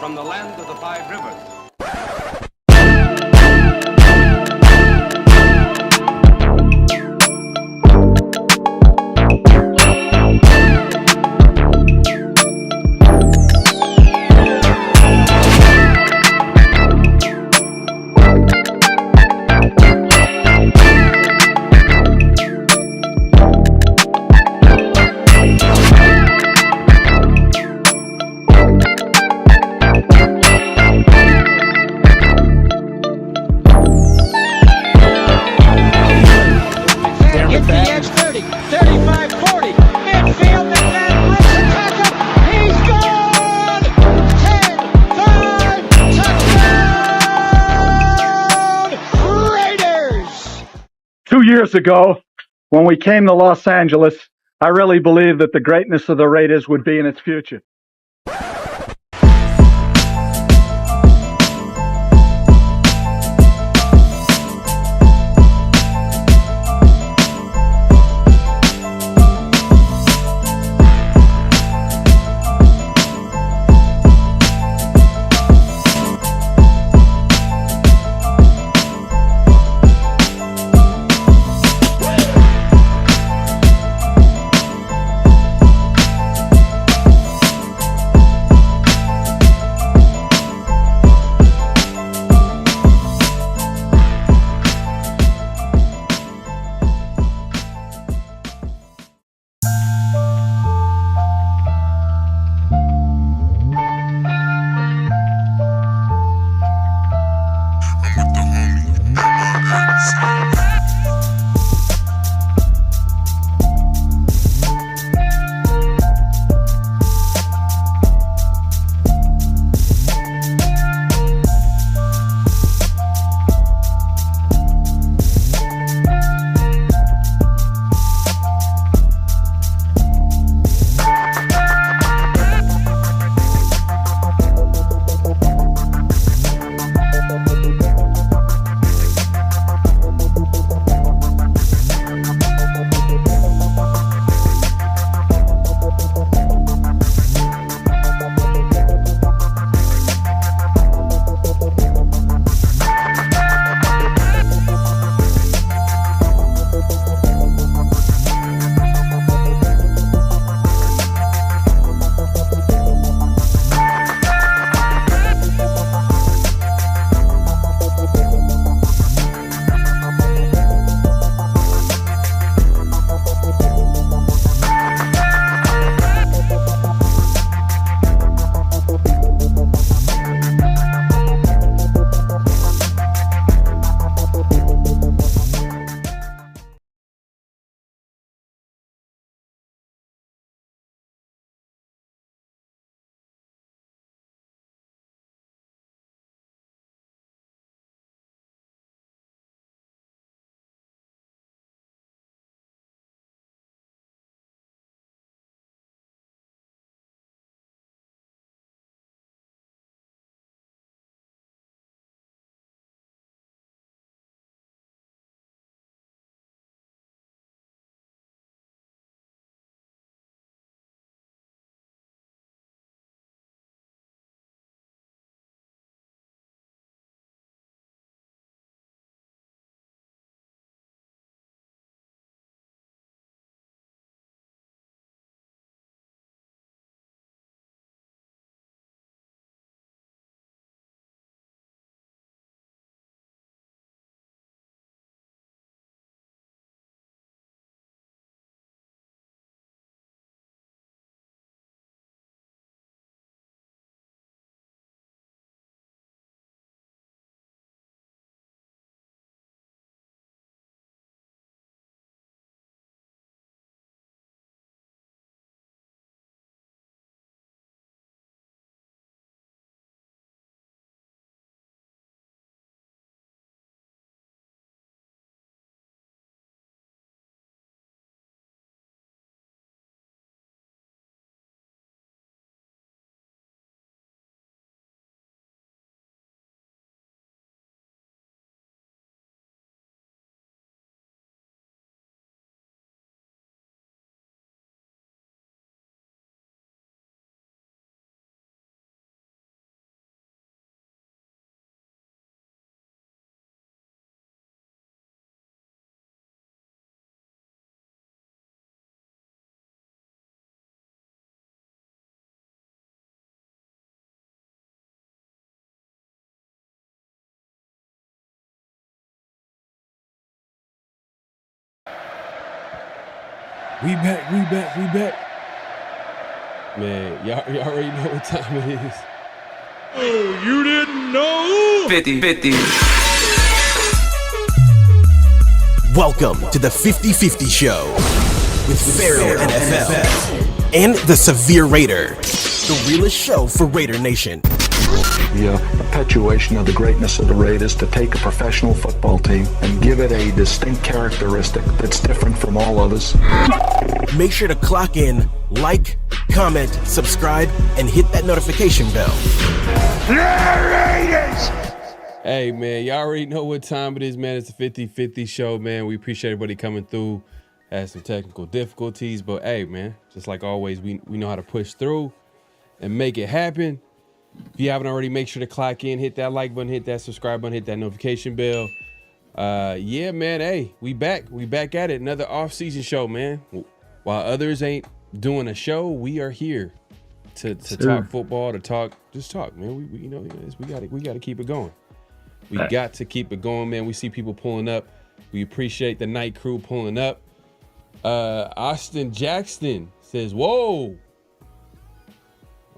from the land of the five rivers. Hit the edge 30, 35, 40. Midfield, McMahon breaks a tackle. He's gone! 10-5 touchdown! Raiders! 2 years ago, when we came to Los Angeles, I really believed that the greatness of the Raiders would be in its future. We back. Man, y'all already know what time it is. Oh, you didn't know? 50-50. Welcome to the 50-50 Show with PharoahNFL and the Severe Raider, the realest show for Raider Nation. The perpetuation of the greatness of the Raiders to take a professional football team and give it a distinct characteristic that's different from all others. Make sure to clock in, like, comment, subscribe, and hit that notification bell. Hey, man, y'all already know what time it is, man. It's the 50-50 Show, man. We appreciate everybody coming through. Had some technical difficulties, but hey, man, just like always, we know how to push through and make it happen. If you haven't already, make sure to clock in, hit that like button, hit that subscribe button, hit that notification bell. Yeah, man, hey, we back at it. Another off-season show, man. While others ain't doing a show, we are here to talk football, just talk, man. We got to keep it going. We got to keep it going, man. We see people pulling up. We appreciate the night crew pulling up. Austin Jackson says, whoa.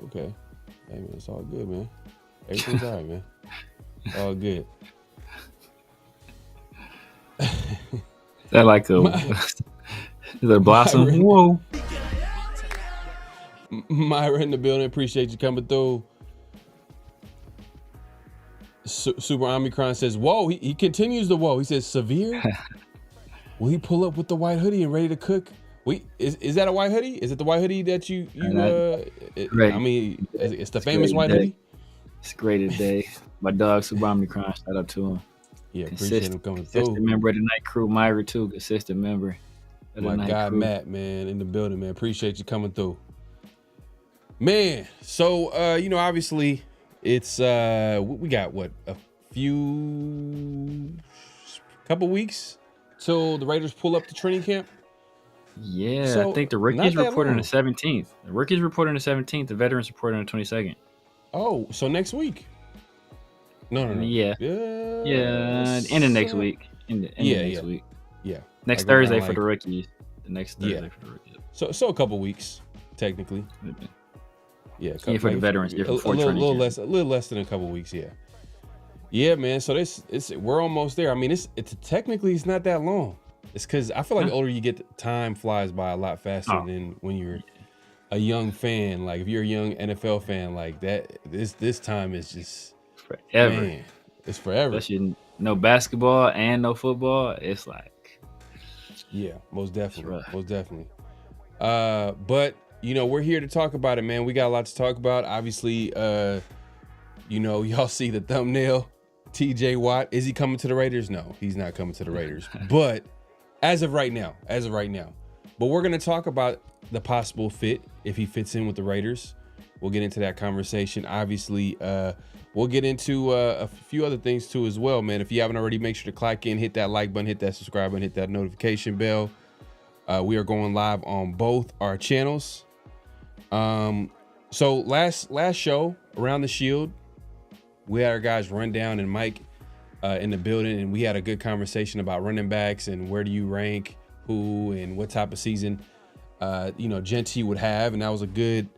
Okay. Hey, man, it's all good, man. Everything's all right, man. All good. Is that like is it blossom? Whoa. Myra in the building. Appreciate you coming through. Super Omicron says, whoa. He continues the whoa. He says, severe? Will he pull up with the white hoodie and ready to cook? Is that a white hoodie? Is it the white hoodie that you Great. I mean, it's the famous white hoodie? It's great today. My dog, Super Omicron, shout out to him. Yeah, appreciate him coming through. Consistent member of the night crew. Myra, too, consistent member of the My night guy, crew. Matt, man, in the building, man. Appreciate you coming through. Man, so, obviously, it's, we got, a couple weeks till the Raiders pull up to training camp? Yeah, So, I think the rookies report on the 17th. The rookies report on the 17th. The veterans report on the 22nd. Oh, so next week? No. Yeah. End of next week. End of next week. Yeah. Next Like Thursday around, for the rookies. The next Thursday for the rookies. So a couple weeks, technically. Yeah, for the veterans. A little less than a couple weeks. Yeah. Yeah, man. So we're almost there. I mean, it's technically it's not that long. It's because I feel like the older you get, the time flies by a lot faster than when you're a young fan. Like if you're a young NFL fan, like that, this time is just forever. Man, it's forever. Especially no basketball and no football. It's like, yeah, most definitely. But we're here to talk about it, man. We got a lot to talk about. Obviously, y'all see the thumbnail. TJ Watt, is he coming to the Raiders? No, he's not coming to the Raiders. But as of right now. But we're going to talk about the possible fit if he fits in with the Raiders. We'll get into that conversation. Obviously, we'll get into a few other things too as well, man. If you haven't already, make sure to click in, hit that like button, hit that subscribe button, hit that notification bell. We are going live on both our channels. So last show, Around the Shield, we had our guys Rundown and Mike in the building, and we had a good conversation about running backs and where do you rank who and what type of season Genty would have, and that was a good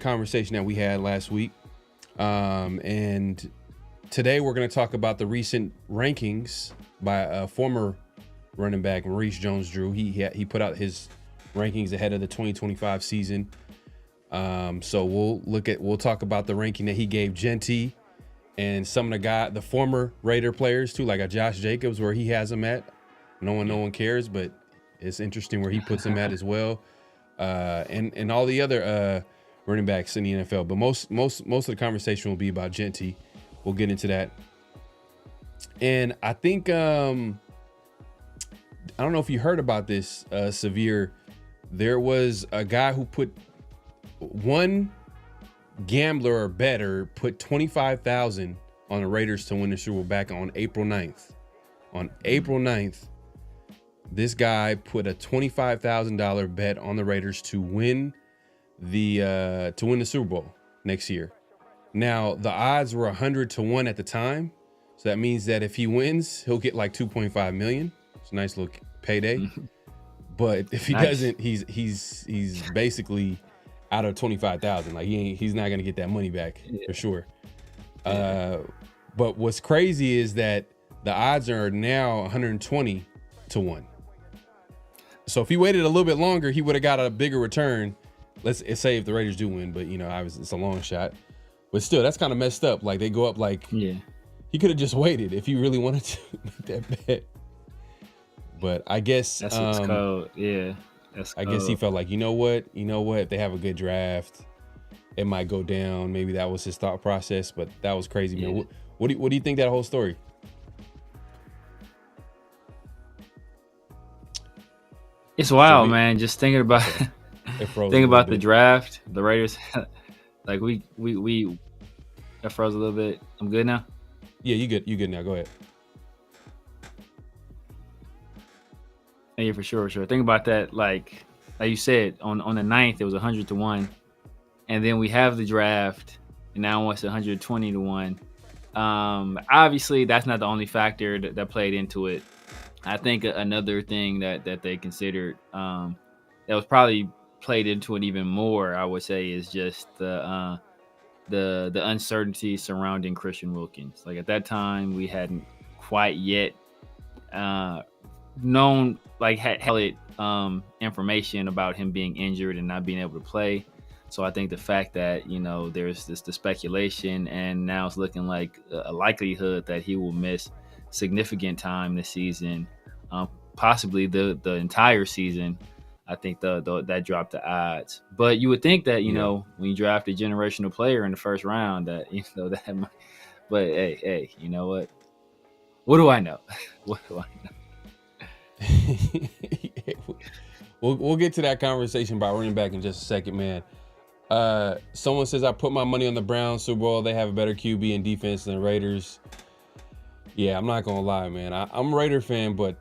conversation that we had last week. And today we're going to talk about the recent rankings by a former running back, Maurice Jones-Drew. He put out his rankings ahead of the 2025 season. So we'll talk about the ranking that he gave Genty and some of the former Raider players too, like a Josh Jacobs, where he has him at. No one cares, but it's interesting where he puts him at as well. And all the other running backs in the NFL. But most of the conversation will be about Genty. We'll get into that. And I think I don't know if you heard about this, Severe. There was a guy who put one gambler or bettor put $25,000 on the Raiders to win the Super Bowl back on April 9th. On April 9th, this guy put a $25,000 bet on the Raiders to win the Super Bowl next year. Now, the odds were 100-1 at the time. So that means that if he wins, he'll get like $2.5 million. It's a nice little payday. But if he Nice. doesn't, he's basically out of 25,000. Like he's not gonna get that money back for sure. But what's crazy is that the odds are now 120 to 1. So if he waited a little bit longer, he would have got a bigger return. Let's say if the Raiders do win, but obviously it's a long shot. But still, that's kind of messed up. Like they go up like he could have just waited if he really wanted to make that bet. But I guess that's what's called. Yeah, I guess he felt like you know what, if they have a good draft, it might go down. Maybe that was his thought process. But that was crazy, man. What do you think that whole story? It's wild, man. Just thinking about the draft, the Raiders. Like we that froze a little bit. I'm good now. Yeah, you good now. Go ahead. Yeah, for sure. Think about that. Like you said, on the 9th, it was 100 to 1, and then we have the draft, and now it's 120 to 1. Obviously, that's not the only factor that played into it. I think another thing that they considered that was probably played into it even more, I would say, is just the uncertainty surrounding Christian Wilkins. Like at that time, we hadn't quite yet known, like had information about him being injured and not being able to play. So I think the fact that there's the speculation, and now it's looking like a likelihood that he will miss significant time this season, possibly the entire season. I think that dropped the odds. But you would think that when you draft a generational player in the first round, that that might. But hey, you know what? What do I know? What do I know? We'll get to that conversation about running back in just a second, man. Someone says I put my money on the Browns Super Bowl. They have a better QB and defense than the Raiders. Yeah, I'm not gonna lie, man. I'm a Raider fan, but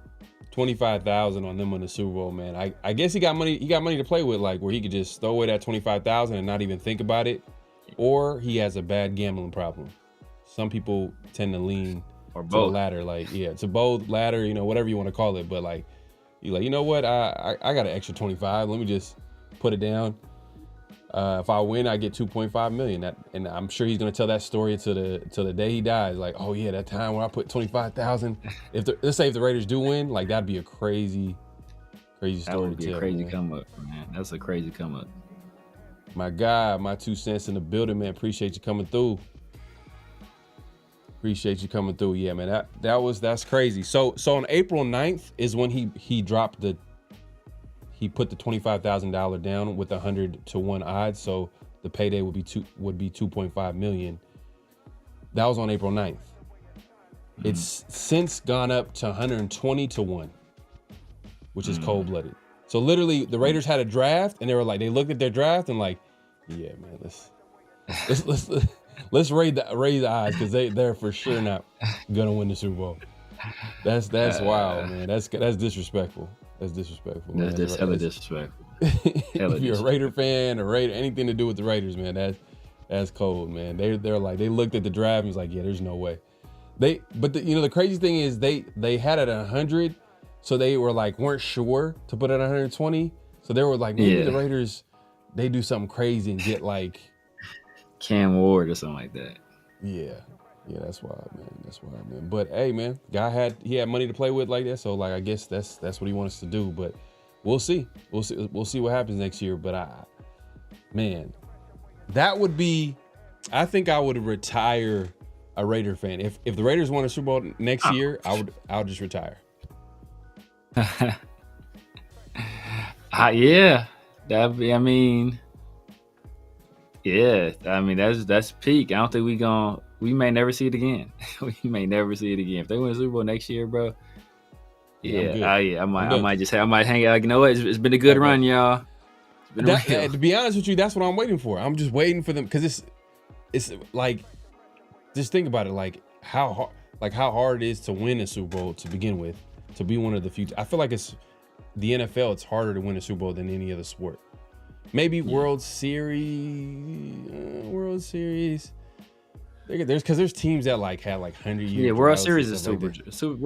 25,000 on them on the Super Bowl, man. I guess he got money. He got money to play with, like where he could just throw away that 25,000 and not even think about it, or he has a bad gambling problem. Some people tend to lean to the latter, to both latter, whatever you want to call it. But like, you're like, you know what? I got an extra 25. Let me just put it down. If I win, I get 2.5 million. And I'm sure he's gonna tell that story till the day he dies. Like, oh yeah, that time when I put 25,000. Let's say if the Raiders do win, like that'd be a crazy story. That would be to tell, a crazy man. come up, man. That's a crazy come up. My guy, my 2 cents in the building, man. Appreciate you coming through. Yeah, man. That's crazy. So on April 9th is when he dropped he put the $25,000 down with 100 to 1 odds. So the payday would be 2.5 million. That was on April 9th. Mm-hmm. It's since gone up to 120 to 1, which is cold-blooded. So literally the Raiders had a draft and they looked at their draft and like, yeah, man, let's raise the odds because they're for sure not gonna win the Super Bowl. That's wild, man. That's disrespectful. That's disrespectful, man. That's hella disrespectful. If you're a Raider fan or anything to do with the Raiders, man, that's cold, man. They're like, they looked at the draft and was like, yeah, there's no way. The crazy thing is they had it at 100, so they were like weren't sure to put it at 120. So they were like, maybe the Raiders they do something crazy and get like Cam Ward or something like that. Yeah, that's wild, man. But hey, man, guy had money to play with like that, so like I guess that's what he wants to do. But we'll see what happens next year. But that would be, I think I would retire a Raider fan if the Raiders won a Super Bowl next year. I'll just retire. Yeah, that'd be. I mean, that's peak. I don't think we may never see it again. We may never see it again. If they win a Super Bowl next year, bro. I might hang out. Like, you know what? It's been a good run, y'all. To be honest with you, that's what I'm waiting for. I'm just waiting for them because it's like, just think about it, like how hard it is to win a Super Bowl to begin with, to be one of the few. I feel like it's the NFL. It's harder to win a Super Bowl than any other sport. Maybe World Series. There's teams that had 100 years. Yeah, World Series is super tough. It's super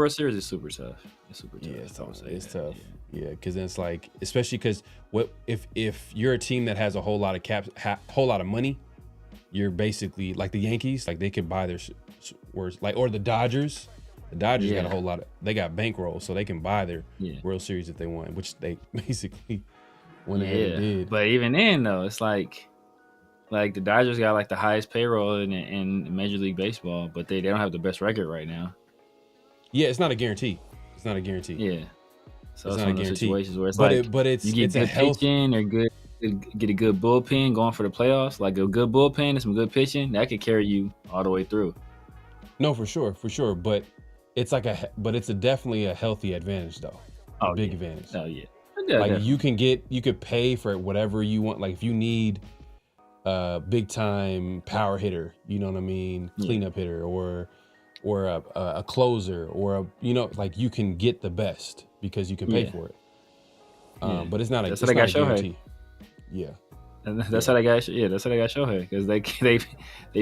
tough. Yeah, it's tough. Yeah, because then it's like, especially because what if you're a team that has a whole lot of whole lot of money, you're basically like the Yankees, like they could buy their worst, like, or the Dodgers. The Dodgers got a whole lot of, they got bankroll, so they can buy their World Series if they want, which they basically went ahead and did. But even then, though, it's like the Dodgers got like the highest payroll in Major League Baseball, but they don't have the best record right now. Yeah, it's not a guarantee. It's not a guarantee. Yeah. So it's not one a of those guarantee. situations where it's you get good pitching or get a good bullpen going for the playoffs. Like a good bullpen and some good pitching that could carry you all the way through. No, for sure. But it's like definitely a healthy advantage though. A big advantage. Oh yeah. Like definitely. you could pay for whatever you want. Like if you need a big time power hitter, you know what I mean, cleanup hitter, or a closer, or like you can get the best because you can pay for it. But it's not a guarantee. Yeah. And that's how they got. Yeah, that's how they got Shohei, because they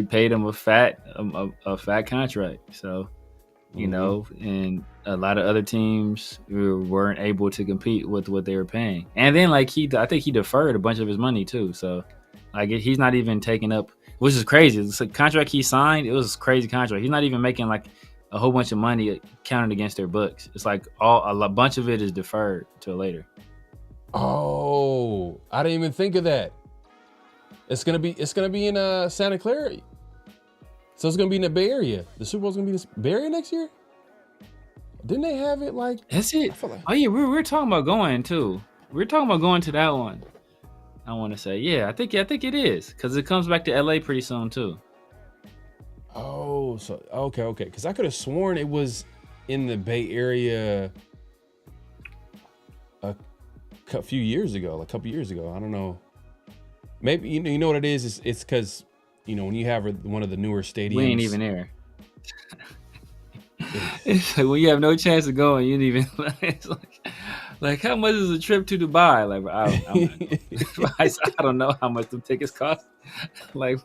paid him a fat contract. So, you know, and a lot of other teams weren't able to compete with what they were paying. And then I think he deferred a bunch of his money too. So, like he's not even taking up, which is crazy. It's a contract he signed. It was a crazy contract. He's not even making like a whole bunch of money counted against their books. It's like a bunch of it is deferred till later. Oh, I didn't even think of that. It's gonna be in Santa Clara, so it's gonna be in the Bay Area. The Super Bowl's gonna be in the Bay Area next year. Didn't they have it like? That's it. Oh yeah, we're talking about going too. We're talking about going to that one. I want to say, I think it is, because it comes back to LA pretty soon too. Oh, so okay, because I could have sworn it was in the Bay Area a couple years ago. I don't know. Maybe you know what it is. It's because when you have one of the newer stadiums, we ain't even there. It's like when you have no chance of going, you didn't even. It's like how much is a trip to Dubai? Like I don't know how much the tickets cost. Like,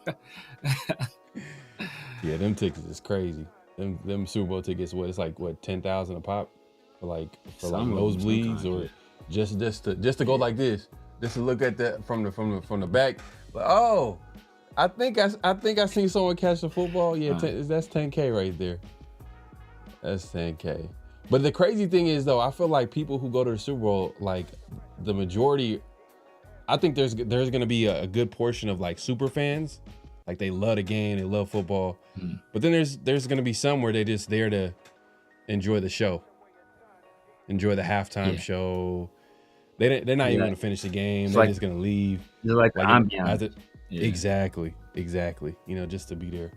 yeah, them tickets is crazy. Them Super Bowl tickets, it's like $10,000 a pop for nosebleeds, or just to go like this. Just to look at that from the back. But, I think I seen someone catch the football. Yeah, that's $10K right there. That's $10K. But the crazy thing is, though, I feel like people who go to the Super Bowl, like the majority, I think there's gonna be a good portion of like super fans, like they love the game, they love football. But then there's gonna be some where they just there to enjoy the show, enjoy the halftime show. They're not even gonna finish the game. They're just gonna leave. They're like ambiance. Exactly. Just to be there.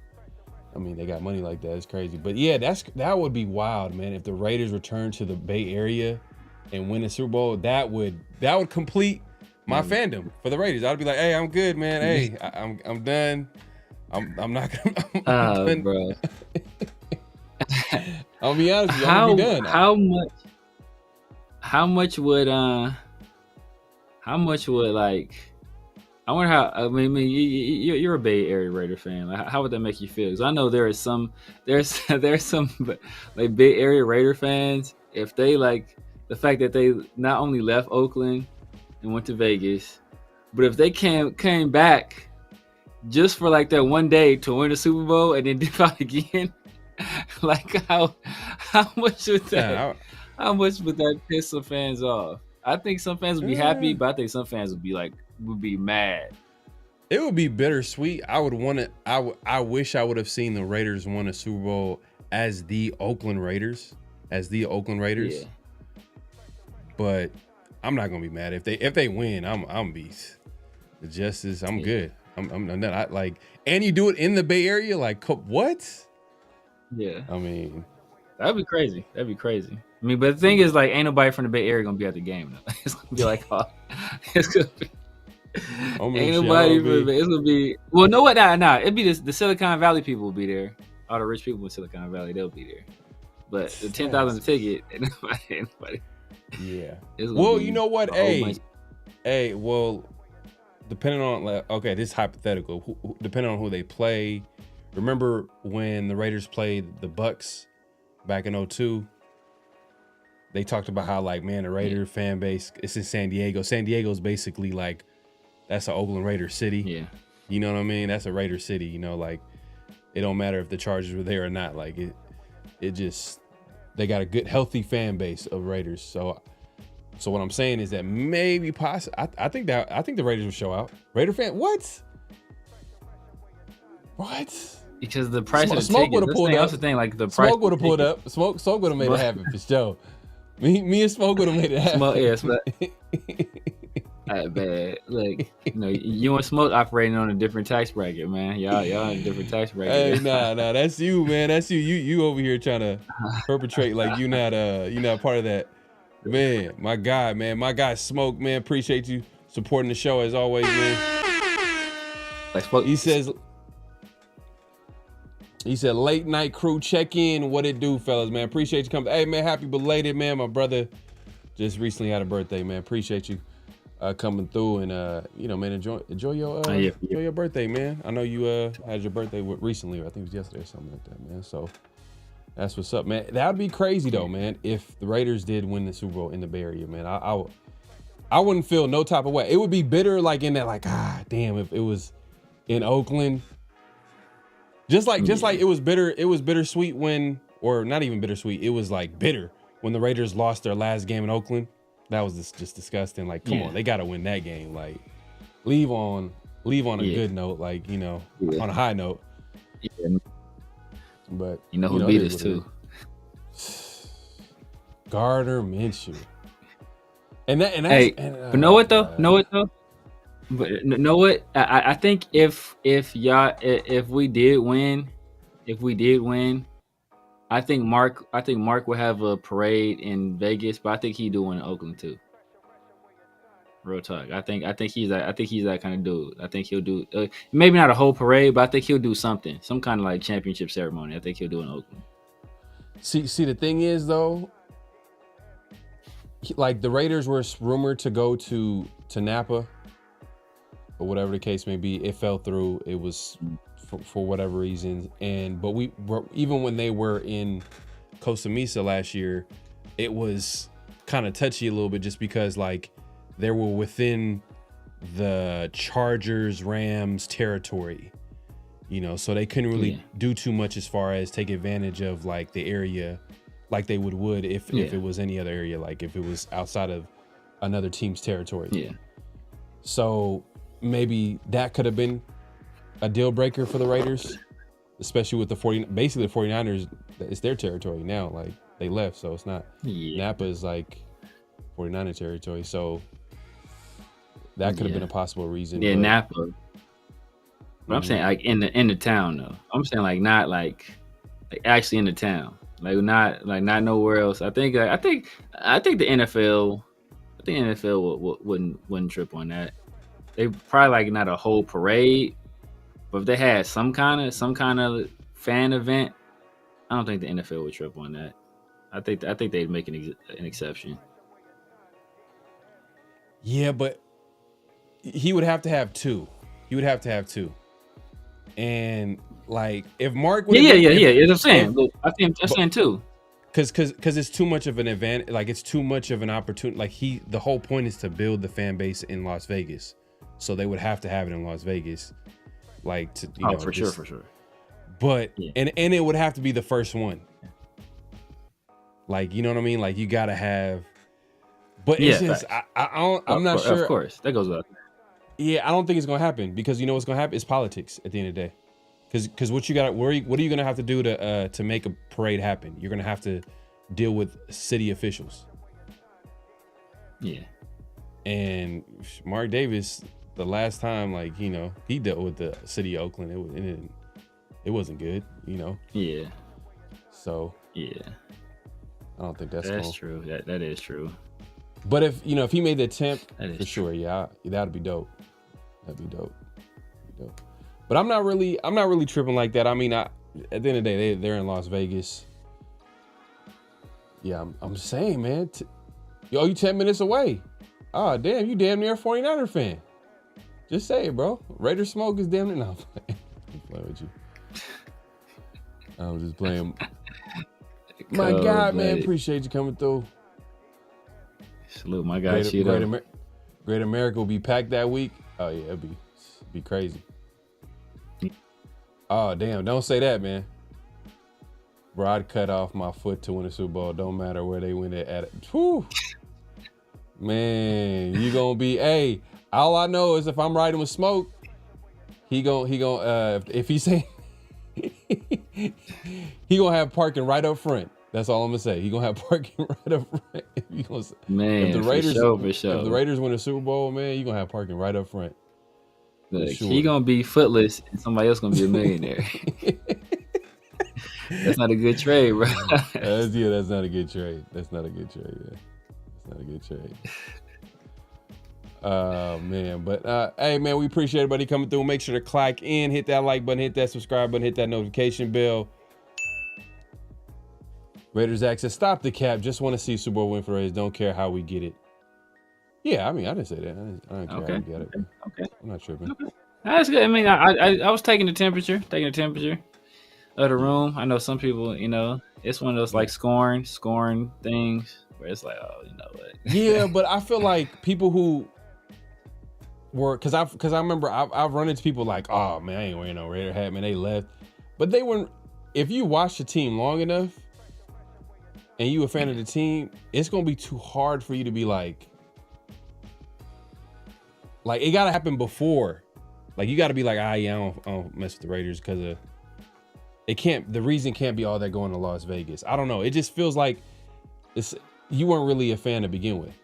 I mean, they got money like that. It's crazy. But yeah, that would be wild, man. If the Raiders return to the Bay Area and win the Super Bowl, that would complete my fandom for the Raiders. I'd be like, hey, I'm good, man. Hey, I'm done. I'm not gonna. I'm done. Bro. I'll be honest with you. I'm gonna be done. How much would like? I wonder how. I mean, you're a Bay Area Raider fan. Like, how would that make you feel? Because I know there's some like Bay Area Raider fans. If they like the fact that they not only left Oakland and went to Vegas, but if they came back just for like that one day to win the Super Bowl and then dip out again, like how much would that? How much would that piss some fans off? I think some fans would be happy, but I think some fans would be mad. It would be bittersweet. I wish I would have seen the Raiders win a Super Bowl as the Oakland Raiders. Yeah. But I'm not gonna be mad if they win. I'm beast. I'm good. I'm not and you do it in the Bay Area. Like what? Yeah. I mean, that'd be crazy. I mean, but the thing is, like, ain't nobody from the Bay Area gonna be at the game. Though. It's gonna be like, it's gonna be. Ain't nobody. It's gonna be. Well, no, what? Nah. It'd be the Silicon Valley people will be there. All the rich people in Silicon Valley, they'll be there. But the 10,000 ticket, ain't nobody. Yeah. Well, you know what? Hey. Well, depending on this is hypothetical. Depending on who they play. Remember when the Raiders played the Bucks back in 2002? they talked about how like, man, the Raider fan base, it's in San Diego. San Diego's basically like, that's an Oakland Raiders city. Yeah. You know what I mean? That's a Raider city, you know, like it don't matter if the Chargers were there or not. Like it just, they got a good, healthy fan base of Raiders. So what I'm saying is that maybe I think the Raiders will show out. Raider fan, what? Because the price of the Smoke tickets. would have pulled up. That's the thing, like the price. Smoke would have pulled up. Smoke would have made it happen for sure. Me and Smoke would have made it happen. Smoke. Bad. Like, you know, you and Smoke operating on a different tax bracket, man. Y'all in a different tax bracket. Hey, nah, that's you, man. That's you. You over here trying to perpetrate like you not part of that. Man, my guy Smoke, man. Appreciate you supporting the show as always, man. Like Smoke, He said late night crew check in. What it do, fellas, man? Appreciate you coming. Hey, man, happy belated, man. My brother just recently had a birthday, man. Appreciate you coming through and you know, man, enjoy your birthday, man. I know you had your birthday recently, or I think it was yesterday or something like that, man. So that's what's up, man. That'd be crazy though, man, if the Raiders did win the Super Bowl in the Bay Area, man. I wouldn't feel no type of way. It would be bitter, like in that, like, damn, if it was in Oakland. Just like it was bitter. It was bittersweet when, or not even bittersweet. It was like bitter when the Raiders lost their last game in Oakland. That was just disgusting. Like, come on, they got to win that game. Like, leave on a good note. Like, you know, on a high note. Yeah. But you know who beat us too? Gardner Minshew. But know what though? But know what? I think if we did win, I think Mark will have a parade in Vegas, but I think he do one in Oakland too. Real talk. I think he's that kind of dude. I think he'll do maybe not a whole parade, but I think he'll do something, some kind of like championship ceremony. I think he'll do in Oakland. See, the thing is though, like the Raiders were rumored to go to Napa. Or whatever the case may be, it fell through. It was for whatever reasons. But we were, even when they were in Costa Mesa last year, it was kind of touchy a little bit just because like they were within the Chargers Rams territory, you know, so they couldn't really do too much as far as take advantage of like the area like they would if it was any other area, like if it was outside of another team's territory. Yeah. So maybe that could have been a deal breaker for the Raiders, especially with the 49ers, it's their territory now. Like they left, so it's not Napa is like 49er territory. So that could have been a possible reason. Yeah, Napa. But I'm saying like in the town though. I'm saying like not like actually in the town. Like not nowhere else. I think the NFL wouldn't trip on that. They probably like not a whole parade, but if they had some kind of fan event, I don't think the NFL would trip on that. I think they'd make an exception. Yeah, but he would have to have two. And like if Mark would I'm saying. I'm saying too. Because it's too much of an event, like it's too much of an opportunity. Like the whole point is to build the fan base in Las Vegas. So they would have to have it in Las Vegas, like to for sure. But and it would have to be the first one. Like you know what I mean? Like you gotta have. But it's just I'm not sure. Of course, that goes up. Yeah, I don't think it's gonna happen because you know what's gonna happen? It's politics at the end of the day. Because what are you gonna have to do to make a parade happen? You're gonna have to deal with city officials. Yeah. And Mark Davis, the last time, like, you know, he dealt with the city of Oakland, it wasn't good, you know? Yeah. So. Yeah. I don't think that's true. That is true. But if he made the attempt, for true. sure, that'd be dope. That'd be dope. But I'm not really tripping like that. I mean, at the end of the day, they're in Las Vegas. Yeah, I'm saying, man. You 10 minutes away. Oh, damn, you damn near a 49er fan. Just say it, bro. Raider smoke is damn near. No, I'm playing with you. I'm just playing. My God, man, appreciate you coming through. Salute my guy Cheeto. Great America will be packed that week. Oh yeah, it'd be crazy. Oh damn! Don't say that, man. Bro, I'd cut off my foot to win a Super Bowl. Don't matter where they win it at. Whew. Man, you gonna be. Hey, all I know is if I'm riding with Smoke, he gonna if he say he gonna have parking right up front. That's all I'm gonna say. He gonna have parking right up front. Man, if the Raiders, for sure. If the Raiders win a Super Bowl, man, you gonna have parking right up front. Look, sure. He gonna be footless, and somebody else gonna be a millionaire. That's not a good trade, bro. That's not a good trade. That's not a good trade. Yeah. That's not a good trade. Man, but hey, man, we appreciate everybody coming through. Make sure to click in, hit that like button, hit that subscribe button, hit that notification bell. Raiders Access, stop the cap. Just want to see Super Bowl win for the Raiders. Don't care how we get it. Yeah, I mean, I didn't say that. I didn't care how we get it. Okay. I'm not tripping. Okay. That's good. I mean, I was taking the temperature of the room. I know some people, it's one of those like scoring things where it's like, oh, you know what? Yeah, but I feel like people who were, because I remember I've run into people like, oh man, I ain't wearing no Raider hat, man. They left, but they weren't. If you watch the team long enough and you a fan of the team, it's gonna be too hard for you to be like it gotta happen before. Like you gotta be like, yeah, I don't mess with the Raiders because of. The reason can't be all that going to Las Vegas. I don't know. It just feels like you weren't really a fan to begin with.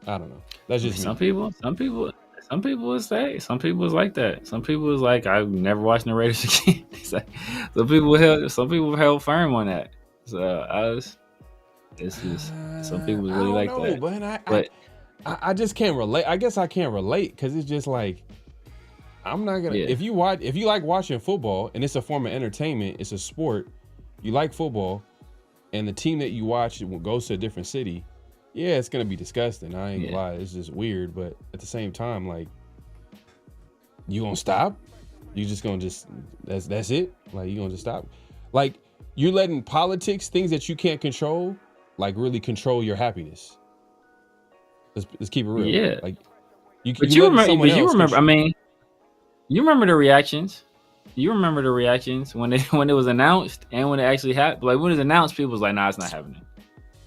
I don't know. That's just some people would say. Some people is like that. Some people is like, I'm never watching the Raiders again. Some people held firm on that. So it's just some people really like that. But I just can't relate. I guess I can't relate because it's just like. I'm not gonna. Yeah. If you like watching football and it's a form of entertainment, it's a sport. You like football, and the team that you watch goes to a different city. Yeah, it's gonna be disgusting. I ain't gonna lie. It's just weird, but at the same time, like, you gonna stop? You just gonna that's it? Like, you gonna just stop? Like, you're letting politics, things that you can't control, like really control your happiness. Let's keep it real. Yeah. Like, you remember. I mean. You remember the reactions? You remember the reactions when it was announced and when it actually happened? Like when it was announced, people was like, "Nah, it's not happening."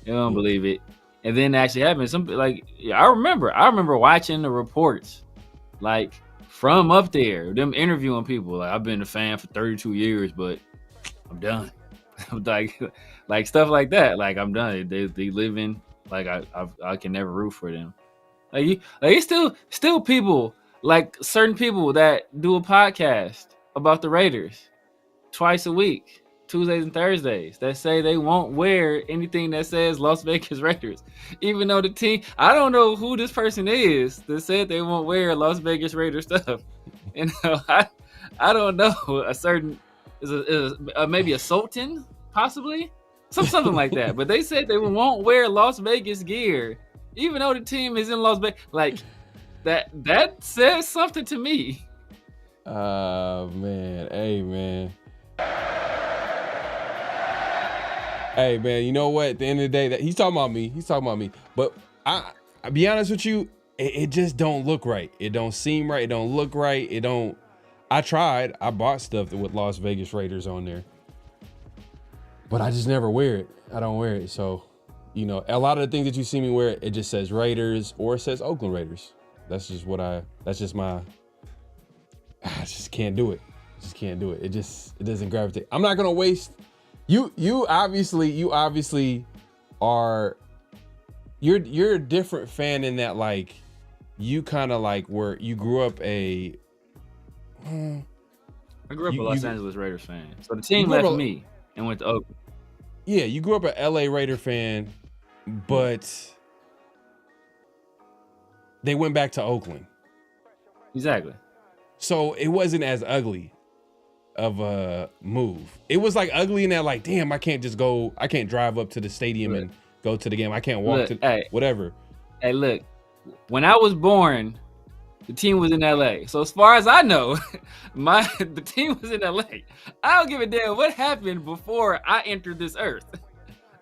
They don't believe it, and then it actually happened. I remember watching the reports, like from up there, them interviewing people. Like I've been a fan for 32 years, but I'm done. like stuff like that. Like I'm done. They live in like I can never root for them. It's still people. Like certain people that do a podcast about the Raiders twice a week, Tuesdays and Thursdays, that say they won't wear anything that says Las Vegas Raiders, even though the team. I don't know who this person is that said they won't wear Las Vegas Raiders stuff. I don't know. A certain maybe a Sultan, possibly something like that. But they said they won't wear Las Vegas gear, even though the team is in Las Vegas. Like. That says something to me. Man. Hey man, you know what? At the end of the day, that he's talking about me. But I'll be honest with you, it just don't look right. It don't seem right. It don't look right. I tried. I bought stuff with Las Vegas Raiders on there, but I just never wear it. I don't wear it. So, a lot of the things that you see me wear, it just says Raiders or it says Oakland Raiders. I just can't do it. It doesn't gravitate. I'm not going to waste. You obviously are, you're a different fan in that, like, you kind of like where you grew up I grew up a Los Angeles Raiders fan. So the team left me and went to Oakland. Yeah, you grew up an LA Raider fan, but they went back to Oakland. Exactly. So it wasn't as ugly of a move. It was like ugly in that, like, damn, I can't drive up to the stadium and go to the game. I can't walk whatever. Hey, look, when I was born, the team was in LA. So as far as I know, the team was in LA. I don't give a damn what happened before I entered this earth.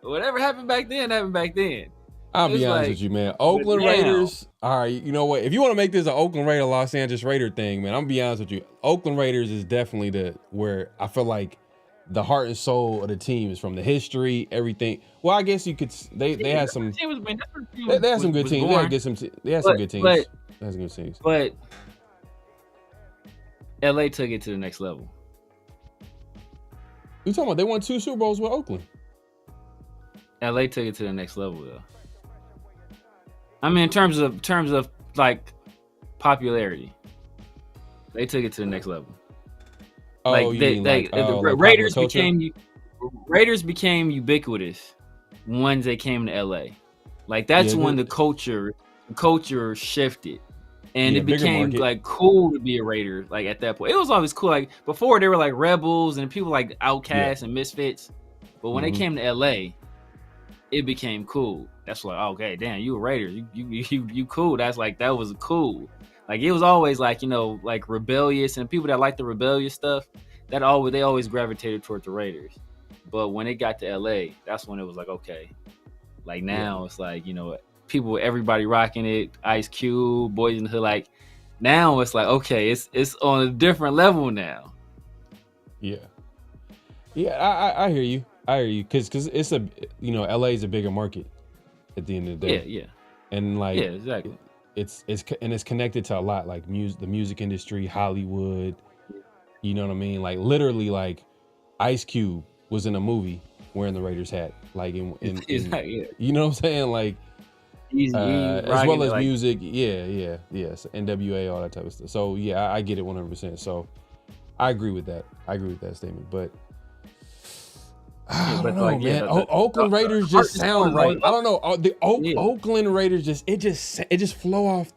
Whatever happened back then happened back then. I'll be honest with you, man. Oakland Raiders. All right, you know what? If you want to make this an Oakland Raider, Los Angeles Raider thing, man, I'm gonna be honest with you. Oakland Raiders is definitely where I feel like the heart and soul of the team is from. The history, everything. Well, I guess you could. They had some. They had some good teams. They had some good teams. They had some good teams. But LA took it to the next level. You talking about they won 2 Super Bowls with Oakland? LA took it to the next level, though. I mean, in terms of like popularity, they took it to the next level. Oh, like Raiders became ubiquitous once they came to LA. Like that's when the culture shifted, and it became like cool to be a Raider. Like at that point, it was always cool. Like before, they were like rebels and people like outcasts and misfits, but when they came to LA, it became cool. That's like, okay, damn, you a Raider, you cool. That was cool. Like it was always like, like rebellious, and people that like the rebellious stuff, they always gravitated toward the Raiders. But when it got to LA, that's when it was like, okay, like now it's like, everybody rocking it, Ice Cube, Boys in the Hood. Like now it's like, okay, it's on a different level now. Yeah, I hear you. Because it's LA is a bigger market at the end of the day. Yeah. And like, yeah, exactly. It's connected to a lot, like the music industry, Hollywood. You know what I mean? Like literally, like Ice Cube was in a movie wearing the Raiders hat. Like you know what I'm saying? Like as well as music. Yeah. So NWA, all that type of stuff. So yeah, I get it 100%. So I agree with that. Statement, but. I don't know, man. Oakland Raiders just sound right. I don't know. The Oakland Raiders it just flow off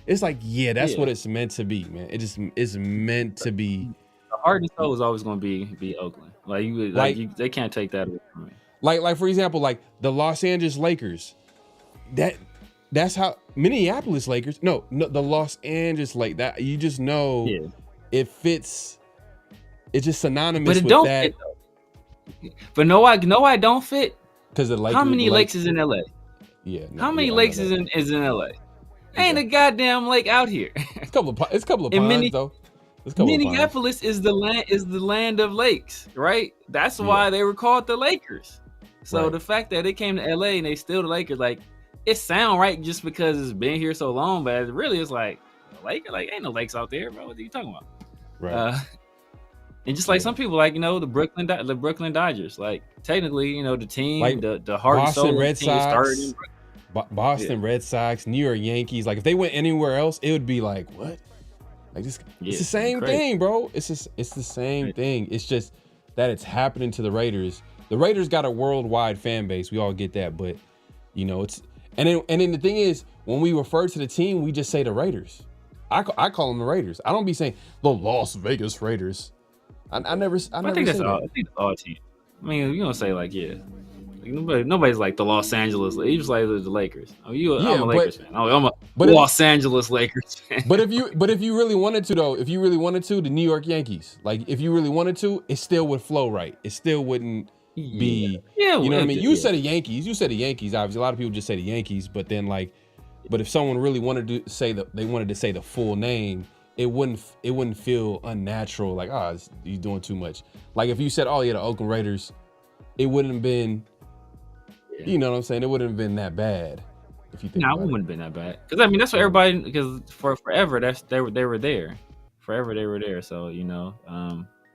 it's like, that's what it's meant to be, man. It's meant to be. The heart and soul is always going to be Oakland. They can't take that away from me. Like for example, like the Los Angeles Lakers. That's how Minneapolis Lakers. No, the Los Angeles that you just know it fits. It's just synonymous with that. But no, I don't fit. Because how many lakes is in LA? Yeah. How many lakes is in LA? Ain't a goddamn lake out here. It's a couple of ponds though. Minneapolis is the land of lakes, right? That's why they were called the Lakers. So the fact that they came to LA and they still the Lakers, like it sound right just because it's been here so long, but it really is like Laker, like ain't no lakes out there, bro. What are you talking about? Right. And just like some people, like the Brooklyn Dodgers, like technically, the team, like the heart and soul of the team started in Boston Red Sox, New York Yankees. Like if they went anywhere else, it would be like what? Like this, it's the same thing, bro. It's the same thing. It's just that it's happening to the Raiders. The Raiders got a worldwide fan base. We all get that, but it's and then the thing is, when we refer to the team, we just say the Raiders. I call them the Raiders. I don't be saying the Las Vegas Raiders. I never think that's all. I think it's all team. I mean, you don't say like nobody's like the Los Angeles. You just like the Lakers. I'm a Lakers fan. I'm a Los Angeles Lakers fan. But if you really wanted to though, the New York Yankees, like if you really wanted to, it still would flow right. It still wouldn't be. Yeah, you know what I mean. You said the Yankees. Obviously, a lot of people just say the Yankees. But then but if someone really wanted to say the full name, it wouldn't feel unnatural. Like, you're doing too much. Like if you said, the Oakland Raiders, it wouldn't have been. You know what I'm saying? It wouldn't have been that bad if you think. No, it wouldn't have been that bad. Because I mean, that's what everybody. Because for forever, they were there. Forever they were there. So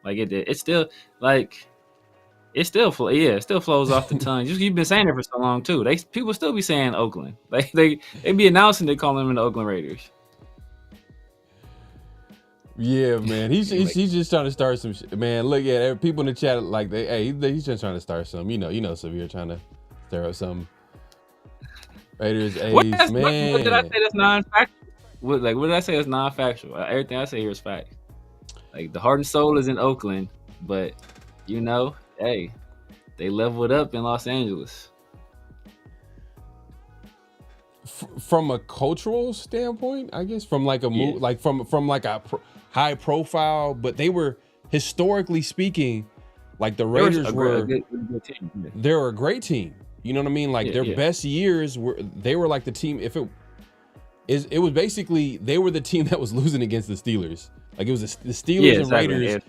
like it's still like. It still flows off the tongue. You've been saying it for so long too. People still be saying Oakland. They be announcing they call them the Oakland Raiders. Yeah, man. He's just trying to start some shit. Man, look at people in the chat like he's just trying to start some. Severe trying to stir up some Raiders. Man. What did I say that's non-factual? What did I say that's non-factual? Everything I say here is fact. Like the heart and soul is in Oakland, but hey, they leveled up in Los Angeles. From a cultural standpoint, I guess, from like a move, like from like a high profile, but they were historically speaking, like the Raiders were a good team. They're a great team. You know what I mean? Like their best years they were like the team. It was basically they were the team that was losing against the Steelers. Like it was the Steelers and Raiders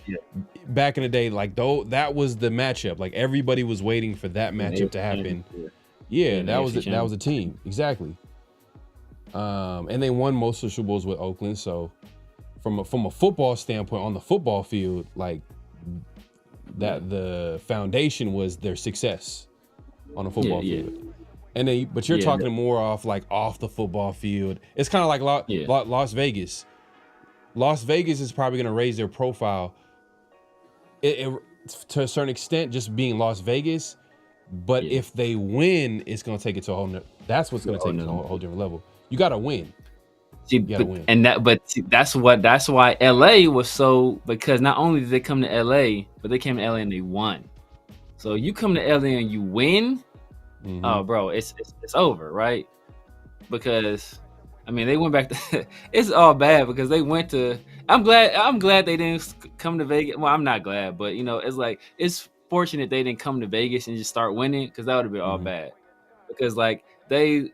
back in the day. Like that was the matchup. Like everybody was waiting for that matchup to happen. Yeah, that was a team exactly. And they won most of the Super Bowls with Oakland. So from a football standpoint, on the football field, like that the foundation was their success on a football field. And but you're talking more off the football field. It's kind of like Las Vegas. Las Vegas is probably going to raise their profile to a certain extent, just being Las Vegas. But if they win, it's going to take it to a whole. That's what's going to take it to a whole different level. You got to win. See, that's why LA was so, because not only did they come to LA, but they came to LA and they won. So you come to LA and you win, oh bro, it's over, right? Because I mean they went back to it's all bad because they went to I'm glad they didn't come to Vegas. Well, I'm not glad, but it's like it's fortunate they didn't come to Vegas and just start winning, because that would have been all bad. Because like they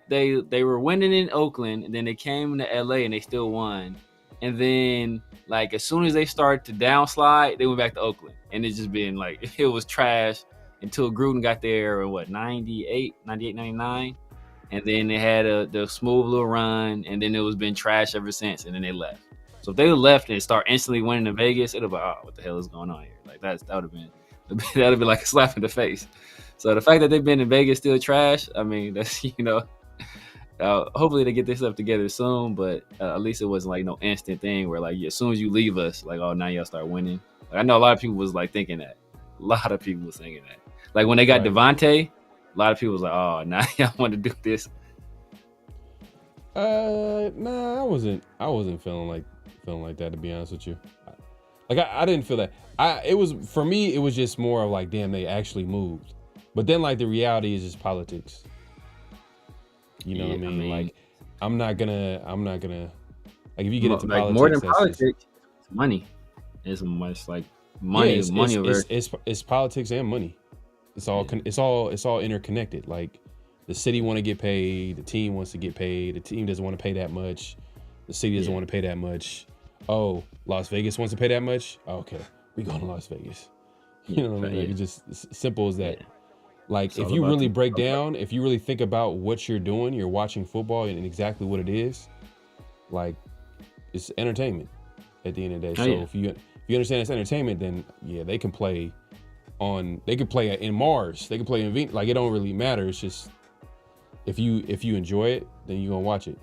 were winning in Oakland, and then they came to LA and they still won. And then like as soon as they started to downslide, they went back to Oakland, and it's just been like it was trash until Gruden got there in 98, 99. And then they had the smooth little run, and then it was been trash ever since, and then they left. So if they left and start instantly winning in Vegas, it'd be like, oh, what the hell is going on here? Like that would have been like a slap in the face. So the fact that they've been in Vegas still trash, I mean, that's hopefully they get this stuff together soon, but at least it wasn't like no instant thing where like as soon as you leave us, like, oh, now y'all start winning. Like, I know a lot of people was like thinking that. A lot of people was thinking that. Like when they got Devontae, a lot of people was like, oh, now y'all want to do this. Nah, I wasn't feeling like that, to be honest with you. Like I didn't feel that. For me, it was just more of like, damn, they actually moved. But then like the reality is just politics. You know what I mean? Like I'm not gonna like if you get into like politics, more than politics, it's money. It's much like money. It's politics and money. It's all interconnected. Like the city want to get paid, the team wants to get paid, the team doesn't want to pay that much, the city doesn't want to pay that much. Oh, Las Vegas wants to pay that much? Oh, okay, we going to Las Vegas. You know what I mean? Like it's just as simple as that. Like if you really break down, if you really think about what you're doing, you're watching football and exactly what it is, like it's entertainment at the end of the day. So if you understand it's entertainment, then they can play in Mars, they can play in Venus. Like it don't really matter. It's just if you enjoy it, then you're gonna watch it.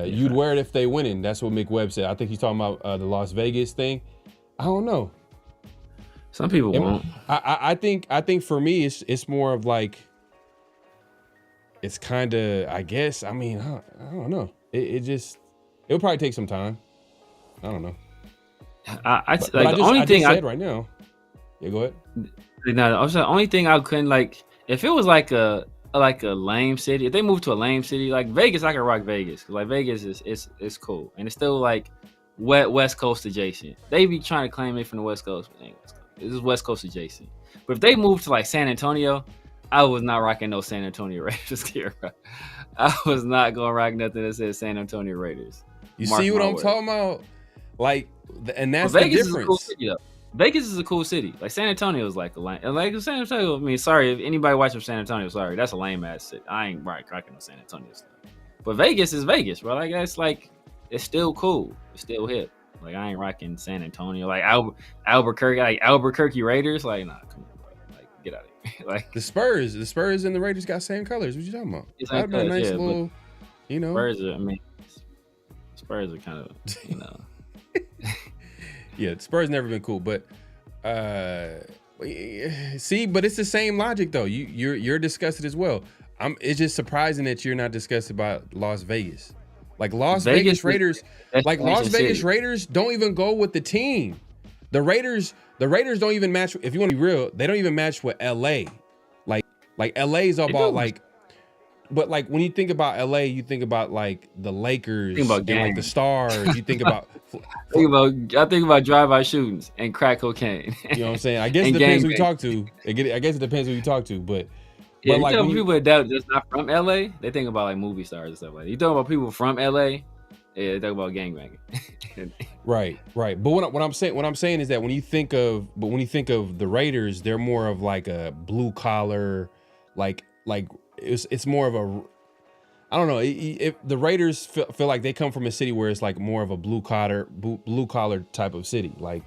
You'd wear it if they winning. That's what Mick Webb said. I think he's talking about the Las Vegas thing. I don't know. Some people won't. I think for me it's more of like it's kind of, I guess. I mean, I don't know. It'll probably take some time. I don't know. The only thing I said right now. Yeah, go ahead. No, also the only thing I couldn't like if it was like a lame city. If they moved to a lame city like Vegas, I could rock Vegas because like Vegas is cool and it's still like West Coast adjacent. They be trying to claim it from the West Coast, but ain't West Coast. This is West Coast adjacent. But if they moved to like San Antonio, I was not rocking no San Antonio Raiders here. I was not gonna rock nothing that said San Antonio Raiders. You see what I'm talking about? Like, and that's the difference. Is a cool city, though. Vegas is a cool city. Like San Antonio is like a lame. Like San Antonio. I mean, sorry if anybody watching San Antonio. Sorry, that's a lame ass city. I ain't rocking no San Antonio stuff. But Vegas is Vegas, bro. Like that's like it's still cool. It's still hip. Like I ain't rocking San Antonio. Like Albuquerque, like Albuquerque Raiders. Like nah, come on, bro. Like get out of here. Like the Spurs and the Raiders got same colors. What you talking about? That'd be a nice little, Spurs are, Spurs are kind of, Yeah, Spurs never been cool, but see, but it's the same logic though. You're disgusted as well. It's just surprising that you're not disgusted about Las Vegas. Like Las Vegas Raiders don't even go with the team. The Raiders don't even match. If you want to be real, they don't even match with LA. Like LA is all about like, but like when you think about LA, you think about like the Lakers and like the Stars. You think about I think about drive-by shootings and crack cocaine. You know what I'm saying? I guess it depends who you talk to. I guess it depends who you talk to, but Yeah, But you like tell when you, people that's not from LA, they think about like movie stars and stuff like that. You talk about people from LA, yeah, they talk about gangbanging. right. But what I'm saying is that when you think of the Raiders, they're more of like a blue collar, like it's more of a, I don't know. If the Raiders feel like they come from a city where it's like more of a blue collar type of city, like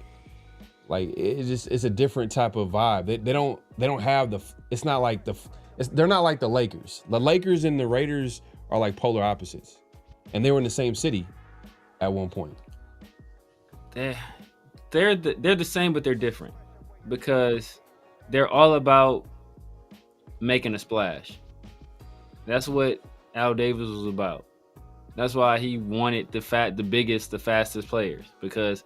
it's a different type of vibe. They don't have the, it's not like they're not like the Lakers. The Lakers and the Raiders are like polar opposites, and they were in the same city at one point. They're the same, but they're different because they're all about making a splash. That's what Al Davis was about. That's why he wanted the biggest, the fastest players, because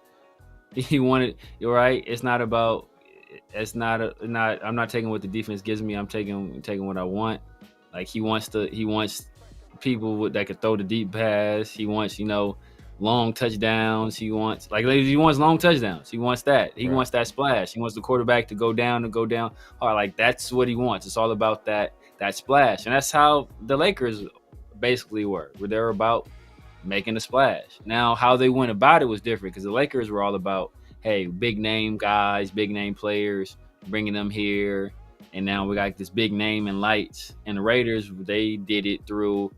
he wanted. You're right. It's not about. It's not. I'm not taking what the defense gives me. I'm taking what I want. Like he wants people that could throw the deep pass. He wants long touchdowns. He wants long touchdowns. He wants that. He wants that splash. He wants the quarterback to go down hard. Like that's what he wants. It's all about that splash, and that's how the Lakers basically were. Where they're about making a splash. Now, how they went about it was different because the Lakers were all about, hey, big name guys, big name players, bringing them here, and now we got this big name and lights. And the Raiders, they did it through,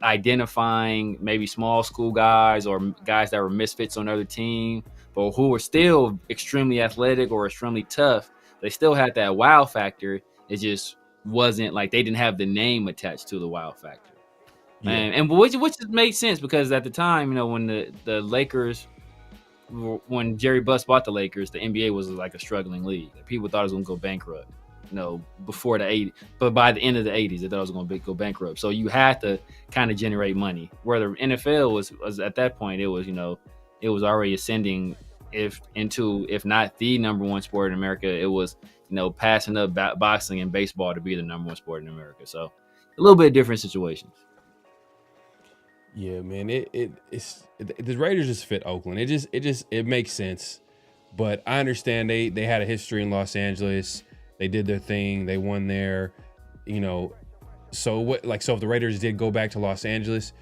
identifying maybe small school guys or guys that were misfits on other team, but who were still extremely athletic or extremely tough. They still had that wow factor. It just wasn't like they didn't have the name attached to the wow factor. Man, and which made sense because at the time, when the Lakers, when Jerry Buss bought the Lakers, the NBA was like a struggling league. People thought it was going to go bankrupt, before the 80s. But by the end of the 80s, they thought it was going to go bankrupt. So you had to kind of generate money. Where the NFL was at that point, it was it was already ascending if not the number one sport in America, it was passing up boxing and baseball to be the number one sport in America. So a little bit different situations. Yeah, man, it's the Raiders just fit Oakland. It makes sense, but I understand they had a history in Los Angeles. They did their thing. They won there, So if the Raiders did go back to Los Angeles,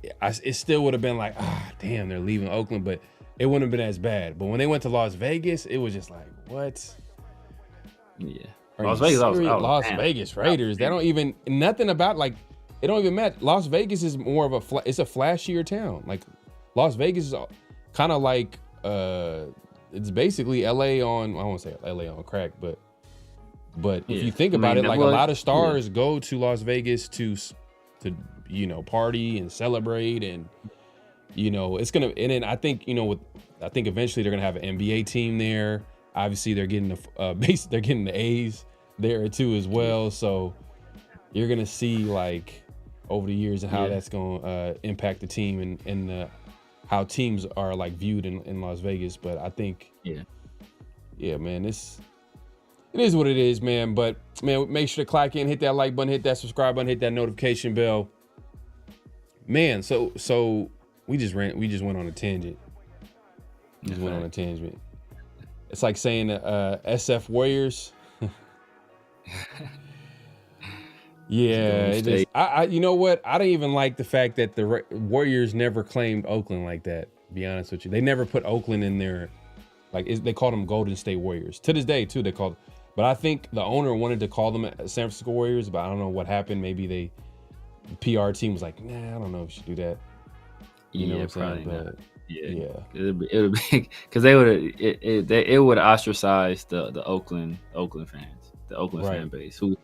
it still would have been like, damn, they're leaving Oakland, but it wouldn't have been as bad. But when they went to Las Vegas, it was just like, what? Yeah, Las Vegas Raiders. They don't even nothing about like. It don't even matter. Las Vegas is more of it's a flashier town. Like Las Vegas is kind of like it's basically LA on, I won't say LA on crack, but if you think about it, like a lot of stars go to Las Vegas to party and celebrate, and it's gonna, and then I think I think eventually they're gonna have an NBA team there. Obviously they're getting they're getting the A's there too as well. So you're gonna see like over the years and how that's gonna impact the team and how teams are like viewed in Las Vegas. But I think man, it is what it is, man. But man, make sure to click in, hit that like button, hit that subscribe button, hit that notification bell, man. So we just went on a tangent. Went on a tangent. It's like saying SF Warriors. Yeah, it is. You know what? I don't even like the fact that the Warriors never claimed Oakland like that. To be honest with you, they never put Oakland in there. Like they called them Golden State Warriors. To this day, too, they called. But I think the owner wanted to call them San Francisco Warriors, but I don't know what happened. Maybe the PR team was like, nah, I don't know if we should do that. You know what I'm saying? But, yeah. It would be because it would ostracize the Oakland fans, the Oakland fan base who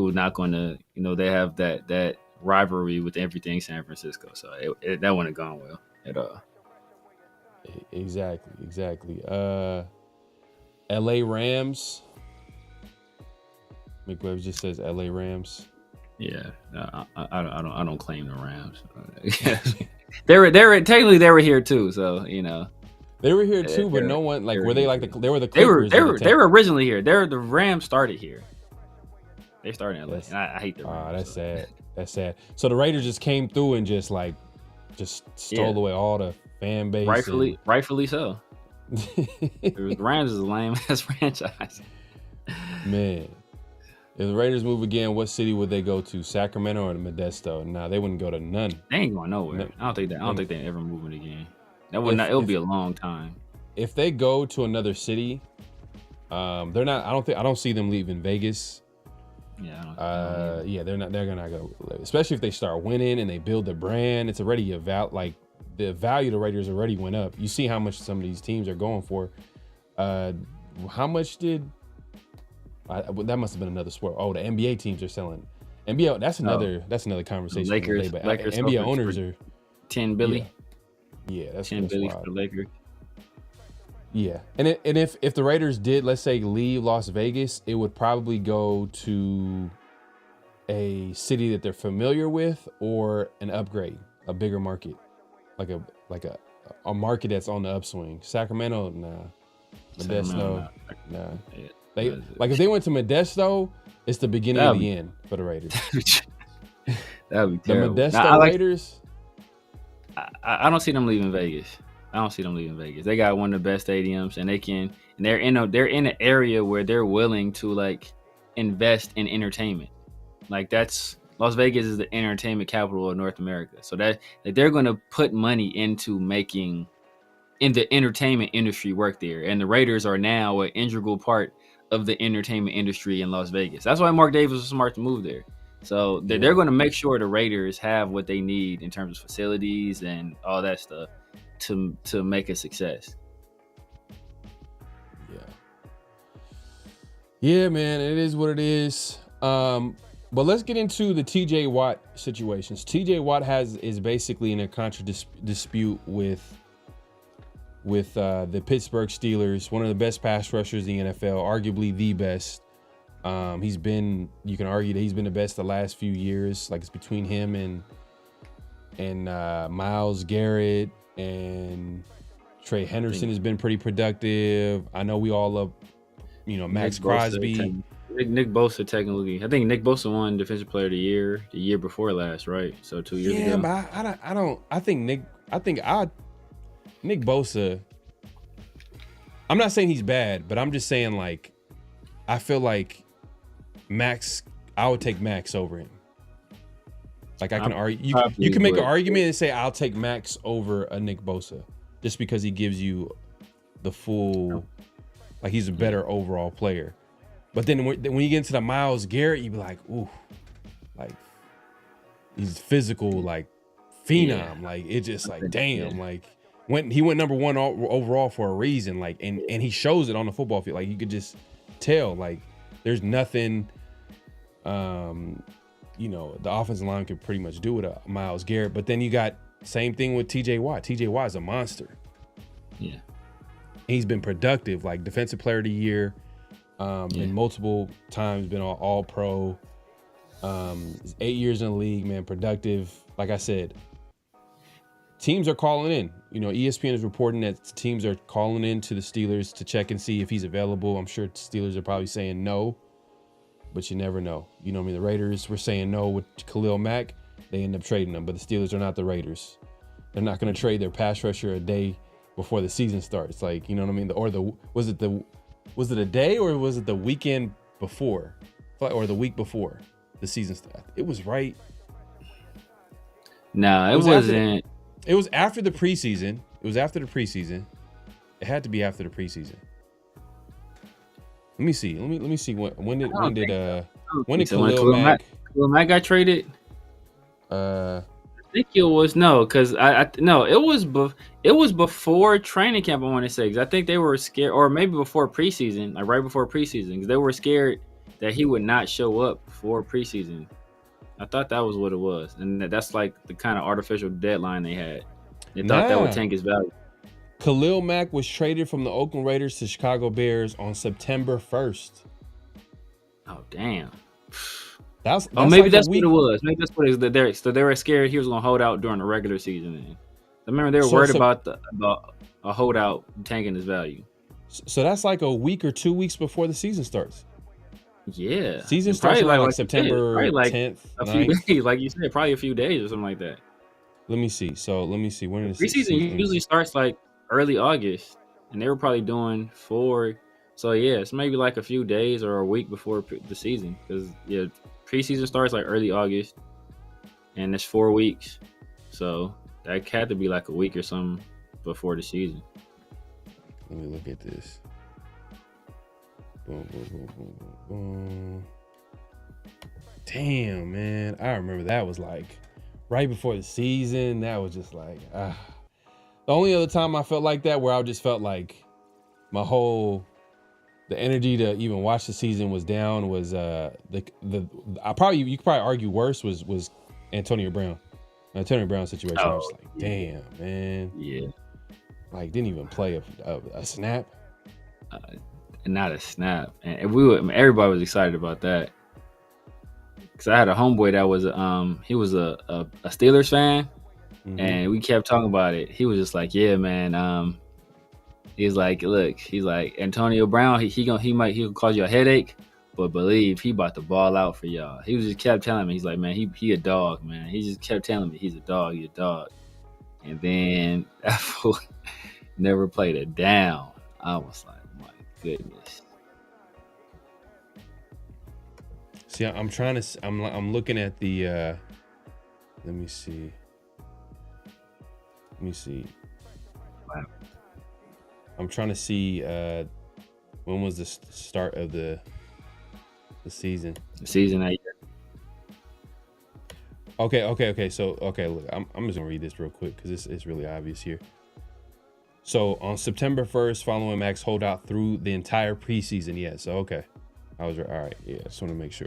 are not going to, they have that rivalry with everything San Francisco. So that wouldn't have gone well at all. Exactly. LA Rams. McWebb just says LA Rams. Yeah, I don't claim the Rams. they were here too, so they were here too, but no one were they like they were the Clippers. They were originally here. The Rams started here. They started in LA. And I hate the Rams. That's sad. So the Raiders just came through and just stole away all the fan base. Rightfully so. The Rams is a lame ass franchise. Man, If the Raiders move again, what city would they go to? Sacramento or Modesto? Nah, they wouldn't go to none. They ain't going nowhere. No- I don't think they ever moving again. That would If- not. It would if- be a long time. If they go to another city, they're not. I don't see them leaving Vegas. Yeah. I don't Yeah, they're not. They're gonna go, especially if they start winning and they build the brand. It's already like the value of the Raiders already went up. You see how much some of these teams are going for. How much did? That must have been another sport. Oh, the NBA teams are selling. NBA. That's another conversation. Lakers. But Lakers NBA sold owners for are. 10 billion. Yeah, that's 10 billion wild. for the Lakers. Yeah, and if the Raiders did, let's say, leave Las Vegas, it would probably go to a city that they're familiar with or an upgrade, a bigger market, like a market that's on the upswing. Sacramento, nah. Modesto, nah. Yeah. They like if they went to Modesto, it's the beginning of the end for the Raiders. That would be The terrible. Modesto Raiders. I don't see them leaving Vegas. They got one of the best stadiums, and they're in an area where they're willing to like invest in entertainment. Like that's Las Vegas is the entertainment capital of North America. So that they're going to put money into making in the entertainment industry work there. And the Raiders are now an integral part of the entertainment industry in Las Vegas. That's why Mark Davis was smart to move there. So they're going to make sure the Raiders have what they need in terms of facilities and all that stuff to make a success. Yeah, man, it is what it is. But let's get into the TJ Watt situations. TJ Watt is basically in a dispute with the Pittsburgh Steelers, one of the best pass rushers in the NFL, arguably the best. You can argue that he's been the best the last few years. Like it's between him and Myles Garrett, and Trey Henderson has been pretty productive. I know we all love, Max Crosby. Nick Bosa technically. I think Nick Bosa won Defensive Player of the year before last, right? So 2 years ago. Yeah, but I think Nick Bosa. I'm not saying he's bad, but I'm just saying like I feel like Max. I would take Max over him. Like I can argue, you can make an argument and say I'll take Max over a Nick Bosa, just because he gives you the full, like he's a better overall player. But then when you get into the Myles Garrett, you be like, ooh, like he's physical, like phenom, like it just like damn, like he went number one overall for a reason, like and he shows it on the football field, like you could just tell, like there's nothing. The offensive line could pretty much do with Myles Garrett, but then you got same thing with TJ Watt. TJ Watt is a monster. Yeah, and he's been productive, like Defensive Player of the Year, and multiple times been all pro. 8 years in the league, man, productive. Like I said, teams are calling in. ESPN is reporting that teams are calling in to the Steelers to check and see if he's available. I'm sure Steelers are probably saying no. But you never know. The Raiders were saying no with Khalil Mack. They end up trading them. But the Steelers are not the Raiders. They're not going to trade their pass rusher a day before the season starts. Like, you know what I mean? Was it a day or was it the weekend before? Or the week before the season started? It was right. No, it wasn't. It was after the preseason. It had to be after the preseason. Let me see. Let me see when did Khalil Mack got traded? I think it was because it was before training camp. I want to say because I think they were scared, or maybe before preseason, like right before preseason, because they were scared that he would not show up for preseason. I thought that was what it was, and that's like the kind of artificial deadline they had. They thought that would tank his value. Khalil Mack was traded from the Oakland Raiders to Chicago Bears on September 1st. Oh, damn. That's maybe like that's what it was. Maybe that's what it is. So they were scared he was going to hold out during the regular season. Then. I remember they were worried about a holdout tanking his value. So that's like a week or 2 weeks before the season starts. Yeah. Season starts like September 10th. A few days, like you said, probably a few days or something like that. Let me see. When is preseason usually starts like early August, and they were probably doing 4 So yeah, it's maybe like a few days or a week before the season, because preseason starts like early August, and it's 4 weeks. So that had to be like a week or something before the season. Let me look at this. Boom, boom, boom, boom, boom, boom. Damn, man. I remember that was like right before the season. That was just like, The only other time I felt like that, where I just felt like the energy to even watch the season was down, was you could probably argue worse was Antonio Brown. Antonio Brown situation. I was like, damn, man. Yeah. Like, didn't even play a snap. Not a snap. And everybody was excited about that. Because I had a homeboy that was he was a Steelers fan, and we kept talking about it. He was just like, yeah, man. He's like, look, he's like, Antonio Brown, he'll cause you a headache, but believe he about to ball out for y'all. He just kept telling me, he's like, man, he a dog, man. He just kept telling me he's a dog. And then that fool never played it down. I was like, my goodness. See, I'm looking at the, let me see. Wow. I'm trying to see when was the start of the season. The season that year. Okay. So, look, I'm just gonna read this real quick because it's really obvious here. So on September 1st, following Max holdout through the entire preseason. Yeah, so okay. I was right. All right, yeah, just want to make sure.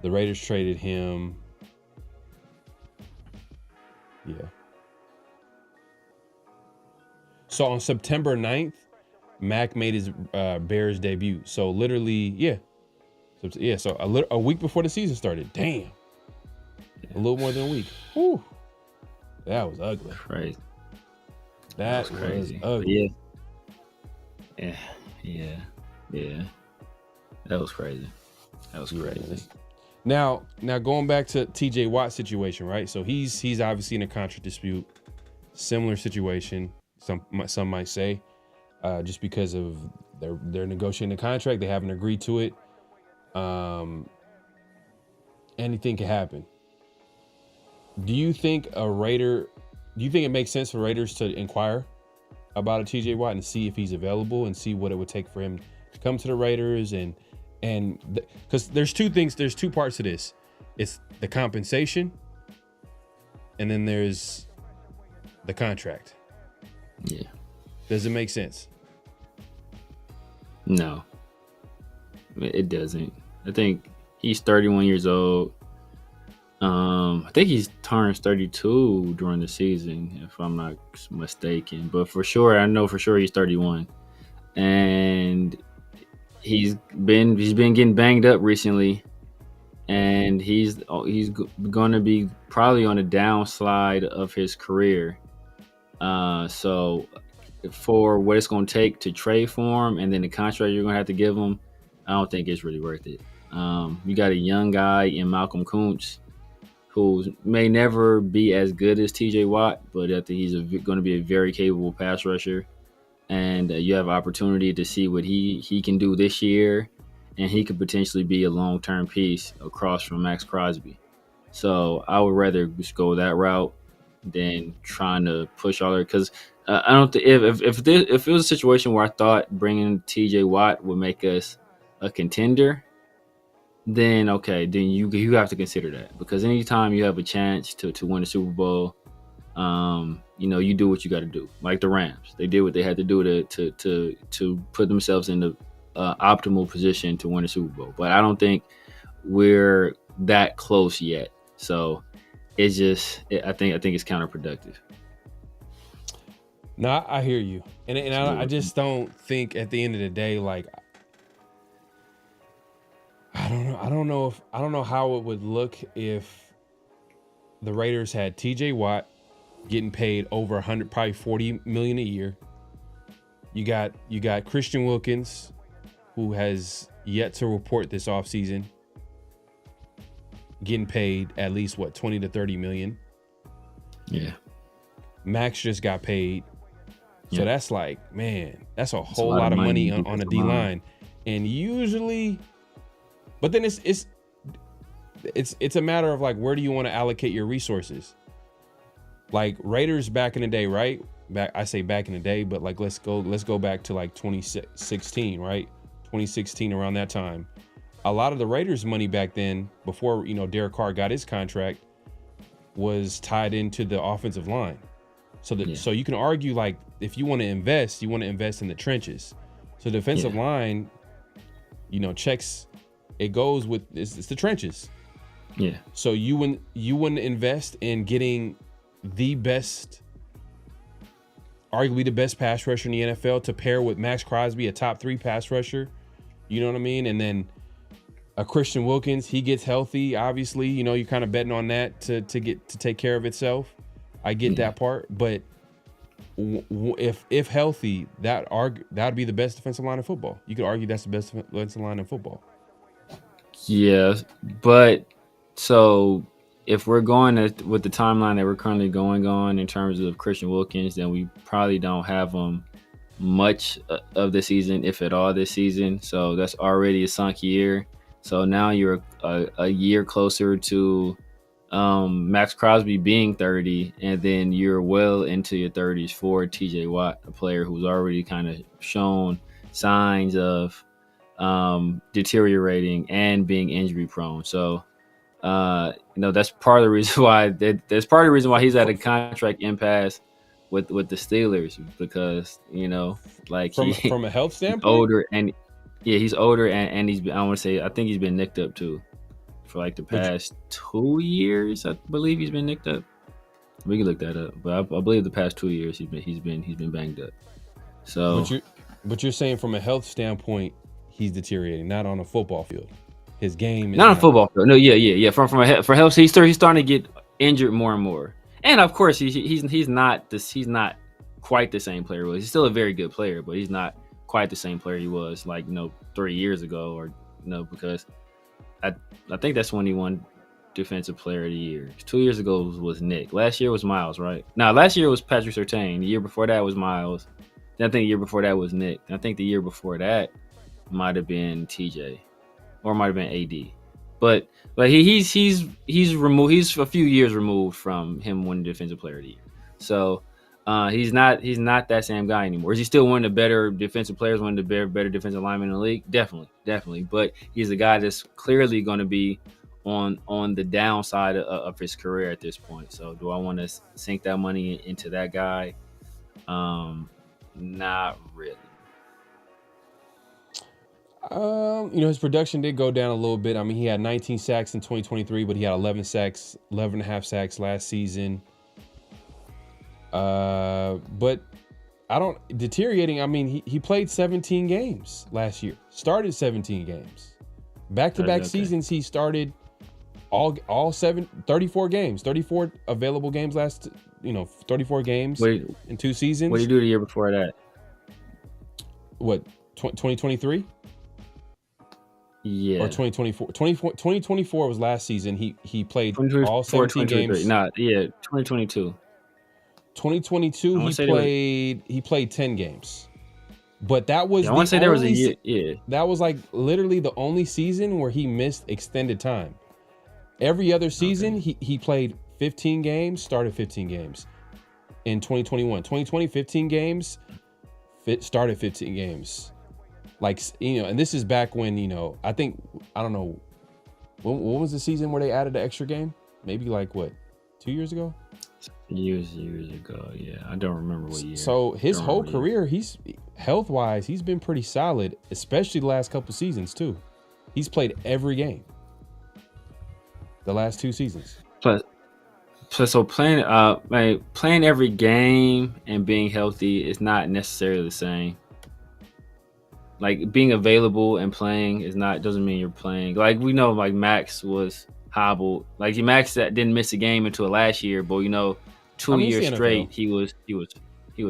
The Raiders traded him. Yeah. So on September 9th, Mac made his Bears debut. So literally, yeah. So a week before the season started. Damn. A little more than a week. Whew. That was ugly. Crazy. That was crazy. Ugly. Yeah. That was crazy. Now going back to TJ Watt situation, right? So he's obviously in a contract dispute. Similar situation, some might say, just because of they're negotiating the contract, they haven't agreed to it. Anything can happen. Do you think it makes sense for Raiders to inquire about a TJ Watt and see if he's available and see what it would take for him to come to the Raiders because there's two parts to this. It's the compensation, and then there's the contract. Yeah. Does it make sense? No, it doesn't. I think he's 31 years old. I think he's turns 32 during the season, if I'm not mistaken. But I know for sure he's 31, and he's been getting banged up recently, and he's going to be probably on the downslide of his career. So for what it's going to take to trade for him, and then the contract you're going to have to give him, I don't think it's really worth it. You got a young guy in Malcolm Kuntz, who may never be as good as TJ Watt, but I think he's going to be a very capable pass rusher. And you have opportunity to see what he can do this year, and he could potentially be a long-term piece across from Max Crosby. So I would rather just go that route than trying to push all that, because I don't think if it was a situation where I thought bringing TJ Watt would make us a contender, then okay, then you have to consider that, because anytime you have a chance to win a Super Bowl, you do what you got to do. Like the Rams, they did what they had to do to put themselves in the optimal position to win a Super Bowl. But I don't think we're that close yet. So it's just, I think it's counterproductive. No, I hear you, and I just don't think at the end of the day, like, I don't know how it would look if the Raiders had TJ Watt getting paid over 100, probably 40 million a year. You got Christian Wilkins, who has yet to report this offseason, getting paid at least 20 to 30 million. Yeah. Max just got paid. So that's like, man, that's a whole lot lot of of money money on a defensive D line. line. And usually, but then it's a matter of like, where do you want to allocate your resources? Like Raiders back in the day, right? I say back in the day, but like let's go back to like 2016, right? 2016, around that time. A lot of the Raiders' money back then, before Derek Carr got his contract, was tied into the offensive line. So you can argue, like, if you want to invest, you want to invest in the trenches. So defensive line, checks, it goes with it's the trenches. Yeah. So you wouldn't invest in getting the best, arguably the best pass rusher in the NFL to pair with Max Crosby, a top 3 pass rusher. You know what I mean? And then a Christian Wilkins, he gets healthy. Obviously, you're kind of betting on that to take care of itself. I get that part, but if healthy, that'd be the best defensive line in football. You could argue that's the best defensive line in football. Yeah, but so if we're going with the timeline that we're currently going on in terms of Christian Wilkins, then we probably don't have him much of the season, if at all, this season. So that's already a sunk year. So now you're a year closer to Max Crosby being 30, and then you're well into your 30s for TJ Watt, a player who's already kind of shown signs of deteriorating and being injury prone. So that's part of the reason why he's at a contract impasse with the Steelers, because like from a health standpoint, older, and he's older, and I think he's been nicked up too for like the past 2 years. I believe he's been nicked up. We can look that up, but I believe the past 2 years he's been banged up. So, but you're saying from a health standpoint, he's deteriorating, not on a football field. His game is not on a football field. No, yeah. For health, he's starting to get injured more and more. And of course, he's not quite the same player he was. He's still a very good player, but he's not quite the same player he was 3 years ago, or because I think that's when he won Defensive Player of the Year. 2 years ago was Nick. Last year was Miles, right? No, last year was Patrick Surtain. The year before that was Miles. Then I think the year before that was Nick. And I think the year before that might have been TJ, or might have been AD. But he's removed. He's a few years removed from him winning Defensive Player of the Year. So he's not that same guy anymore. Is he still one of the better defensive players, one of the better defensive linemen in the league? Definitely. But he's a guy that's clearly going to be on the downside of his career at this point. So do I want to sink that money into that guy? Not really. His production did go down a little bit. I mean, he had 19 sacks in 2023, but he had 11 and a half sacks last season. But deteriorating. I mean, he played 17 games last year, started 17 games, back-to-back seasons. He started all 34 games, 34 available games 34 games in 2 seasons. What did he do the year before that? What, 2023? Yeah. Or 2024. 2024 was last season. He played all 17 games. 2022. 2022 he played 10 games. But that was I want to say there was a year. Yeah. That was like literally the only season where he missed extended time. Every other season he played 15 games, started 15 games. In 2021, 2020 15 games, started 15 games. Like, and this is back when, I don't know, when was the season where they added the extra game? Maybe 2 years ago? Years ago, yeah. I don't remember what year. So his whole career, he's health-wise, he's been pretty solid, especially the last couple seasons too. He's played every game. The last 2 seasons. So playing every game and being healthy is not necessarily the same. Like, being available and playing doesn't mean you're playing. Like, we know, Max was hobbled. Like, Max that didn't miss a game until last year, but 2 years straight he was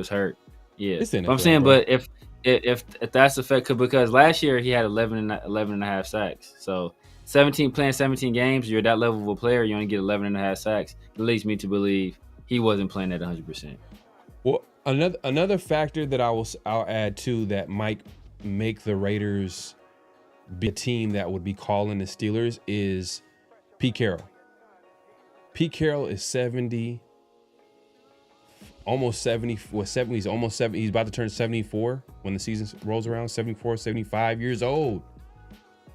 hurt. Yeah, NFL, but I'm saying, bro. but if that's the fact, because last year he had 11 and a half sacks. So 17 games, you're that level of a player, you only get 11 and a half sacks. It leads me to believe he wasn't playing at 100%. Well, Another factor that I'll add to that might make the Raiders be a team that would be calling the Steelers is Pete Carroll. Pete Carroll is 70, almost 70. He's almost 70. He's about to turn 74 when the season rolls around. 74, 75 years old.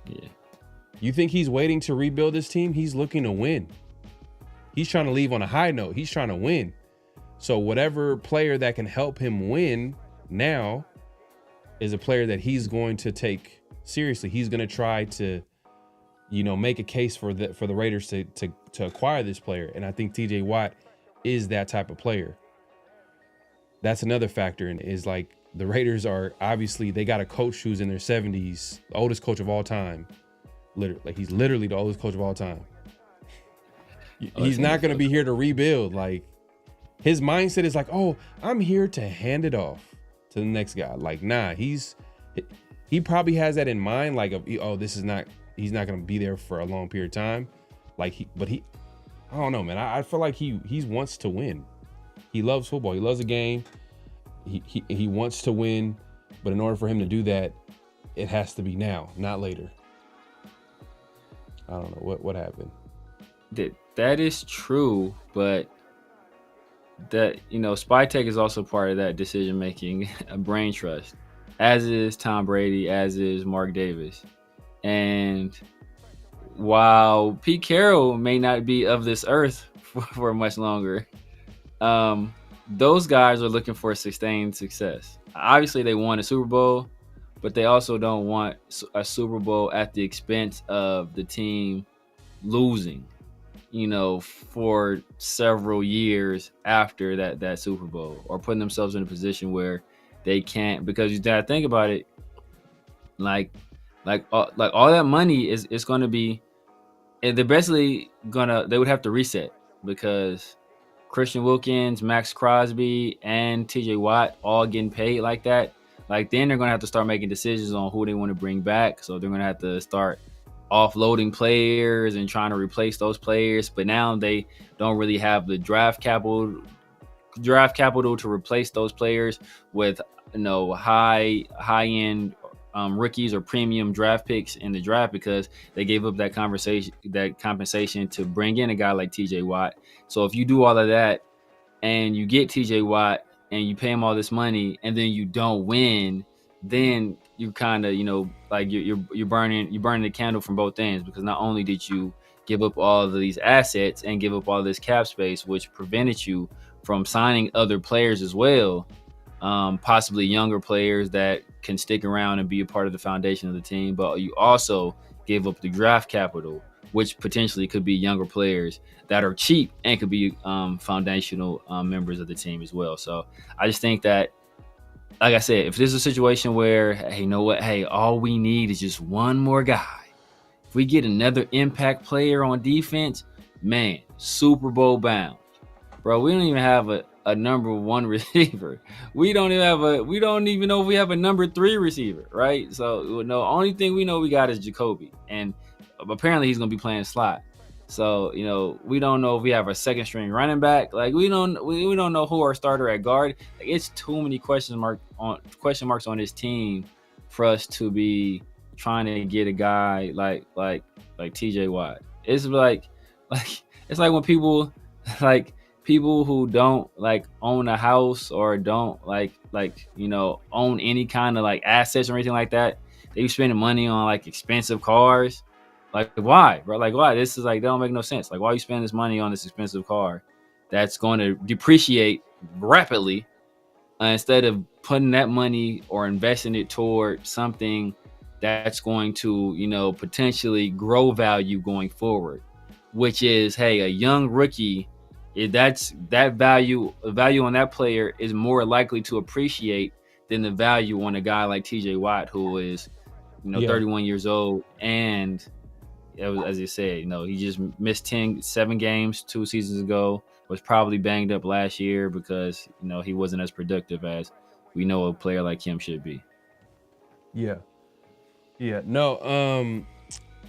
Yeah. You think he's waiting to rebuild this team? He's looking to win. He's trying to leave on a high note. He's trying to win. So whatever player that can help him win now is a player that he's going to take seriously. He's going to try to, make a case for the Raiders to acquire this player. And I think TJ Watt is that type of player. That's another factor, and is like the Raiders are obviously, they got a coach who's in their 70s, the oldest coach of all time. He's literally the oldest coach of all time. He's not going to be here to rebuild. Like, his mindset is like, oh, I'm here to hand it off to the next guy. Like, nah, he probably has that in mind. Like, he's not going to be there for a long period of time. Like, I don't know, man. I feel like he wants to win. He loves football. He loves the game. He wants to win, but in order for him to do that, it has to be now, not later. I don't know what happened. That is true, but that Spytek is also part of that decision making, a brain trust, as is Tom Brady, as is Mark Davis. And while Pete Carroll may not be of this earth for much longer, those guys are looking for sustained success. Obviously, they won a Super Bowl, but they also don't want a Super Bowl at the expense of the team losing, for several years after that Super Bowl, or putting themselves in a position where they can't, because you gotta think about it, like all that money is going to be, and they're basically they would have to reset, because Christian Wilkins, Max Crosby, and TJ Watt all getting paid like that. Like, then they're going to have to start making decisions on who they want to bring back. So they're going to have to start offloading players and trying to replace those players. But now they don't really have the draft capital to replace those players with high end rookies or premium draft picks in the draft, because they gave up that compensation to bring in a guy like TJ Watt. So if you do all of that and you get TJ Watt and you pay him all this money and then you don't win, then you kind of, you're burning the candle from both ends, because not only did you give up all of these assets and give up all this cap space, which prevented you from signing other players as well, possibly younger players that can stick around and be a part of the foundation of the team, but you also gave up the draft capital, which potentially could be younger players that are cheap and could be foundational members of the team as well. So I just think that, like I said, if this is a situation where, hey, you know what? Hey, all we need is just one more guy. If we get another impact player on defense, man, Super Bowl bound. Bro, we don't even have a number one receiver. We don't even know if we have a number 3 receiver, right? So the only thing we know we got is Jacoby, and apparently he's gonna be playing slot. So we don't know if we have a second string running back. Like, we don't know who our starter at guard. Like, it's too many question marks on this team for us to be trying to get a guy like TJ Watt. It's like it's like when people who don't own a house or don't own any kind of assets or anything like that, they be spending money on expensive cars. Like, why, bro? Like, why? This is that don't make no sense. Like, why are you spending this money on this expensive car that's going to depreciate rapidly instead of putting that money or investing it toward something that's going to, potentially grow value going forward, which is, hey, a young rookie. That value on that player is more likely to appreciate than the value on a guy like TJ Watt, who is 31 years old, and as you said, he just missed 7 games 2 seasons ago, was probably banged up last year because he wasn't as productive as we know a player like him should be. No,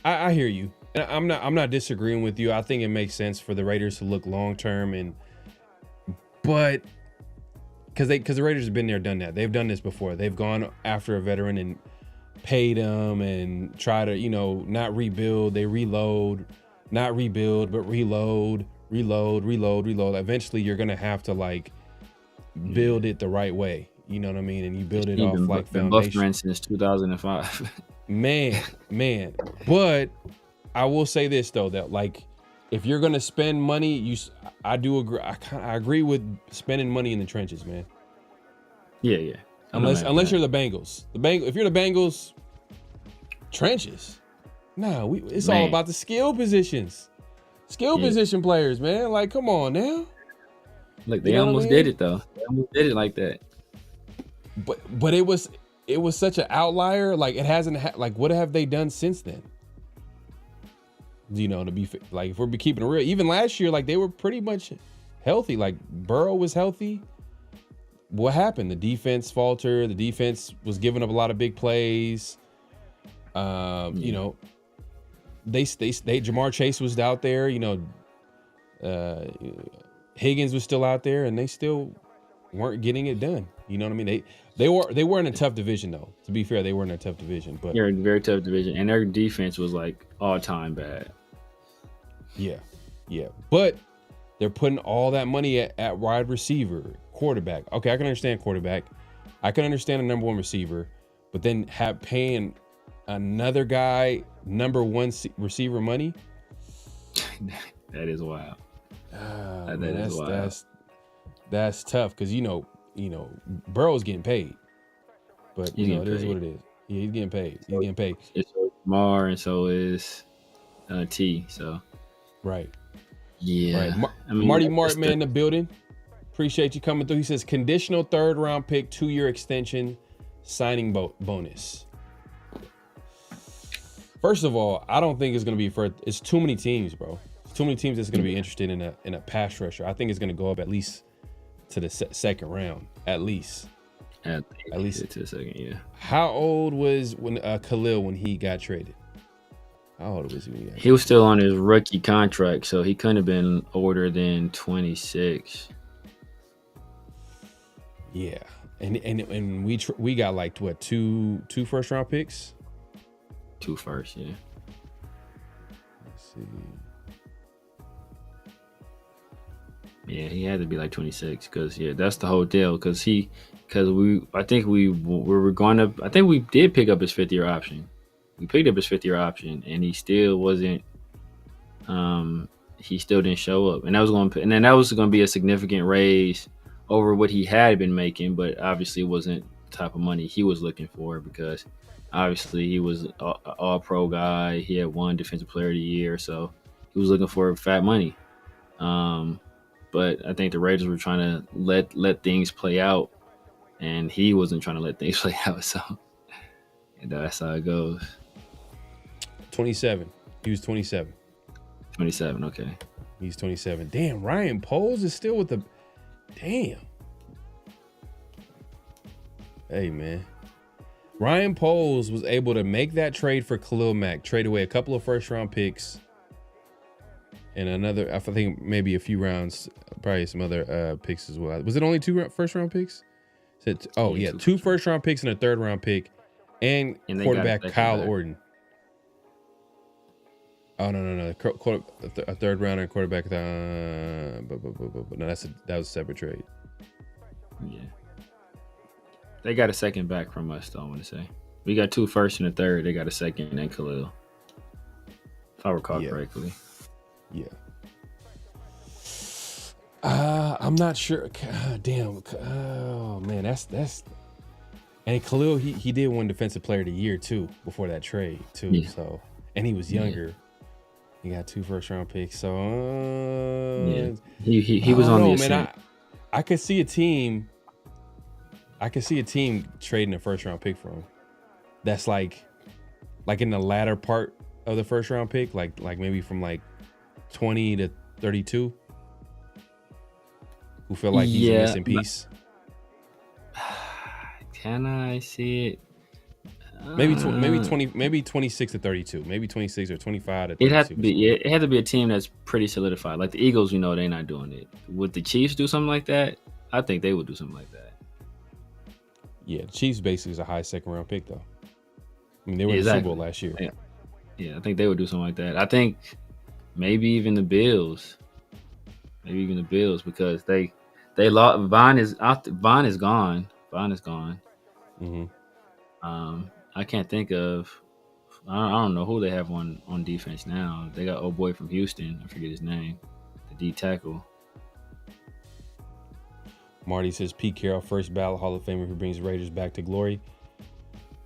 I hear you. I'm not disagreeing with you. I think it makes sense for the Raiders to look long term, but because the Raiders have been there, done that. They've done this before. They've gone after a veteran and paid him and try to, not rebuild. They reload, not rebuild, but reload. Eventually, you're gonna have to like build it the right way. You know what I mean? And you build it off like foundation. Buffering since 2005. Man. But I will say this though, that like, if you're gonna spend money, I do agree. I agree with spending money in the trenches, man. Yeah. Unless you're the Bengals. If you're the Bengals, trenches. Nah, it's all about the skill positions. Position players, man. Like, come on now. Look, they almost did it though. They almost did it like that. But it was such an outlier. Like, it hasn't like, what have they done since then? To be like, if we're keeping it real, even last year, like, they were pretty much healthy. Like, Burrow was healthy. What happened? The defense faltered. The defense was giving up a lot of big plays. They Jamar Chase was out there. Higgins was still out there, and they still weren't getting it done. You know what I mean? They were in a tough division though. To be fair, they were in a tough division, but they're in a very tough division, and their defense was like all time bad. Yeah. But they're putting all that money at wide receiver, quarterback. Okay, I can understand quarterback. I can understand a number one receiver, but then paying another guy number one receiver money. That is wild. That's tough because Burrow's getting paid, but it is what it is. Yeah, he's getting paid. It's Mar and so is T. So right. Yeah. Right. Marty Martman in the building. Appreciate you coming through. He says conditional 3rd round pick, 2-year extension, signing bonus. First of all, I don't think it's going to be it's too many teams, bro. Too many teams that's going to be interested in a pass rusher. I think it's going to go up at least to the second round, at least. At least to the second, yeah. How old was Khalil when he got traded? How old was he? He was still on his rookie contract, so he couldn't have been older than 26. Yeah, and we got like what two 1st round picks. 2 first, yeah. Let's see. Yeah, he had to be like 26 because that's the whole deal. I think we did pick up his 5th-year option. We picked up his 5th-year option, and he still wasn't. He still didn't show up, and that was going to be a significant raise over what he had been making, but obviously it wasn't the type of money he was looking for because obviously he was an all-pro guy. He had won Defensive Player of the Year, so he was looking for fat money. But I think the Raiders were trying to let things play out, and he wasn't trying to let things play out. So that's how it goes. 27. He was 27. 27. Okay. He's 27. Damn, Ryan Poles is still with the. Damn. Hey, man. Ryan Poles was able to make that trade for Khalil Mack, trade away a couple of 1st-round picks and another, I think maybe a few rounds, probably some other picks as well. Was it only 2 1st-round picks? 2 1st-round picks and a 3rd-round pick and quarterback Kyle Orton. Oh, no. A 3rd rounder and quarterback. No, that was a separate trade. Yeah. They got a 2nd back from us, though, I want to say. We got 2 first and a 3rd. They got a 2nd and Khalil. If I recall correctly. Yeah. I'm not sure. Damn. Oh, man. That's. And Khalil, he did win Defensive Player of the Year, too, before that trade, too. Yeah. So, and he was younger. Yeah. He got 2 1st-round picks. So, he was on the ascent. I could see a team. Trading a 1st-round pick for him. That's like in the latter part of the 1st-round pick, like maybe from like 20 to 32. Who feel like he's a missing piece? Can I see it? Maybe 20, maybe 26 to 32, maybe 26 or 25 to 32. It had to be a team that's pretty solidified. Like the Eagles, they're not doing it. Would the Chiefs do something like that? I think they would do something like that. Yeah, the Chiefs basically is a high second round pick though. I mean, they were in the Super Bowl last year. Yeah, I think they would do something like that. I think maybe even the Bills. Because they lost. Vaughn is gone. Vaughn is gone. Mm-hmm. I can't think of. I don't know who they have on defense now. They got old boy from Houston. I forget his name. The D tackle. Marty says Pete Carroll, first ballot Hall of Famer who brings Raiders back to glory.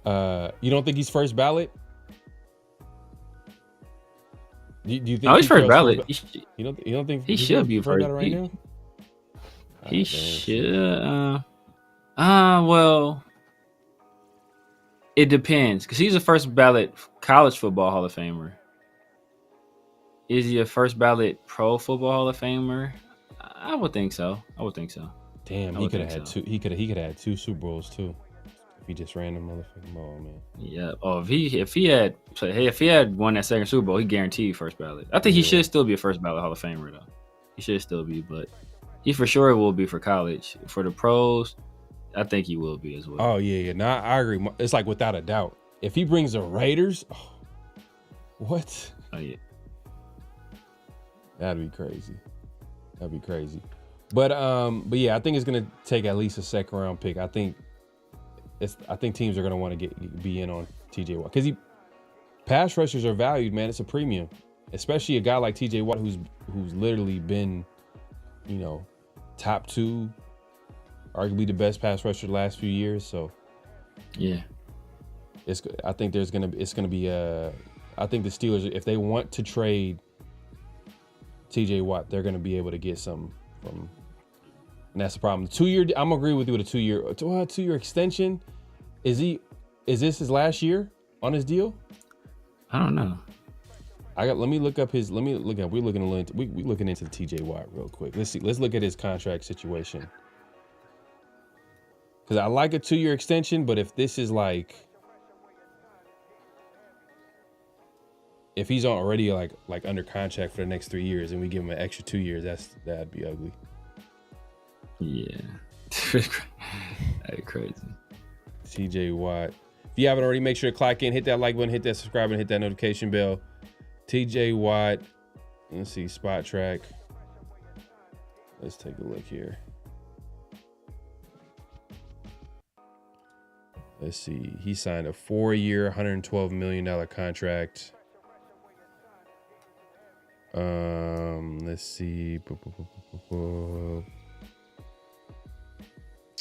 You don't think he's first ballot? Do you think? Oh, he's first ballot. You don't think he should be first ballot right now? He should. Well, it depends because he's a first ballot college football Hall of Famer. Is he a first ballot pro football Hall of Famer? I would think so. Damn, he could have had two. He could have had 2 Super Bowls too. If he just ran the motherfucking ball, man. Yeah. Oh, if he had won that second Super Bowl, he guaranteed first ballot. I think he should still be a first ballot Hall of Famer though. He should still be, but he for sure will be for college. For the pros, I think he will be as well. Oh yeah. No, I agree. It's like without a doubt. If he brings the Raiders, what? Oh yeah. That'd be crazy. But yeah, I think it's gonna take at least a second round pick. I think teams are gonna want to be in on TJ Watt because pass rushers are valued, man. It's a premium, especially a guy like TJ Watt who's literally been, top 2, arguably the best pass rusher the last few years. So yeah, I think the Steelers, if they want to trade TJ Watt, they're gonna be able to get some from. And that's the problem. 2-year, I'm agree with you with a 2-year extension. Is this his last year on his deal? I don't know. Let me look up. We're looking into the TJ Watt real quick. Let's look at his contract situation. Because I like a 2-year extension, but if this is if he's already like under contract for the next 3 years and we give him an extra 2 years, that'd be ugly. Yeah. That'd be crazy. TJ Watt. If you haven't already, make sure to clock in, hit that like button, hit that subscribe button, hit that notification bell. TJ Watt. Let's see, Spot Track. Let's take a look here. Let's see. He signed a 4-year, $112 million contract. Let's see.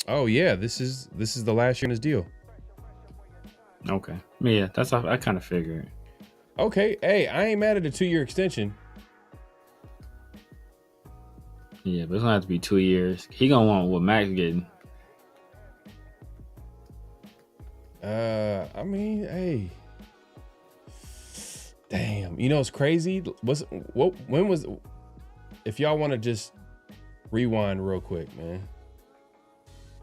Oh yeah, this is the last year in his deal. Okay. Yeah, that's how I kind of figured. Okay. Hey, I ain't mad at a 2-year extension. Yeah, but it's gonna have to be 2 years. He gonna want what Max getting. I mean, hey. Damn. It's crazy. When was, if y'all want to just rewind real quick, man.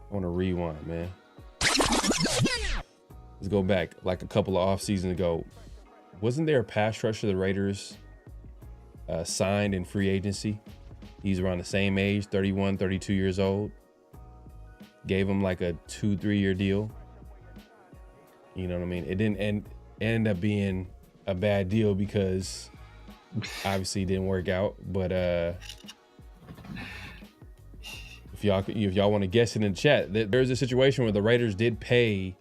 I want to rewind, man. Let's go back like a couple of off seasons ago. Wasn't there a pass rusher the Raiders signed in free agency? He's around the same age, 31, 32 years old. Gave him like a 2-3 year deal. You know what I mean? It didn't end up being a bad deal because obviously it didn't work out. But if y'all want to guess it in the chat, there's a situation where the Raiders did pay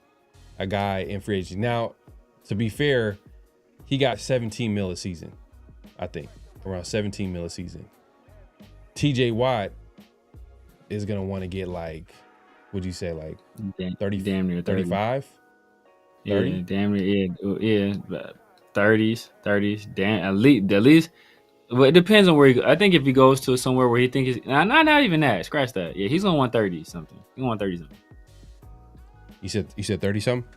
a guy in free agency. Now, to be fair, he got $17 million a season, I think, around $17 million a season. TJ Watt is gonna want to get like, would you say like 30, damn near 35? 30? Yeah, damn near, yeah, 30s. Damn, at least. Well, it depends on where he. I think if he goes to somewhere where he thinks he's not even that. Scratch that. Yeah, he's gonna want 30 something. He gonna want 30 something. You said 30 something.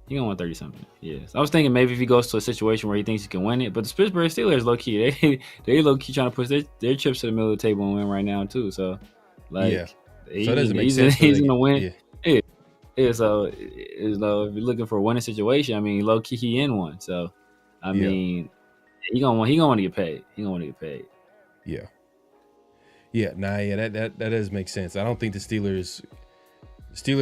He gonna want 30 something. Yes, I was thinking maybe if he goes to a situation where he thinks he can win it. But the Pittsburgh Steelers, low key, they low key trying to push their chips to the middle of the table and win right now too. So, like, yeah, so it doesn't make sense. He's gonna win. Yeah. So, if you're looking for a winning situation, I mean, low key he in one. So, I mean, he gonna want to get paid. He gonna want to get paid. Yeah. That does make sense. I don't think the Steelers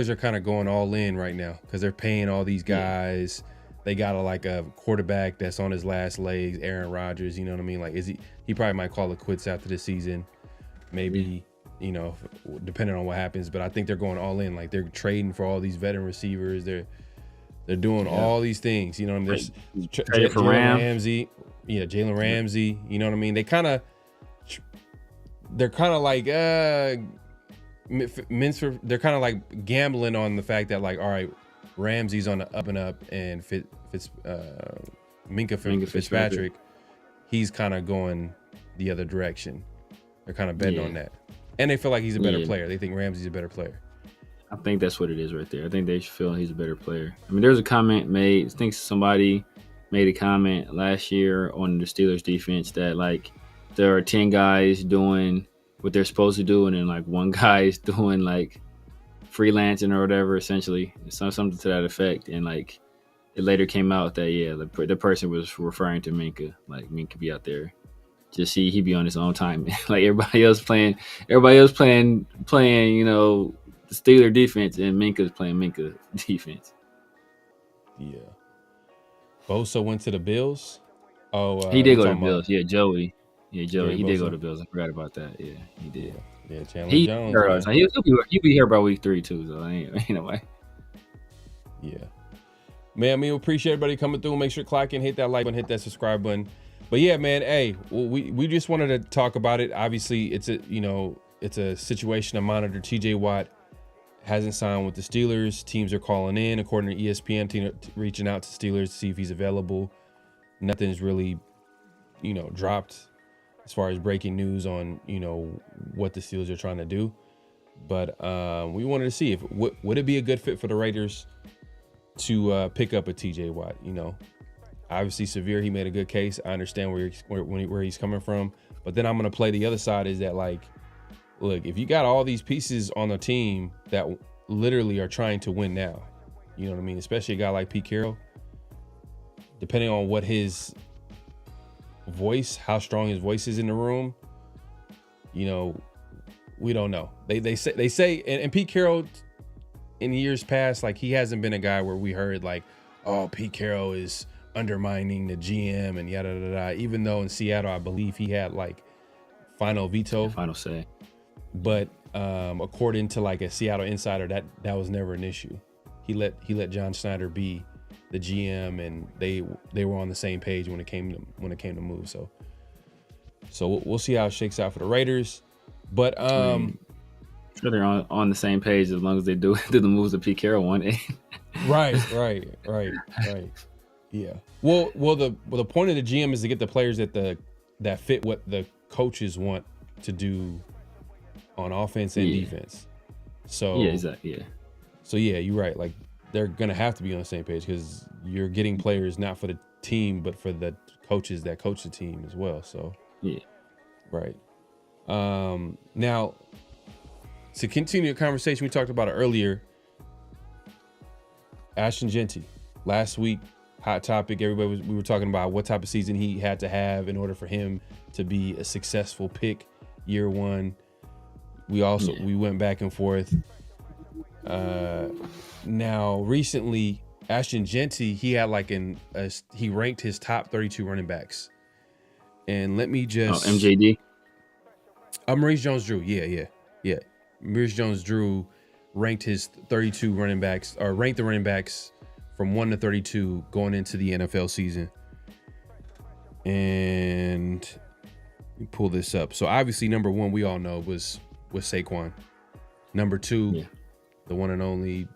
are kind of going all in right now because they're paying all these guys. They got a quarterback that's on his last legs, Aaron Rodgers. You know what I mean? Like, he probably might call it quits after the season, maybe. You know, depending on what happens. But I think they're going all in. Like, they're trading for all these veteran receivers. They're doing all these things. You know what I mean? There's Jalen Ramsey. Yeah, Jalen Ramsey. You know what I mean? They're kind of like they're kind of like gambling on the fact that, like, all right, Ramsey's on the up and up, and Minka Fitzpatrick, he's kind of going the other direction. They're kind of betting on that. And they feel like he's a better player. They think Ramsey's a better player. I think that's what it is right there. I think they feel he's a better player. I mean, there's a comment made. I think somebody made a comment last year on the Steelers defense that, like, there are 10 guys doing what they're supposed to do, and then, like, one guy is doing, like, freelancing or whatever, essentially. Something to that effect. And, like, it later came out that, the person was referring to Minka. Like, Minka be out there. Just see, he be on his own time, man. Like, everybody else playing, you know, the Steeler defense, and Minka's playing Minka defense. Yeah. Bosa went to the Bills. Oh, he did go to the Bills. Yeah, Joey. Yeah, Joey. He did go to the Bills. I forgot about that. Yeah, he did. Yeah, Chandler Jones. He'll be here by week 3 too. So ain't no way. Yeah, man. We appreciate everybody coming through. Make sure to click and hit that like button, hit that subscribe button. But yeah, man. Hey, we just wanted to talk about it. Obviously, it's a situation to monitor. TJ Watt hasn't signed with the Steelers. Teams are calling in, according to ESPN, reaching out to Steelers to see if he's available. Nothing's really, dropped as far as breaking news on, what the Steelers are trying to do. But we wanted to see if would it be a good fit for the Raiders to pick up a TJ Watt. Obviously Severe, he made a good case. I understand where he's coming from. But then I'm going to play the other side is that, like, look, if you got all these pieces on the team that literally are trying to win now, you know what I mean? Especially a guy like Pete Carroll, depending on what his voice, how strong his voice is in the room, we don't know. They say, and Pete Carroll in years past, like, he hasn't been a guy where we heard like, oh, Pete Carroll is undermining the GM and yada yada yada. Even though in Seattle, I believe he had like final veto, final say. But according to like a Seattle insider, that was never an issue. He let John Snyder be the GM, and they were on the same page when it came to move. So we'll see how it shakes out for the Raiders. But sure they're on the same page as long as they do the moves that Pete Carroll wanted. Right. Yeah. Well, the point of the GM is to get the players that fit what the coaches want to do on offense and defense. So yeah, exactly. Yeah. So yeah, you're right. Like, they're gonna have to be on the same page because you're getting players not for the team but for the coaches that coach the team as well. So yeah, right. Now, to continue the conversation we talked about it earlier, Ashton Jeanty last week, hot topic. We were talking about what type of season he had to have in order for him to be a successful pick year one. We went back and forth. Now recently, Ashton Jeanty, he had like he ranked his top 32 running backs. And let me just MJD. Maurice Jones-Drew. Yeah. Maurice Jones-Drew ranked his 32 running backs, or ranked the running backs from 1 to 32 going into the NFL season. And let me pull this up. So obviously number 1, we all know, was Saquon. Number 2, the one and only,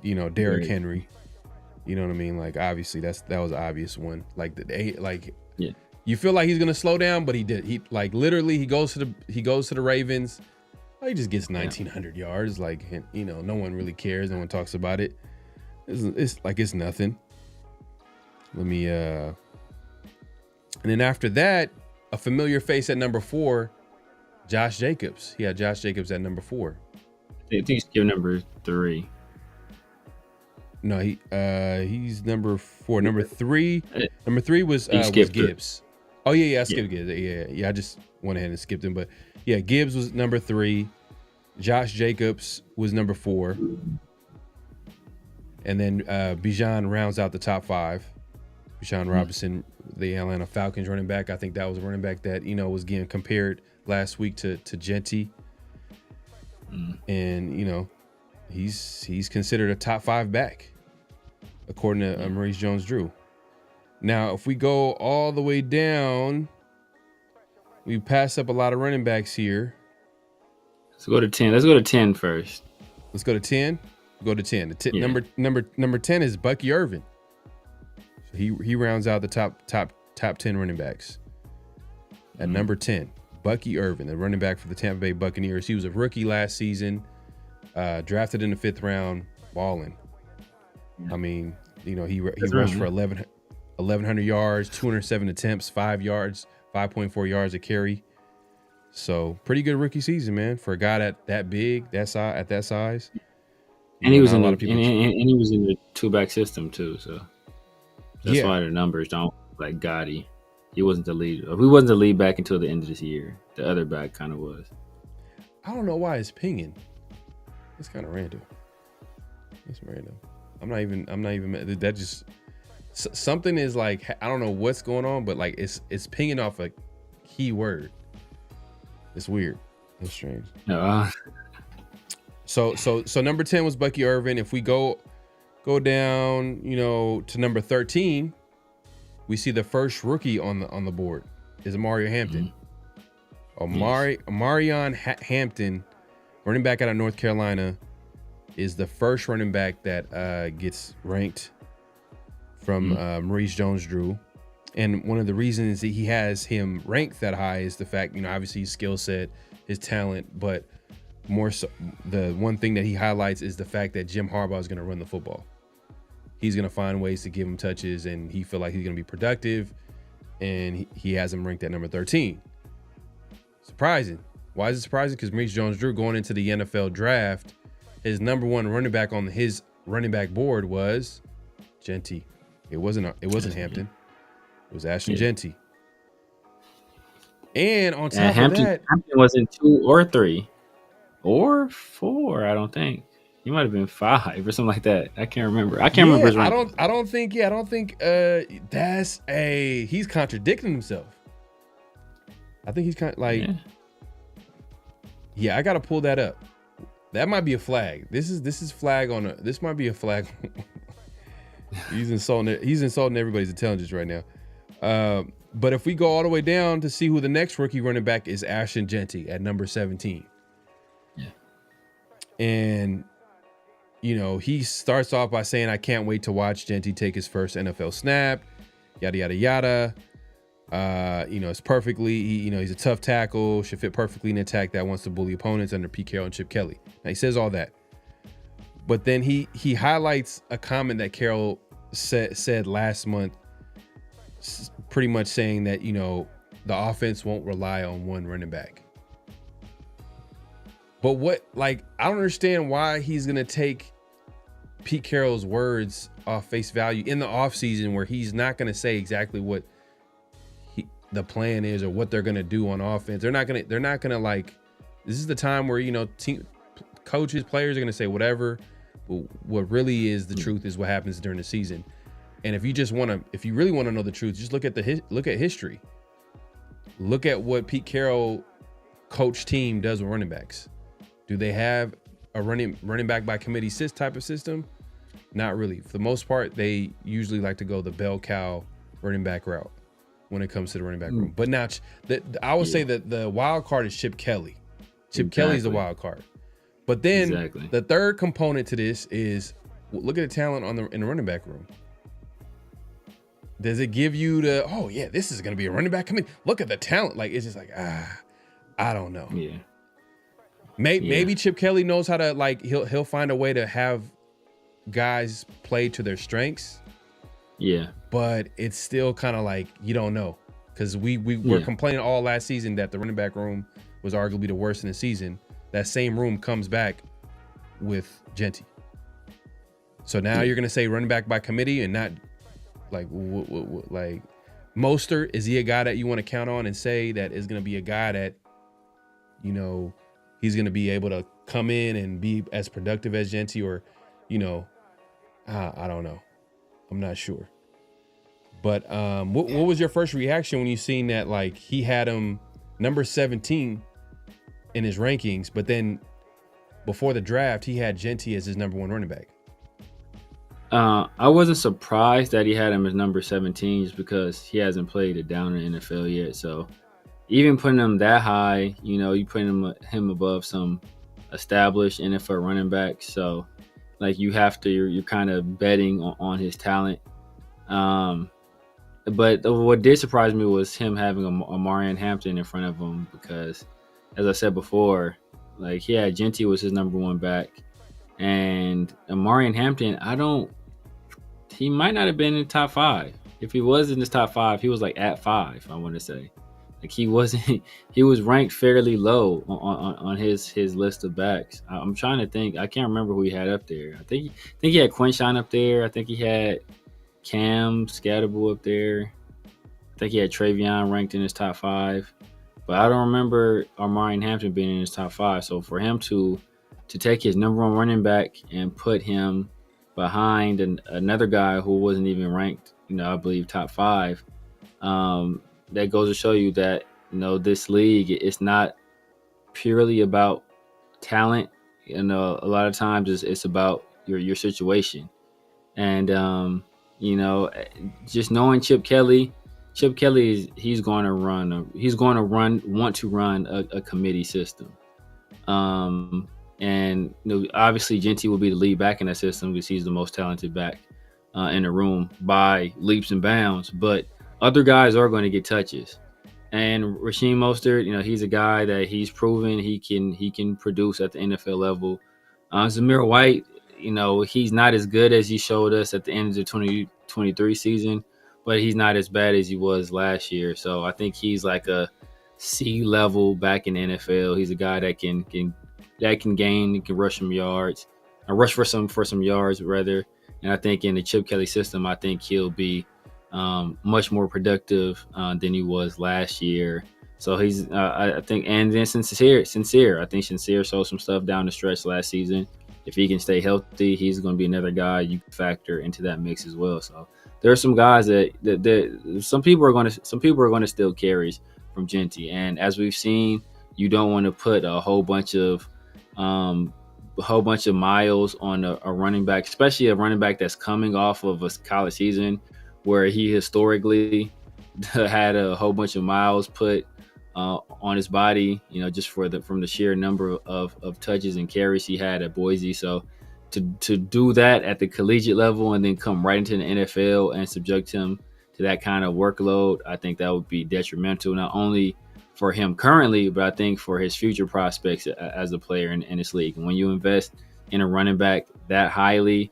Derrick Henry. You know what I mean? Like, obviously that was an obvious one. Like you feel like he's gonna slow down, but he did. He like literally he goes to the Ravens. He just gets 1,900 yards. Like, no one really cares. No one talks about it. It's like it's nothing. Let me and then after that, a familiar face at number 4, Josh Jacobs. He had Josh Jacobs at number 4. I think he's given number 3. No, he's number 4. Number 3 was Gibbs. Oh yeah, I skipped Gibbs. Yeah. went ahead and skipped him. But yeah, Gibbs was number 3. Josh Jacobs was number 4. And then Bijan rounds out the top 5. Bijan Robinson, the Atlanta Falcons running back. I think that was a running back that, was getting compared last week to Genty. And, he's considered a top 5 back, according to Maurice Jones-Drew. Now, if we go all the way down, we pass up a lot of running backs here. Let's go to 10. Let's go to 10 first. Let's go to 10. Go to 10. Number 10 is Bucky Irvin. So he rounds out the top 10 running backs. At number 10, Bucky Irvin, the running back for the Tampa Bay Buccaneers. He was a rookie last season, drafted in the 5th round, balling. I mean, he rushed for 1,100 yards, 207 attempts, 5.4 yards a carry. So pretty good rookie season, man, for a guy that big, at that size. And he was in he was in the 2-back system too, so that's why the numbers don't like gaudy. He wasn't the lead. He wasn't the lead back until the end of this year. The other back kind of was. I don't know why it's pinging. It's kind of random. It's random. I'm not even. That just something is like, I don't know what's going on, but like it's pinging off a keyword. It's weird. It's strange. So number 10 was Bucky Irvin. If we go down, to number 13, we see the first rookie on the board is Amari Hampton. Amarion Hampton, running back out of North Carolina, is the first running back that gets ranked from Maurice Jones-Drew. And one of the reasons that he has him ranked that high is the fact, obviously his skill set, his talent, but more so, the one thing that he highlights is the fact that Jim Harbaugh is going to run the football. He's going to find ways to give him touches, and he feel like he's going to be productive, and he has him ranked at number 13. Surprising. Why is it surprising? Because Maurice Jones-Drew, going into the NFL draft, his number 1 running back on his running back board was Genty. It wasn't Hampton. It was Ashton Genty. And on top of that, Hampton was in 2 or 3 or 4. I don't think he might have been 5 or something like that. I can't remember. I can't remember his rank. I don't think that's he's contradicting himself. I think he's kind of like, I got to pull that up. That might be a flag. This might be a flag. He's insulting everybody's intelligence right now. But if we go all the way down to see who the next rookie running back is, Ashton Genty at number 17. Yeah. And, he starts off by saying, I can't wait to watch Genty take his first NFL snap, yada, yada, yada. It's perfectly, he's a tough tackle, should fit perfectly in an attack that wants to bully opponents under Pete Carroll and Chip Kelly. Now, he says all that. But then he highlights a comment that Carroll said last month, pretty much saying that, the offense won't rely on one running back. But I don't understand why he's going to take Pete Carroll's words off face value in the offseason, where he's not going to say exactly what the plan is or what they're going to do on offense. They're not going to this is the time where, team coaches, players are going to say whatever. But what really is the truth is what happens during the season. And if you really want to know the truth, just look at history. Look at what Pete Carroll coach team does with running backs. Do they have a running back by committee type of system? Not really. For the most part, they usually like to go the bell cow running back route when it comes to the running back room. But now, I would say that the wild card is Chip Kelly. Chip Kelly's the wild card. But then the third component to this is look at the talent in the running back room. Does it give you this is going to be a running back committee? Look at the talent. It's just I don't know. Yeah. Maybe Chip Kelly knows how to he'll find a way to have guys play to their strengths. Yeah. But it's still kind of you don't know, because we were complaining all last season that the running back room was arguably the worst in the season. That same room comes back with Genty. So now you're going to say running back by committee and not Mostert, is he a guy that you want to count on and say that is going to be a guy that, you know, he's going to be able to come in and be as productive as Genty, or, you know, I don't know. I'm not sure. But what was your first reaction when you seen that, like, he had him number 17 in his rankings, but then before the draft, he had Genty as his number 1 running back? I wasn't surprised that he had him as number 17 just because he hasn't played it down in the NFL yet. So even putting him that high, you know, you putting him above some established NFL running backs. So like you're kind of betting on his talent. But what did surprise me was him having a Marion Hampton in front of him, because as I said before, like he had Genty was his number 1 back, and Marion Hampton, he might not have been in the top 5. If he was in his top 5, he was like at 5, I want to say. Like he wasn't, he was ranked fairly low on his list of backs. I'm trying to think. I can't remember who he had up there. I think he had Quinshon up there. I think he had Cam Scatterbull up there. I think he had Travion ranked in his top 5. But I don't remember Marion Hampton being in his top 5. So for him to take his number 1 running back and put him behind another guy who wasn't even ranked, you know, I believe top 5, that goes to show you that, you know, this league, it's not purely about talent. You know, a lot of times it's about your situation. And you know, just knowing Chip Kelly he's going to want to run a committee system. And you know, obviously Genty will be the lead back in that system because he's the most talented back in the room by leaps and bounds. But other guys are going to get touches. And Raheem Mostert, you know, he's a guy that he's proven he can produce at the NFL level. Zamir White, you know, he's not as good as he showed us at the end of the 2023 season, but he's not as bad as he was last year. So I think he's like a C level back in the NFL. He's a guy that can gain, can rush some yards, or rush for some yards rather. And I think in the Chip Kelly system, I think he'll be much more productive than he was last year. So he's, I think, and then Sincere. I think Sincere showed some stuff down the stretch last season. If he can stay healthy, he's going to be another guy you can factor into that mix as well. So there are some guys that some people are going to steal carries from Genty, and as we've seen, you don't want to put a whole bunch of miles on a running back, especially a running back that's coming off of a college season where he historically had a whole bunch of miles put on his body, you know, just from the sheer number of touches and carries he had at Boise. So to do that at the collegiate level and then come right into the NFL and subject him to that kind of workload, I think that would be detrimental, not only for him currently, but I think for his future prospects as a player in this league. And when you invest in a running back that highly,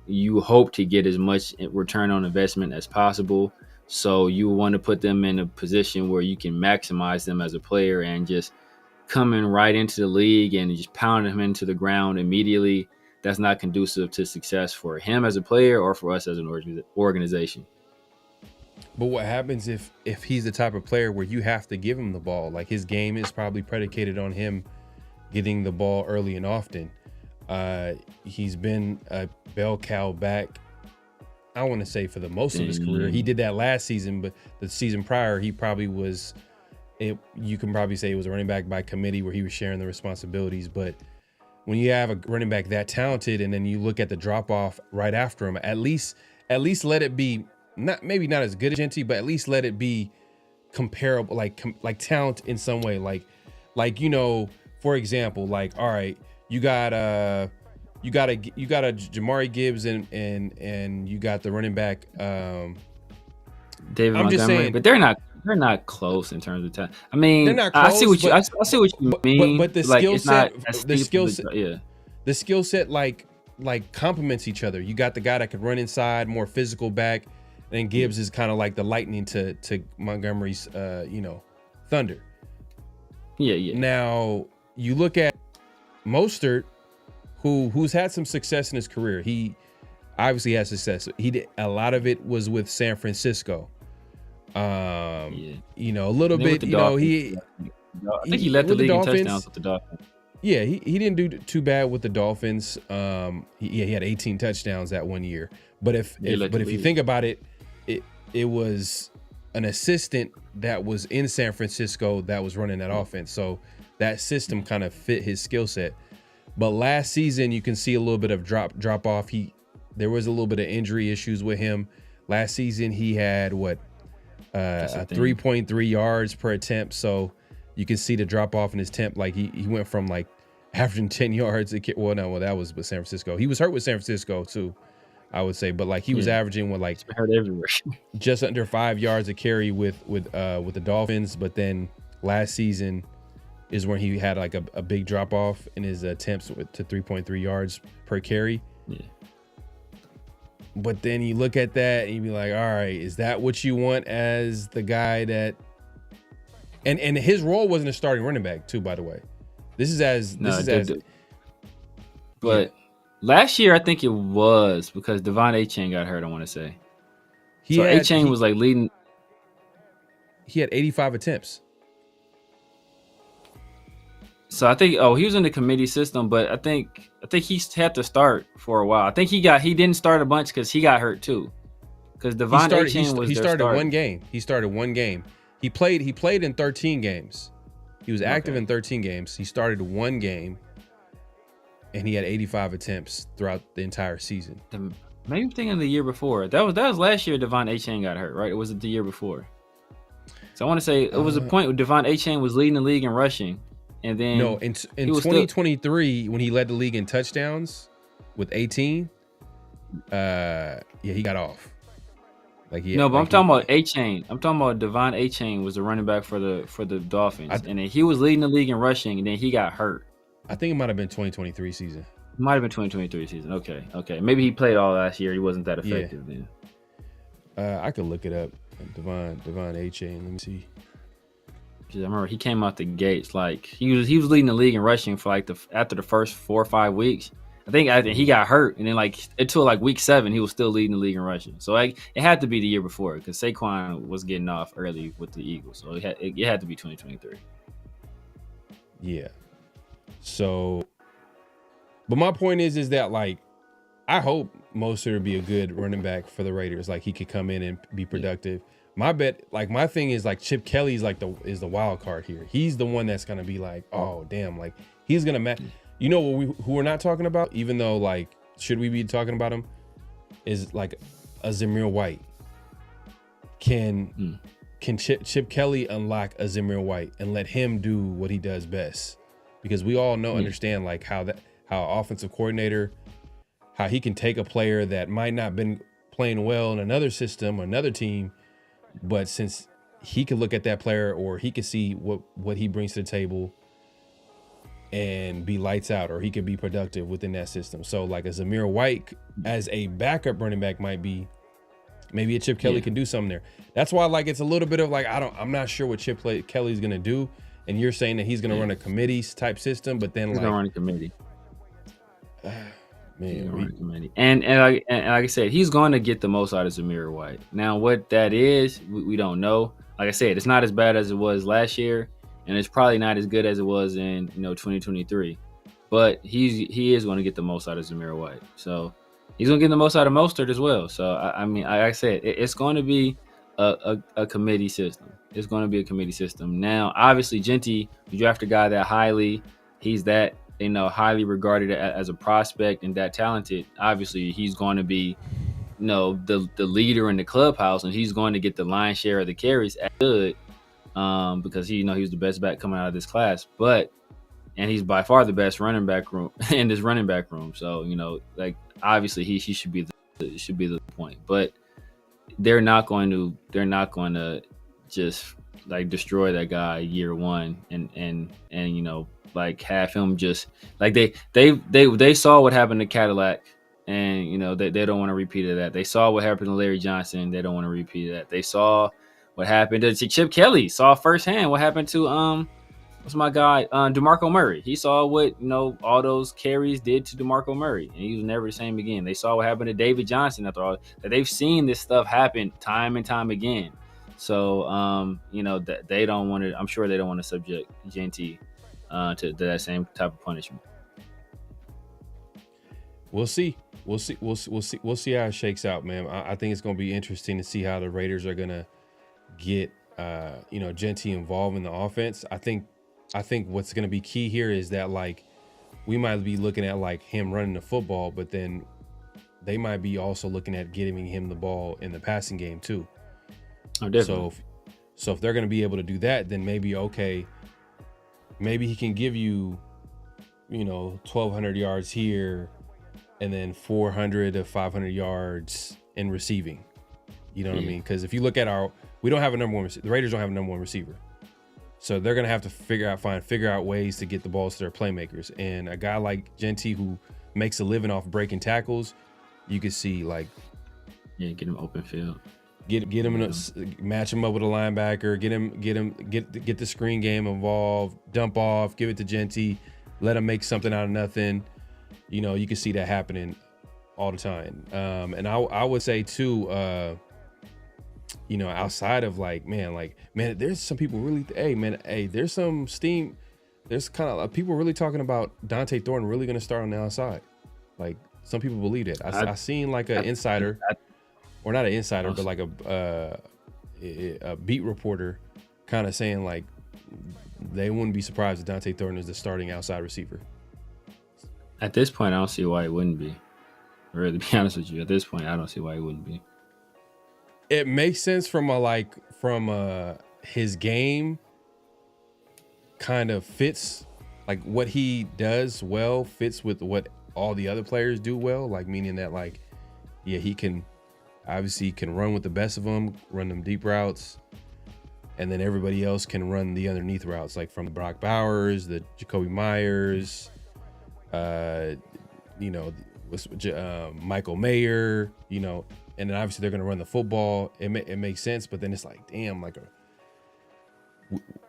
you hope to get as much return on investment as possible. So you want to put them in a position where you can maximize them as a player, and just coming right into the league and just pounding him into the ground immediately, that's not conducive to success for him as a player or for us as an organization. But what happens if he's the type of player where you have to give him the ball? Like, his game is probably predicated on him getting the ball early and often. He's been a bell cow back, I want to say, for the most of his career. He did that last season, but the season prior, he probably was, you can probably say it was a running back by committee where he was sharing the responsibilities. But when you have a running back that talented and then you look at the drop off right after him, at least let it be maybe not as good as Genty, but at least let it be comparable, like talent in some way. Like, you know, for example, like, all right, you got a Jamari Gibbs and you got the running back David I'm just Montgomery, saying, but they're not close in terms of talent. I mean, they're not close, I see what you mean. But the like, skill set like complements each other. You got the guy that could run inside, more physical back, and Gibbs is kind of like the lightning to Montgomery's thunder. Yeah. Now you look at Mostert, who's had some success in his career. He obviously has success. He did a lot of it was with San Francisco. You know, a little bit. You know, I think he led the league in touchdowns with the Dolphins. Yeah, he didn't do too bad with the Dolphins. He had 18 touchdowns that one year. But if you think about it, it was an assistant that was in San Francisco that was running that offense. So that system kind of fit his skill set. But last season, you can see a little bit of drop off. There was a little bit of injury issues with him. Last season, he had 3.3 yards per attempt. So you can see the drop off in his attempt. Like he went from like averaging 10 yards. Well, that was with San Francisco. He was hurt with San Francisco too, I would say. But like he was averaging hurt everywhere. just under 5 yards a carry with the Dolphins. But then last season is when he had like a big drop off in his attempts to 3.3 yards per carry. Yeah. But then you look at that and you be like, all right, is that what you want as the guy that? And his role wasn't a starting running back too, by the way. But last year I think it was because Devon Achane got hurt. I want to say. Achane was like leading. He had 85 attempts. So I think he was in the committee system, but I think he had to start for a while. I think he didn't start a bunch because he got hurt too. Because Devon Achane was one game. He started one game. He played in 13 games. He was active in 13 games. He started one game, and he had 85 attempts throughout the entire season. Maybe I'm thinking the year before. That was last year. Devon Achane got hurt, right? Or was it the year before? So I want to say it was a point where Devon Achane was leading the league in rushing. And then in 2023, when he led the league in touchdowns with 18, he got off. But I'm talking about Achane. I'm talking about Devon Achane was the running back for the Dolphins, and then he was leading the league in rushing, and then he got hurt. I think it might have been 2023 season. Might have been 2023 season. Okay. Maybe he played all last year. He wasn't that effective then. I could look it up. Devon Achane. Let me see. I remember he came out the gates like he was leading the league in rushing for like after the first 4 or 5 weeks. I think he got hurt, and then like until like week 7, he was still leading the league in rushing. So it had to be the year before because Saquon was getting off early with the Eagles. So it had to be 2023. Yeah. So, but my point is that like I hope Mostert would be a good running back for the Raiders. Like he could come in and be productive. My thing is like Chip Kelly is the wild card here. He's the one that's gonna be like, oh damn, like he's gonna match. You know who we're not talking about, even though like should we be talking about him, is like a Zamir White. Can Chip Kelly unlock a Zamir White and let him do what he does best? Because we all understand like how offensive coordinator, how he can take a player that might not been playing well in another system or another team. But since he could look at that player or he could see what he brings to the table and be lights out, or he could be productive within that system. So like a Zamir White as a backup running back might be, maybe a Chip Kelly can do something there. That's why like it's a little bit of like, I'm not sure what Chip Kelly's going to do. And you're saying that he's going to run a committees type system, but then he's going to run a committee. Man, and like I said, he's going to get the most out of Zamir White. Now, what that is, we don't know. Like I said, it's not as bad as it was last year, and it's probably not as good as it was in 2023. But he is going to get the most out of Zamir White. So he's going to get the most out of Mostert as well. So I mean, like I said, it's going to be a committee system. It's going to be a committee system. Now, obviously, Genty, you draft a guy that highly, he's that. Highly regarded as a prospect and that talented. Obviously, he's going to be, the leader in the clubhouse, and he's going to get the lion's share of the carries as good, because he was the best back coming out of this class. And he's by far the best running back room in this running back room. So like obviously he should be the point. But they're not going to just like destroy that guy year one and like have him just like they saw what happened to Cadillac, and they don't want to repeat of that. They saw what happened to Larry Johnson. They don't want to repeat of that. They saw what happened to Chip Kelly. Saw firsthand what happened to what's my guy DeMarco Murray. He saw what all those carries did to DeMarco Murray, and he was never the same again. They saw what happened to David Johnson after all that. They've seen this stuff happen time and time again. So that they don't want to. I'm sure they don't want to subject Genty to that same type of punishment. We'll see. We'll see how it shakes out, man. I think it's going to be interesting to see how the Raiders are going to get, Genty involved in the offense. I think what's going to be key here is that, like, we might be looking at, like, him running the football, but then they might be also looking at giving him the ball in the passing game too. Oh, definitely. So if they're going to be able to do that, then maybe he can give you, 1,200 yards here, and then 400 to 500 yards in receiving. You know what I mean? Because if you look at we don't have a number one. The Raiders don't have a number one receiver, so they're gonna have to figure out ways to get the balls to their playmakers. And a guy like Genty, who makes a living off breaking tackles, you could see, like, get him open field. Get him match him up with a linebacker. Get the screen game involved. Dump off. Give it to Genty. Let him make something out of nothing. You can see that happening all the time. And I would say too, outside of man, there's some people really, there's some steam. There's kind of people really talking about Dante Thornton really going to start on the outside. Like, some people believe it. I seen like an insider, or not an insider, but like a beat reporter kind of saying, like, they wouldn't be surprised if Dante Thornton is the starting outside receiver. At this point, I don't see why it wouldn't be. Really, to be honest with you, at this point, I don't see why it wouldn't be. It makes sense from his game kind of fits, like, what he does well fits with what all the other players do well, like, meaning that, like, he can run with the best of them, run them deep routes, and then everybody else can run the underneath routes, like from Brock Bowers, the Jacoby Myers, Michael Mayer, and then obviously they're going to run the football. It makes sense, but then it's like, damn, like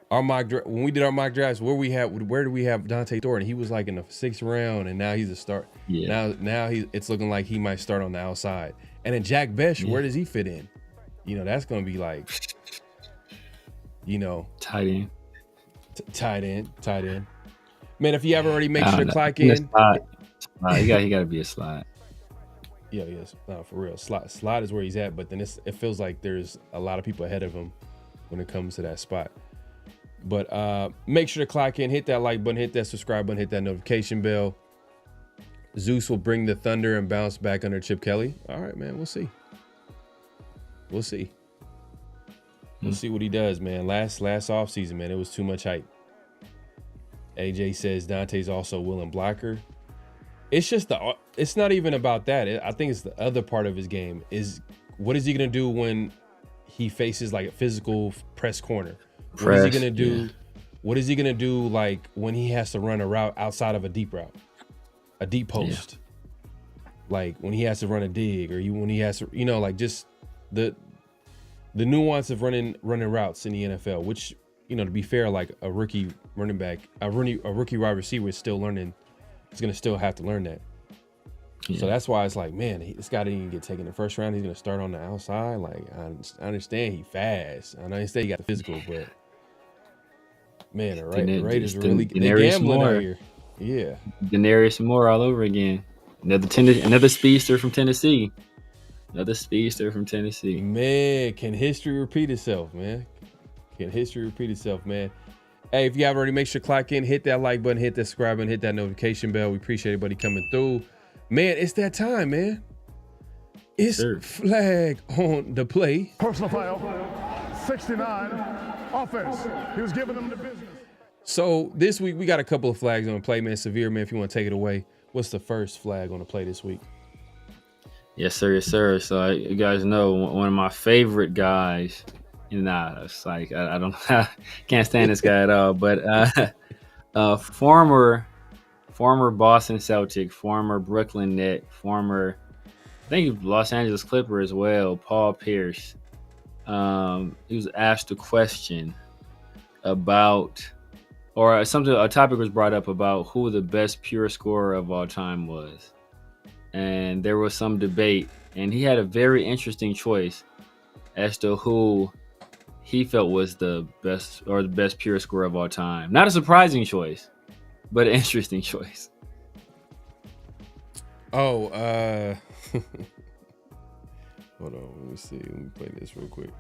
when we did our mock drafts, where do we have Dante Thornton? He was like in the 6th round, and now he's a start. Yeah. Now it's looking like he might start on the outside. And then Jack Besh, where does he fit in? That's going to be like, tight end. Man, if you haven't already, make sure to clock in. He got to be a slot. Yeah, yes, no, for real. Slot is where he's at, but then it feels like there's a lot of people ahead of him when it comes to that spot. But make sure to clock in, hit that like button, hit that subscribe button, hit that notification bell. Zeus will bring the thunder and bounce back under Chip Kelly. All right, man, we'll see. We'll see what he does, man. Last offseason, man, it was too much hype. AJ says Dante's also willing blocker. It's just it's not even about that. I think it's the other part of his game is, what is he going to do when he faces like a physical press corner? What is he going to do? Yeah. What is he going to do like when he has to run a route outside of a deep route, a deep post? Yeah. Like when he has to run a dig, or when he has to, like just the nuance of running routes in the NFL, which, to be fair, like a rookie running back, a rookie wide receiver is still learning. He's going to still have to learn that. Yeah. So that's why it's like, man, this guy didn't even get taken in the first round. He's going to start on the outside. Like, I understand he fast. I understand he got the physical, but man, the Raiders really gambling out here. Yeah. Denarius Moore all over again. Another speedster from Tennessee. Man, can history repeat itself, man? Hey, if you haven't already, make sure to clock in, hit that like button, hit that subscribe button, hit that notification bell. We appreciate everybody coming through. Man, it's that time, man. It's flag on the play. Personal foul, 69, offense. He was giving them the business. So this week, we got a couple of flags on the play, man. Severe, man, if you want to take it away. What's the first flag on the play this week? Yes, sir. So you guys know one of my favorite guys. It's like I don't can't stand this guy at all. But former Boston Celtic, former Brooklyn Net, former I think Los Angeles Clipper as well, Paul Pierce. He was asked a question about, or a topic was brought up about who the best pure scorer of all time was, and there was some debate, and he had a very interesting choice as to who he felt was the best pure scorer of all time. Not a surprising choice, but an interesting choice. Oh, hold on. Let me see. Let me play this real quick.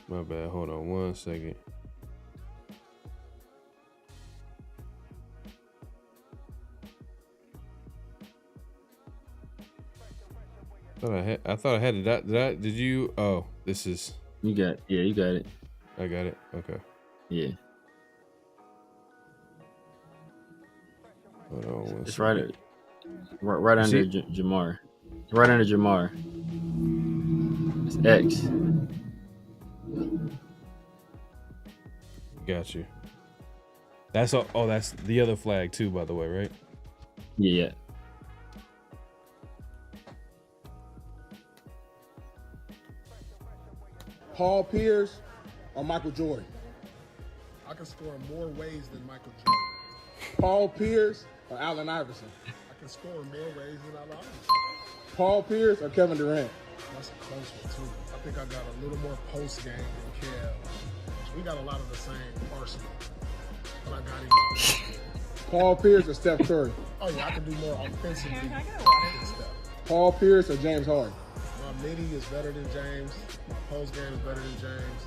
My bad. Hold on 1 second. I thought I had it. Did you? Oh, this is. You got it. I got it. Okay. Yeah. Hold on 1 It's second. right under Jamar. Right under Jamar. It's X. Got you. That's all. Oh, that's the other flag too, by the way, right? Yeah. Paul Pierce or Michael Jordan? I can score in more ways than Michael Jordan. Paul Pierce or Allen Iverson? I can score in more ways than Allen Iverson. Paul Pierce or Kevin Durant? That's a close one, too. I think I got a little more post game than Kev. We got a lot of the same arsenal, but I got him. Paul Pierce or Steph Curry? Oh, yeah, I can do more offensively than Steph. Paul Pierce or James Harden? My midi is better than James. My post game is better than James.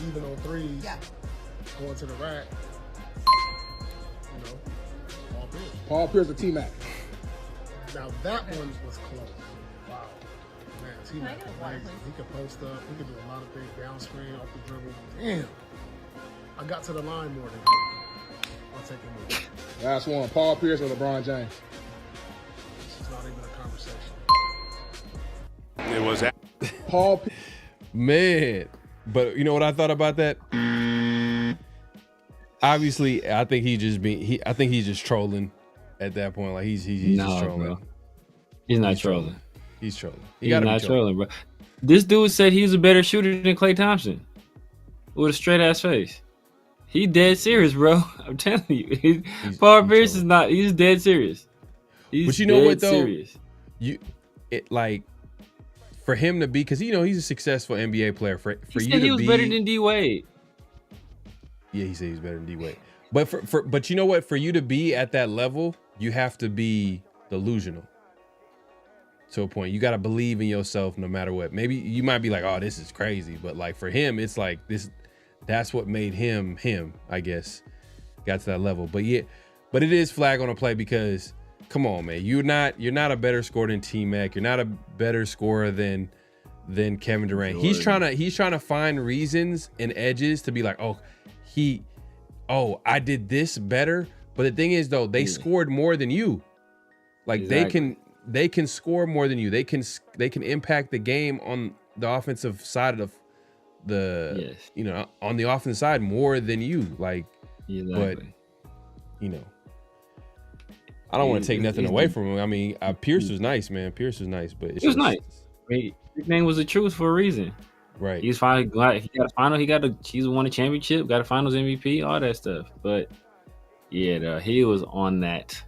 Even on threes, going to the rack, Paul Pierce. Paul Pierce or T-Mac? Now that one was close. Wow. Man, T-Mac was amazing. He could post up. He could do a lot of things down screen, off the dribble. Damn. I got to the line more than him. I'll take him with me. Last one. Paul Pierce or LeBron James? This is not even a conversation. It was Paul Man, but you know what I thought about that? Obviously, I think I think he's just trolling at that point. Like he's just trolling. Bro. He's not trolling. He's trolling. He's not trolling, bro. This dude said he was a better shooter than Klay Thompson with a straight ass face. He dead serious, bro. I'm telling you. Paul Pierce is not. He's dead serious. But you know what though? Serious. For him to be, because he's a successful NBA player. For you to be, he was better than D Wade. Yeah, he said he's better than D Wade. But but you know what? For you to be at that level, you have to be delusional. To a point, you got to believe in yourself no matter what. Maybe you might be like, "Oh, this is crazy," but like for him, it's like this. That's what made him, I guess. Got to that level. But yeah, but it is flag on a play because. Come on, man. You're not a better scorer than T-Mac. You're not a better scorer than Kevin Durant. He's trying to find reasons and edges to be like, I did this better. But the thing is though, they scored more than you. Like exactly. they can score more than you. They can impact the game on the offensive side of the on the offensive side more than you. Like exactly. But I don't want to take nothing away from him. I mean, Pierce was nice, man. Pierce was nice, but it was nice. His name was the truth for a reason. Right. He's finally he got a final. He's won a championship, got a Finals MVP, all that stuff. But yeah, he was on that.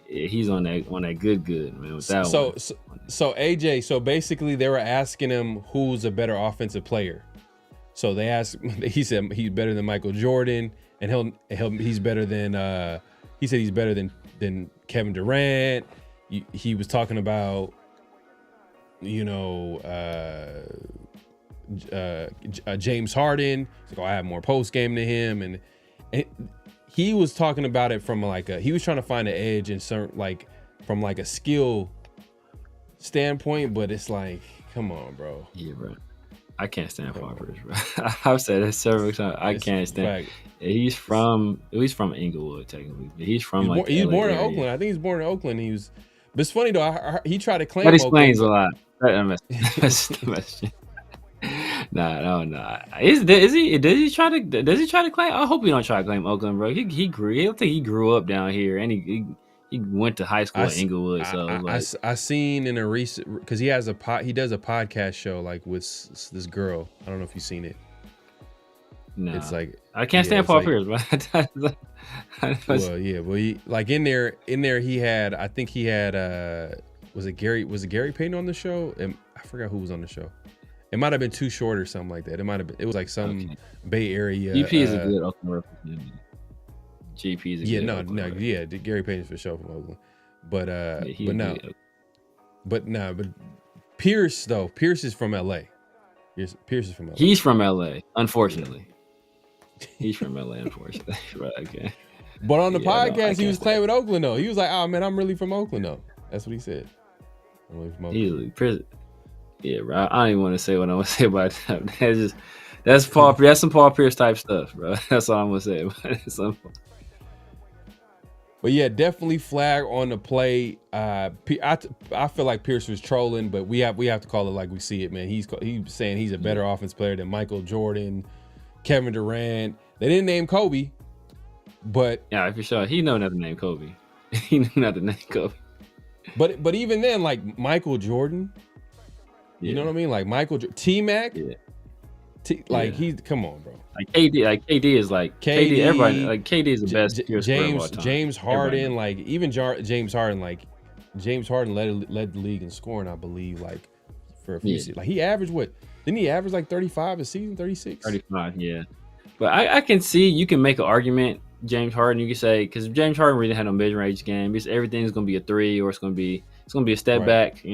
He's on that good man. With that one. So AJ. So basically, they were asking him who's a better offensive player. So they asked. He said he's better than Michael Jordan, and he's better than. He said he's better than Kevin Durant. He was talking about, James Harden. He's like, I have more post game than him, and he was talking about it from he was trying to find an edge in certain from a skill standpoint. But it's like, come on, bro. Yeah, bro. I can't stand Paul Pierce, bro. I've said that several times. I can't stand. He's from Inglewood, technically. But he's from he's born in Oakland. I think he's born in Oakland. But it's funny though. He tried to claim. That explains Oakland. A lot. No. Is he? Does he try to claim? I hope he don't try to claim Oakland, bro. He grew. I don't think he grew up down here, and he went to high school in Inglewood. I seen in a recent, because he does a podcast show with this girl. I don't know if you've seen it. No, it's I can't stand Paul Pierce, but well, yeah, well, like in there, he had, I think he had, was it Gary Payton on the show? I forgot who was on the show. It might have been Too Short or something like that. It was like some Bay Area. GP is a good Oakland representative. GP is a good Oakland yeah, Gary Payton's for sure from Oakland, but Pierce is from LA. Pierce is from LA. He's from LA, unfortunately. He's from LA, unfortunately. Right, okay. But on the podcast, he was claiming Oakland though. He was like, "Oh man, I'm really from Oakland though." That's what he said. I'm really from Oakland. Yeah, bro. I don't even want to say what I'm gonna say about that. That's some Paul Pierce type stuff, bro. That's all I'm gonna say about it. But yeah, definitely flag on the play. I feel like Pierce was trolling, but we have to call it like we see it, man. He's saying he's a better offense player than Michael Jordan, Kevin Durant. They didn't name Kobe, but yeah, for sure, he know not to name Kobe. He knew not to name Kobe. But even then, like Michael Jordan, you know what I mean? Like Michael T-Mac, come on, bro. Like KD is like KD. Everybody like KD is the best. James Harden, like even James Harden, led the league in scoring, I believe, like for a few seasons. Like he averaged what? Didn't he average like 35 a season, 36? 35, yeah. But I can see you can make an argument, James Harden. You can say because James Harden really had no mid-range game. Because everything's going to be a three, or it's going to be a step back,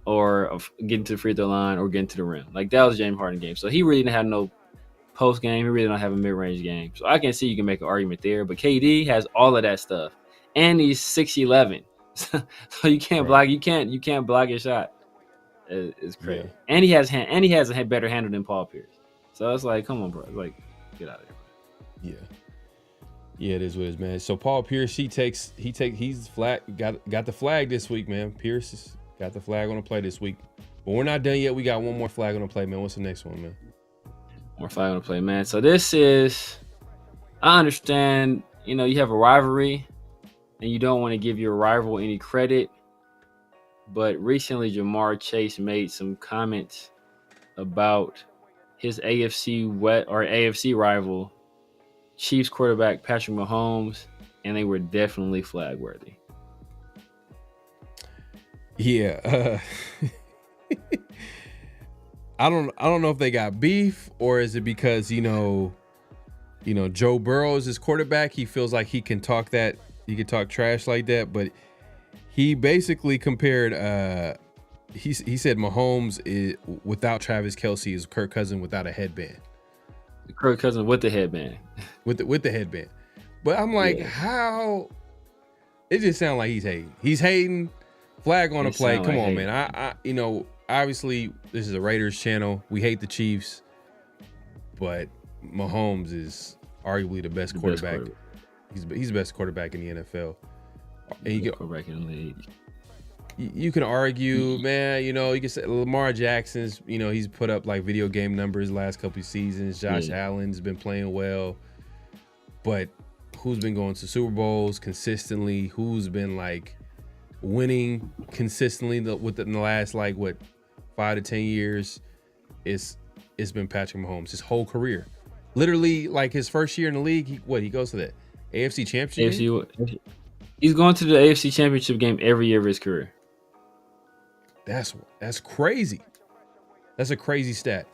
or getting to the free throw line or getting to the rim. Like that was James Harden game. So he really didn't have no post game. He really don't have a mid-range game. So I can see you can make an argument there. But KD has all of that stuff, and he's 6'11", so you can't block. You can't block your shot. It's crazy. Yeah. And he has a better handle than Paul Pierce. So it's like, come on, bro. Like, get out of here. Yeah, it is what it is, man. So Paul Pierce, he's flag got the flag this week, man. Pierce got the flag on the play this week. But we're not done yet. We got one more flag on the play, man. What's the next one, man? More flag on the play, man. So this is, I understand, you have a rivalry and you don't want to give your rival any credit. But recently, Jamar Chase made some comments about his AFC rival, Chiefs quarterback Patrick Mahomes, and they were definitely flag worthy. Yeah, I don't know if they got beef, or is it because Joe Burrow is his quarterback. He feels like he can talk trash like that, but he basically compared. He said Mahomes is without Travis Kelce is Kirk Cousins without a headband. Kirk Cousins with the headband. With the headband. But I'm like, how? It just sounds like he's hating. He's hating. Flag on the play. Come on, man. I obviously this is a Raiders channel. We hate the Chiefs, but Mahomes is arguably the best quarterback. He's the best quarterback in the NFL. And quarterback in the league. You can argue, man. You can say Lamar Jackson's. He's put up like video game numbers the last couple of seasons. Josh Allen's been playing well, but who's been going to Super Bowls consistently? Who's been like winning consistently in the last 5 to 10 years? It's been Patrick Mahomes his whole career. Literally, like his first year in the league, he goes to the AFC Championship game? He's going to the AFC Championship game every year of his career. That's crazy. That's a crazy stat.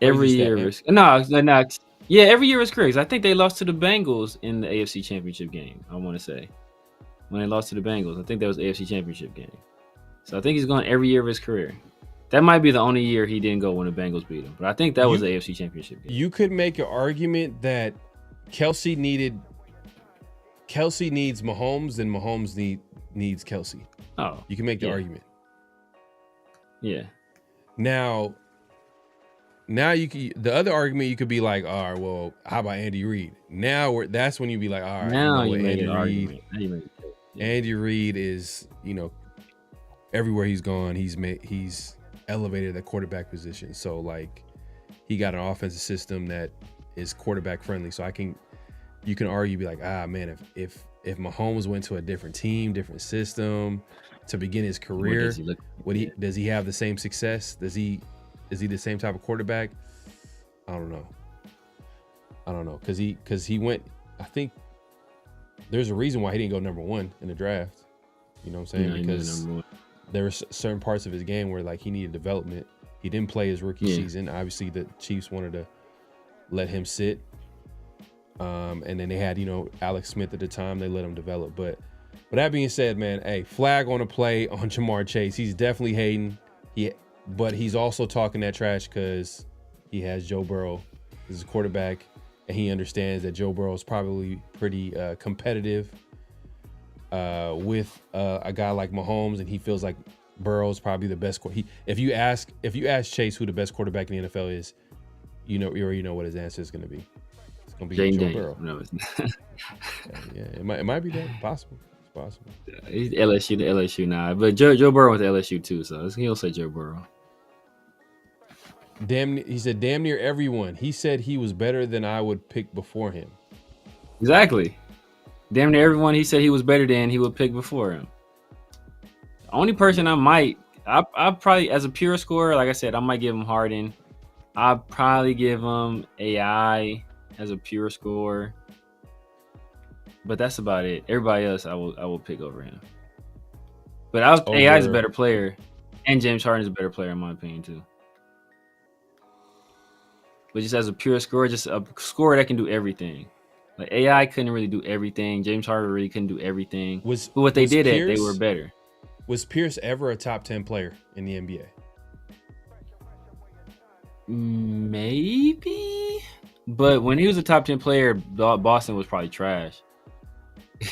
Every year of his yeah, every year of his career. I think they lost to the Bengals in the AFC Championship game. I want to say when they lost to the Bengals, I think that was the AFC Championship game. So I think he's going every year of his career. That might be the only year he didn't go when the Bengals beat him, but I think that was the AFC Championship game. You could make an argument that Kelce needs Mahomes, and Mahomes needs Kelce. Oh, you can make the argument. Yeah. Now the other argument you could be like, all right, well, how about Andy Reid? That's when you be like, all right, now you make an argument. Andy Reid is, everywhere he's gone, he's elevated the quarterback position. So like, he got an offensive system that is quarterback friendly. So you can argue, be like, man, if Mahomes went to a different team, different system to begin his career, does he have the same success? Is he the same type of quarterback? I don't know. I don't know, because he went. I think there's a reason why he didn't go number 1 in the draft. You know what I'm saying? Because there were certain parts of his game where like he needed development. He didn't play his rookie season. Obviously, the Chiefs wanted to let him sit. And then they had, Alex Smith at the time. They let him develop. But that being said, man, hey, flag on a play on Jamar Chase. He's definitely hating. But he's also talking that trash because he has Joe Burrow as a quarterback, and he understands that Joe Burrow is probably pretty competitive with a guy like Mahomes, and he feels like Burrow's probably the best. If you ask Chase who the best quarterback in the NFL is, you already know what his answer is going to be. It's going to be Joe Burrow. No, it's not. Yeah, it might be that. Possible. It's possible. He's LSU to LSU now, but Joe Burrow went to LSU too, so he'll say Joe Burrow. He said damn near everyone. He said he was better than I would pick before him. Exactly. Damn near everyone he said he was better than he would pick before him. The only person I probably, as a pure scorer, like I said, I might give him Harden. I'd probably give him AI as a pure scorer. But that's about it. Everybody else I will pick over him. But AI is a better player. And James Harden is a better player in my opinion too. But just as a pure scorer, just a scorer that can do everything. Like AI couldn't really do everything. James Harden really couldn't do everything. But what they did they were better. Was Pierce ever a top 10 player in the NBA? Maybe. But when he was a top 10 player, Boston was probably trash.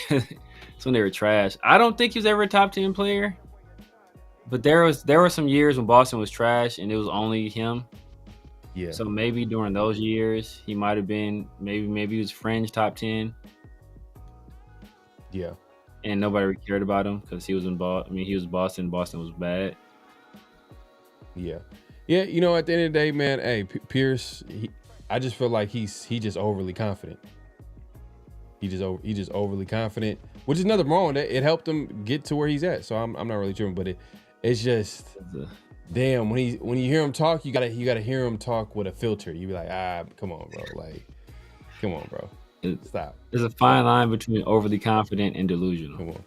That's when they were trash. I don't think he was ever a top 10 player. But there were some years when Boston was trash and it was only him. Yeah. So maybe during those years he might have been maybe he was fringe top 10. Yeah. And nobody really cared about him because he was in Boston. He was Boston. Boston was bad. Yeah. Yeah, at the end of the day, man, hey, Pierce, I just feel like he's just overly confident. He just overly confident, which is nothing wrong with that. It helped him get to where he's at. So I'm not really tripping, but it's just damn, when you hear him talk, you gotta hear him talk with a filter. You be like, come on, bro. Like, come on, bro. Stop. There's a fine line between overly confident and delusional. Come on.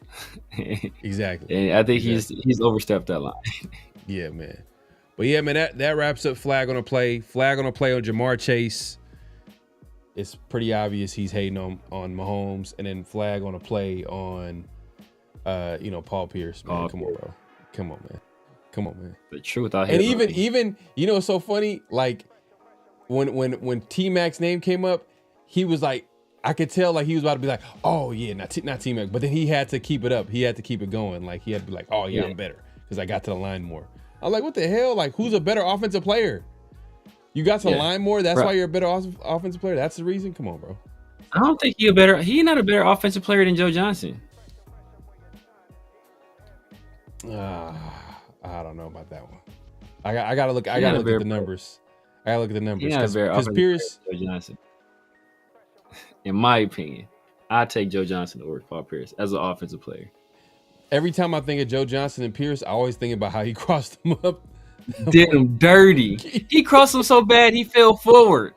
Exactly. And I think he's overstepped that line. Yeah, man. But yeah, man, that wraps up flag on a play. Flag on a play on Jamar Chase. It's pretty obvious he's hating on Mahomes, and then flag on a play on Paul Pierce. Man, come on, bro. Come on, man. The truth out here. And even it's so funny. Like when T-Mac's name came up, he was like, I could tell like he was about to be like, oh yeah, not T-Mac, but then he had to keep it up. He had to keep it going. Like he had to be like, oh yeah, I'm better because I got to the line more. I'm like, what the hell? Like, who's a better offensive player? You got to the line more. That's why you're a better offensive player. That's the reason. Come on, bro. I don't think he's not a better offensive player than Joe Johnson. I don't know about that one. I gotta look. I gotta look at the numbers. I gotta look at the numbers because Pierce. Joe Johnson. In my opinion, I take Joe Johnson over Paul Pierce as an offensive player. Every time I think of Joe Johnson and Pierce, I always think about how he crossed them up. Did him dirty. He crossed him so bad he fell forward.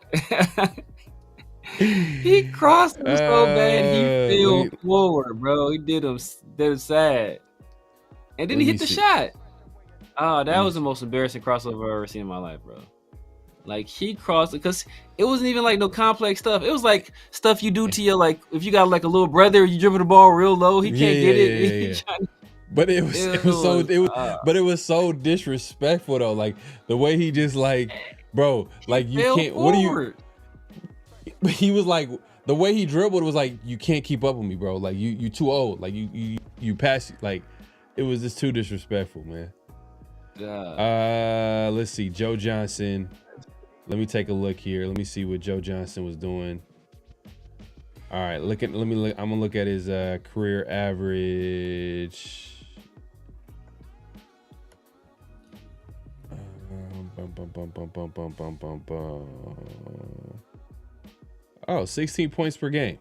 He crossed him so bad he fell forward, bro. He did him sad. And then he hit the shot. Oh, that was the most embarrassing crossover I've ever seen in my life, bro. Like he crossed it because it wasn't even like no complex stuff. It was like stuff you do to your like if you got like a little brother, you dribble the ball real low, he can't get it. Yeah. But it was so disrespectful though. Like the way he just like, bro, like you can't. Forward. What do you? He was like the way he dribbled was like you can't keep up with me, bro. Like you too old. Like you pass like it was just too disrespectful, man. Let's see, Joe Johnson. Let me take a look here. Let me see what Joe Johnson was doing. All right, I'm gonna look at his career average. Oh, 16 points per game.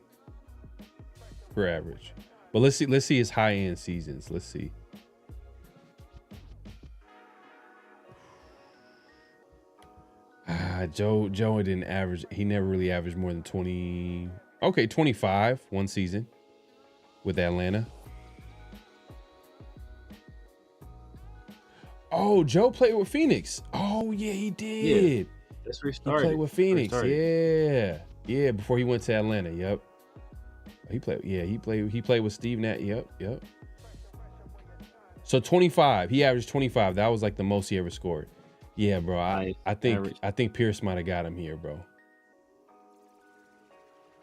Career average. But let's see his high end seasons. Let's see. Joe didn't average. He never really averaged more than 20. Okay, 25 one season with Atlanta. Oh, Joe played with Phoenix. Oh yeah, he did. Yeah, that's where he He started. played with Phoenix. Yeah. Before he went to Atlanta. Yep. He played with Steve Nash. Yep. So 25. He averaged 25. That was like the most he ever scored. Yeah, bro. I think Pierce might have got him here, bro. I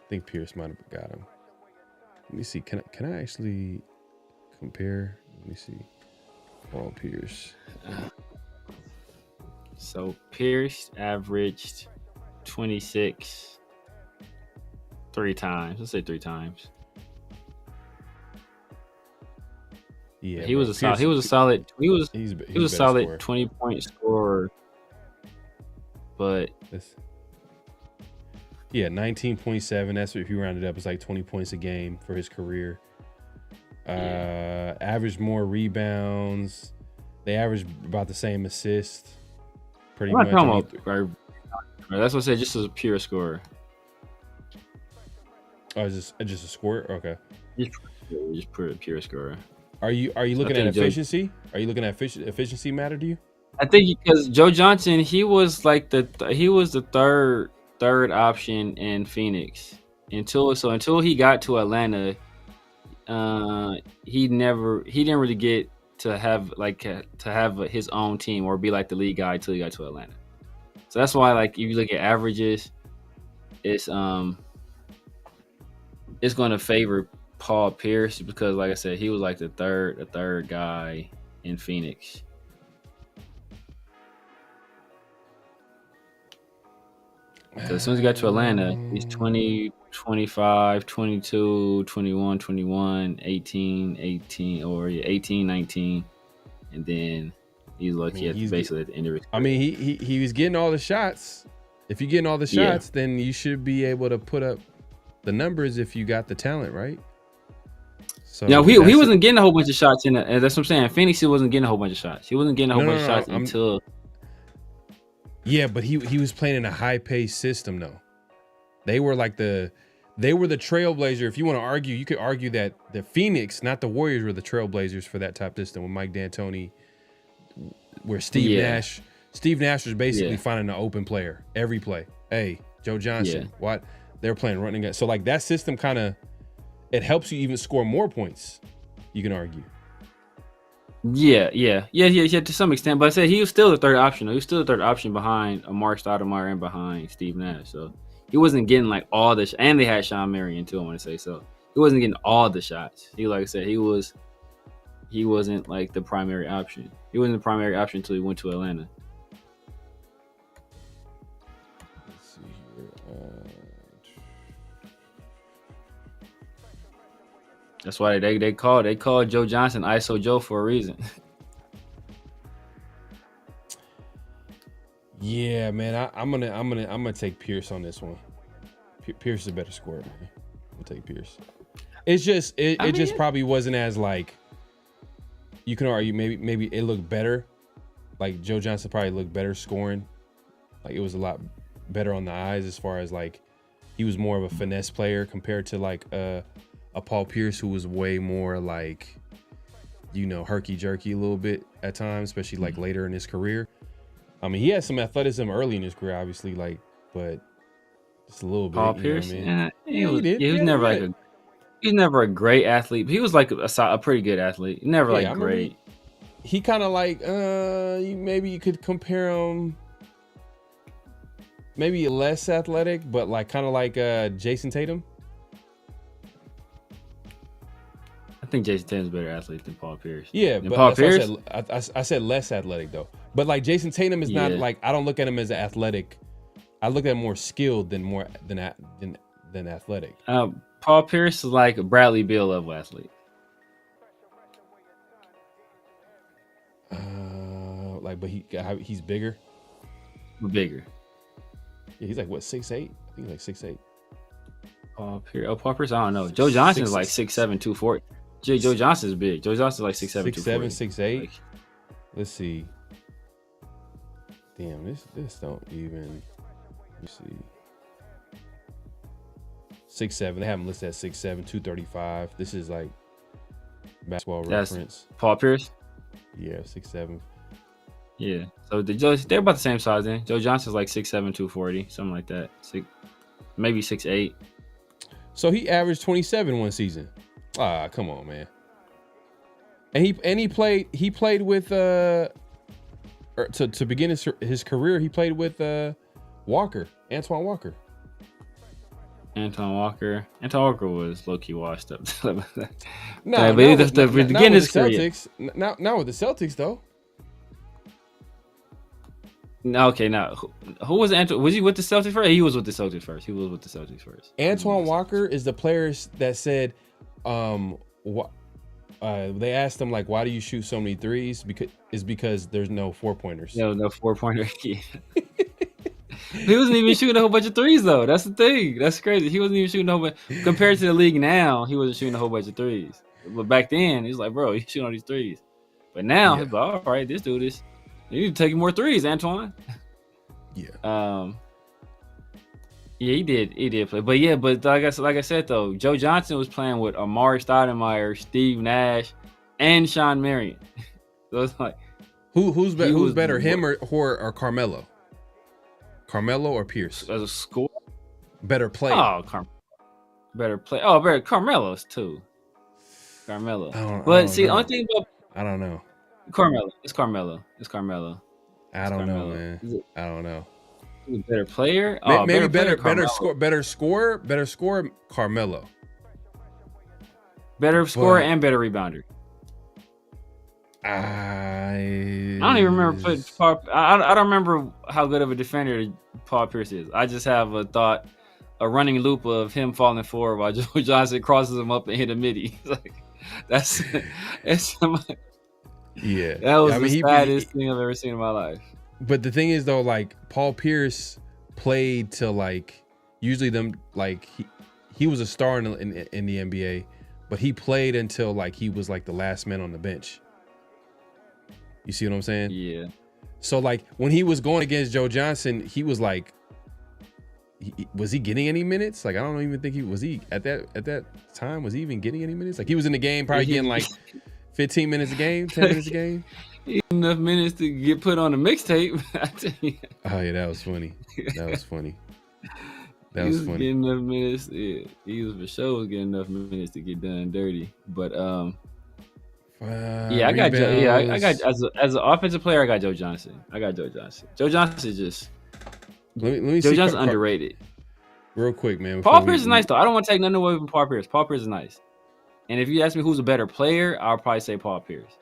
think Pierce might have got him. Let me see. Can I actually compare? Let me see. Paul Pierce. So Pierce averaged 26 3 times. Let's say 3 times. Yeah, he was a solid 20-point scorer. But 19.7. That's if you rounded up, it's like 20 points a game for his career. Averaged more rebounds. They averaged about the same assists. Pretty much. That's what I said. Just as a pure scorer. Oh, is this just a scorer? Okay. Just pure scorer. Are you looking at efficiency? Are you looking at efficiency matter to you? I think because Joe Johnson, he was like the third option in Phoenix until he got to Atlanta. He didn't really get to have his own team or be like the lead guy until he got to Atlanta. So that's why, like, if you look at averages, it's going to favor Paul Pierce because, like I said, he was like the third guy in Phoenix. Because as soon as he got to Atlanta, he's 20, 25, 22, 21, 21, 18, 19. And then he's basically at the end of his career. I mean, he was getting all the shots. If you're getting all the shots, then you should be able to put up the numbers if you got the talent, right? So no, he wasn't getting a whole bunch of shots in it. That's what I'm saying. Phoenix, he wasn't getting a whole bunch of shots. He wasn't getting a whole bunch of shots until. Yeah, but he was playing in a high-paced system, though. They were the trailblazer. If you want to argue, you could argue that the Phoenix, not the Warriors, were the trailblazers for that type system with Mike D'Antoni, where Steve Nash was basically finding an open player every play. Hey, Joe Johnson, what? They're playing running guys. So like that system kind of, it helps you even score more points, you can argue. Yeah, to some extent. But I said he was still the third option. He was still the third option behind Amar Stoudemire and behind Steve Nash. So he wasn't getting like all the and they had Sean Marion too, I want to say. So he wasn't getting all the shots. He, like I said, he wasn't like the primary option. He wasn't the primary option until he went to Atlanta. Let's see here. That's why they called Joe Johnson ISO Joe for a reason. Yeah, man, I'm gonna take Pierce on this one. Pierce is a better scorer, man. I'll take Pierce. It's just it just probably wasn't as like, you can argue maybe it looked better. Like Joe Johnson probably looked better scoring. Like it was a lot better on the eyes as far as like he was more of a finesse player compared to like a Paul Pierce who was way more like, herky jerky a little bit at times, especially like later in his career. I mean, he had some athleticism early in his career, obviously, like, but just a little bit. Paul Pierce, he was never a great athlete, but he was like a pretty good athlete. Never great. He kind of like, maybe you could compare him, maybe less athletic, but like kind of like Jason Tatum. I think Jason Tatum's a better athlete than Paul Pierce. Yeah, but Paul Pierce, I said less athletic though. But like Jason Tatum is not like, I don't look at him as athletic. I look at him more skilled than athletic. Paul Pierce is like a Bradley Beal level athlete. But he's bigger. Bigger. Yeah, he's like what, 6'8"? I think he's like 6'8". Paul Pierce, I don't know. Joe Johnson is like 6'7", 240. Joe Johnson's big. Joe Johnson's like 6'7", 240. 6'8". Let's see. Damn, this don't even. Let me see. 6'7". They have him listed at 6'7", 235. This is like basketball reference. Paul Pierce? Yeah, 6'7". Yeah. So they're about the same size then. Joe Johnson's like 6'7", 240, something like that. Maybe 6'8". So he averaged 27 one season. Ah, come on, man. And he played with to begin his career, he played with Antoine Walker. Antoine Walker was low-key washed up. No, not with the Celtics. Not with the Celtics though. No, okay, now who was Antoine? Was he with the Celtics first? He was with the Celtics first. Antoine Walker is the players that said, they asked him like, why do you shoot so many threes? Because there's no 4-pointers. No 4-pointer. Yeah. He wasn't even shooting a whole bunch of threes though. That's the thing. That's crazy. He wasn't even shooting a whole bunch. Compared to the league now, he wasn't shooting a whole bunch of threes. But back then, he's like, bro, he's shooting all these threes. But now he's like, all right, this dude is. You need to take more threes, Antoine. Yeah. Yeah, he did play. But like I said though, Joe Johnson was playing with Amari Stoudemire, Steve Nash, and Sean Marion. So it's like, who's better, him or Carmelo? Carmelo or Pierce? As a score, better play. Oh, better play. Oh, better Carmelo's too. Carmelo. The only thing about I don't know. Carmelo. It's Carmelo. I don't know, man. I don't know. Better player? Maybe better score, Carmelo. Better scorer and better rebounder. I don't even remember I don't remember how good of a defender Paul Pierce is. I just have a running loop of him falling forward while Joe Johnson crosses him up and hit a midi. Like that's yeah. That was the saddest thing I've ever seen in my life. But the thing is though, like Paul Pierce played to like usually them like he was a star in the NBA, but he played until like he was like the last man on the bench. You see what I'm saying? Yeah. So like when he was going against Joe Johnson, he was like, was he getting any minutes? Like I don't even think was he at that time, was he even getting any minutes? Like he was in the game probably getting like 15 minutes a game, 10 minutes a game. Enough minutes to get put on a mixtape. Oh yeah, that was funny. That was funny. Getting enough minutes. Yeah, he was for sure getting enough minutes to get done dirty. But I got Joe. Yeah, I got as an offensive player, I got Joe Johnson. Joe Johnson just. Let me Joe see Johnson underrated. Real quick, man. Paul Pierce is nice though. I don't want to take nothing away from Paul Pierce. Paul Pierce is nice. And if you ask me who's a better player, I'll probably say Paul Pierce.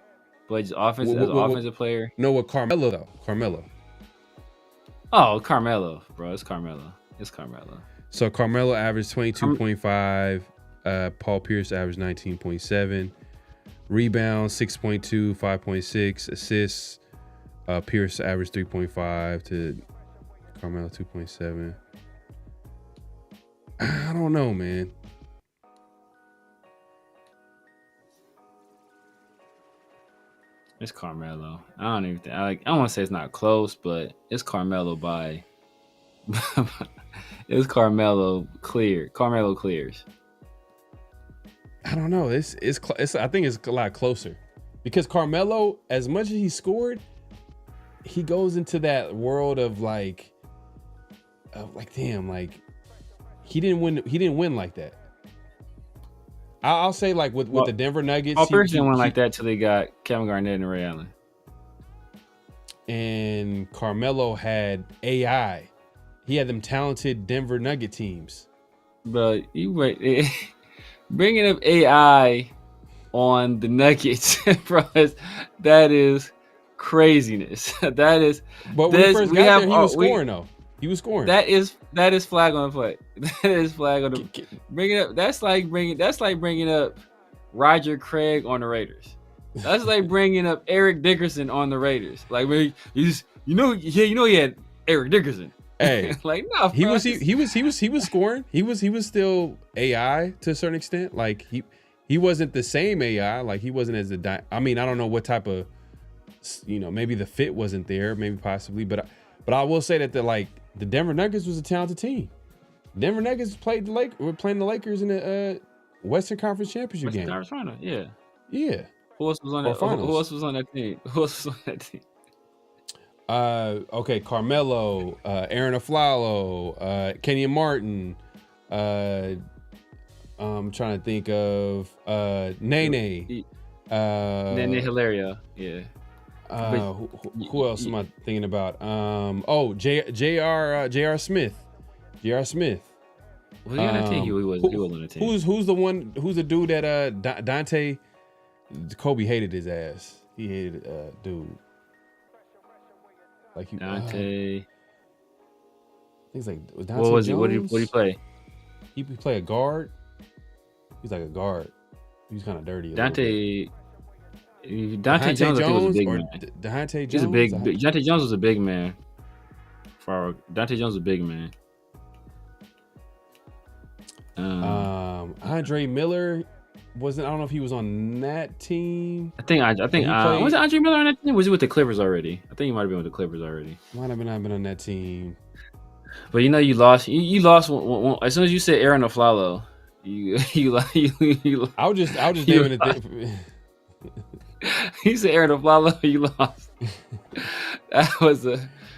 But just offensive player. No, with Carmelo though. Carmelo. Oh, Carmelo, bro. It's Carmelo. So Carmelo averaged 22.5. Paul Pierce averaged 19.7. Rebounds 6.2, 5.6. Assists. Pierce averaged 3.5 to Carmelo 2.7. I don't know, man. It's Carmelo. I don't even think I don't want to say it's not close, but it's Carmelo by. It's Carmelo clear. Carmelo clears. I don't know. It's I think it's a lot closer because Carmelo, as much as he scored, he goes into that world of like damn, like he didn't win like that. I'll say like with the Denver Nuggets. Paul Pierce didn't win like that till they got Kevin Garnett and Ray Allen. And Carmelo had AI. He had them talented Denver Nugget teams. But bringing up AI on the Nuggets, bro, that is craziness. That is. But when he first got there, he was scoring though. He was scoring. That is flag on the play. That is flag on the bring it up. That's like bringing up Roger Craig on the Raiders. That's like bringing up Eric Dickerson on the Raiders. Like he had Eric Dickerson. Hey, like no, he was scoring. He was still AI to a certain extent. Like he wasn't the same AI. Like he wasn't as I mean, I don't know what type of, maybe the fit wasn't there, maybe possibly, but But I will say that the Denver Nuggets was a talented team. Denver Nuggets were playing the Lakers in the Western Conference Championship game. Conference Final, yeah. Yeah. Who else was on that? Who else was on that team? Who else was on that team? Okay, Carmelo, Aaron Aflalo, Kenyon Martin. I'm trying to think of Nene. Nene Hilario, yeah. Who else am I thinking about? J.R. Smith. J.R. Smith. Was he on that team? He was on the team. Who's the dude that Dante? Kobe hated his ass. He hated dude. Like Dante. Things like Dante what was Jones? he? What did he play? He play a guard. He's like a guard. He was kind of dirty. Dante Jones, I think, was a big man. Dante Jones. He's a big. Dante Jones was a big man. Dante Jones was a big man. Andre Miller wasn't. I don't know if he was on that team. I think was Andre Miller on that team? Was he with the Clippers already? I think he might have been with the Clippers already. Might have been on that team. But you lost. You lost when, as soon as you said Aaron Aflalo. You I was just naming it. He said Aaron Aflalo. You lost. That was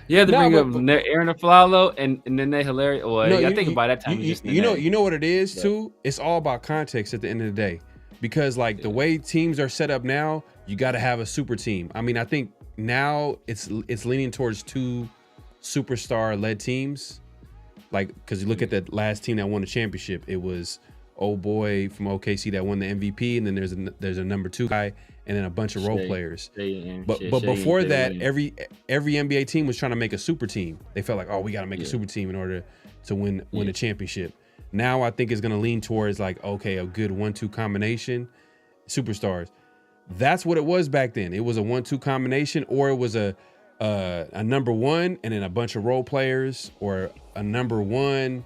you had to bring up Aaron Aflalo and Nene Hilario. Well, I think by that time you know what it is too. It's all about context at the end of the day, because the way teams are set up now, you got to have a super team. I mean, I think now it's leaning towards 2 superstar-led teams. Because you look at that last team that won the championship, it was old boy from OKC that won the MVP, and then there's a number 2 guy, and then a bunch of role players. But before that, every NBA team was trying to make a super team. They felt like, oh, we got to make a super team in order to win a championship. Now I think it's going to lean towards a good 1-2 combination, superstars. That's what it was back then. It was a 1-2 combination, or it was a number 1 and then a bunch of role players, or a number 1,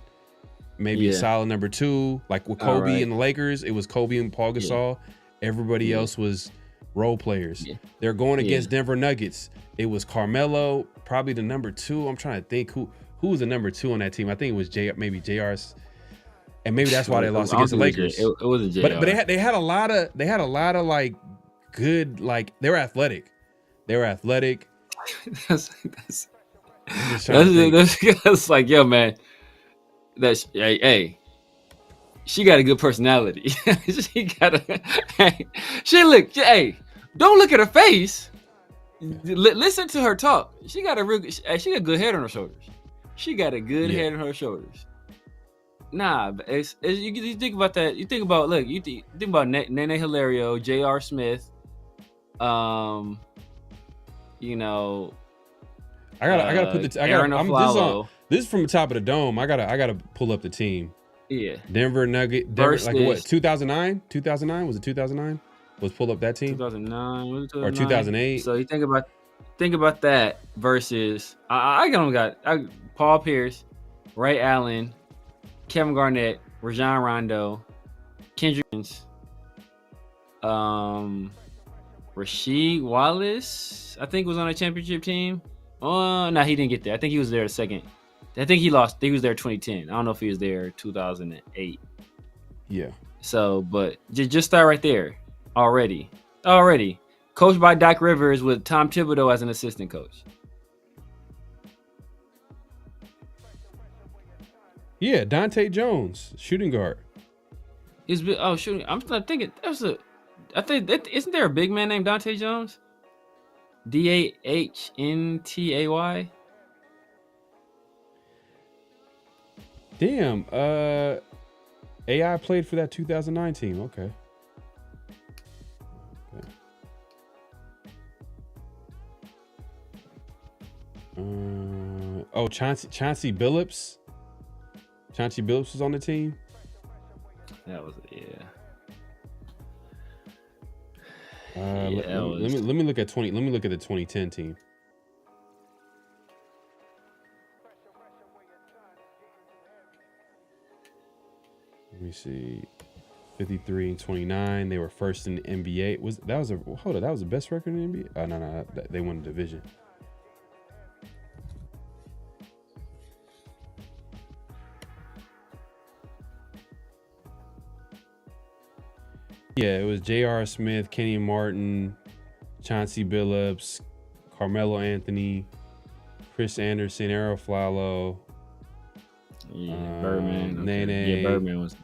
maybe a solid number 2, like with Kobe and the Lakers. It was Kobe and Paul Gasol. Everybody else was role players. They're going against Denver Nuggets. It was Carmelo, probably the number 2. I'm trying to think who was the number 2 on that team. I think it was maybe JR's, and maybe that's why they lost against the Lakers. It wasn't JR. But they had a lot of good, they were athletic. That's like, yo, man. Hey, she got a good personality. Don't look at her face. Listen to her talk. She got good head on her shoulders. Head on her shoulders. Nah, you think about that. You think about Nene Hilario, J.R. Smith. This is from the top of the dome. I gotta pull up the team. Yeah. Denver Nugget. Versus, like what? 2009? 2009? Was it 2009? Let's pull up that team. 2009 or 2008. So you think about that versus got Paul Pierce, Ray Allen, Kevin Garnett, Rajon Rondo, Kendrick, Rasheed Wallace, I think was on a championship team. No, he didn't get there. I think he was there a second. I think he lost. He was there 2010. I don't know if he was there 2008. Yeah. So, but just start right there. Already. Coached by Doc Rivers with Tom Thibodeau as an assistant coach. Yeah, Dante Jones, shooting guard. Shooting. I'm thinking isn't there a big man named Dante Jones? DAHNTAY. Damn. AI played for that 2009 team. Okay. Chauncey Billups. Chauncey Billups was on the team. That was Let me look at the 2010 team. Let me see. 53 and 29. They were first in the NBA. That was the best record in the NBA? Oh no, they won the division. Yeah, it was J.R. Smith, Kenny Martin, Chauncey Billups, Carmelo Anthony, Chris Anderson, Arrow Flalo. Yeah, Birdman. Okay. Nene. Yeah, Birdman was.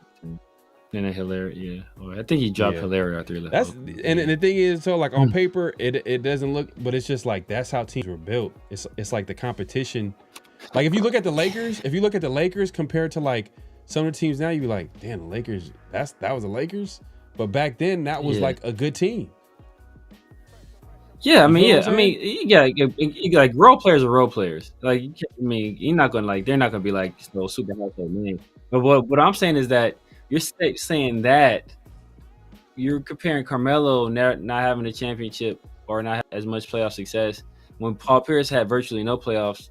Nene Hilaire, yeah. Or I think he dropped Hilaire after he left. And the thing is, so like on paper, it doesn't look, but it's just like that's how teams were built. It's like the competition. Like if you look at the Lakers compared to like some of the teams now, you'd be like, damn, the Lakers, that was the Lakers. But back then, that was like a good team. Yeah, I mean, you got like role players are role players. Like, I mean, you're not gonna like they're not gonna be like no super household name. But what I'm saying is that you're saying that you're comparing Carmelo not having a championship or not as much playoff success when Paul Pierce had virtually no playoff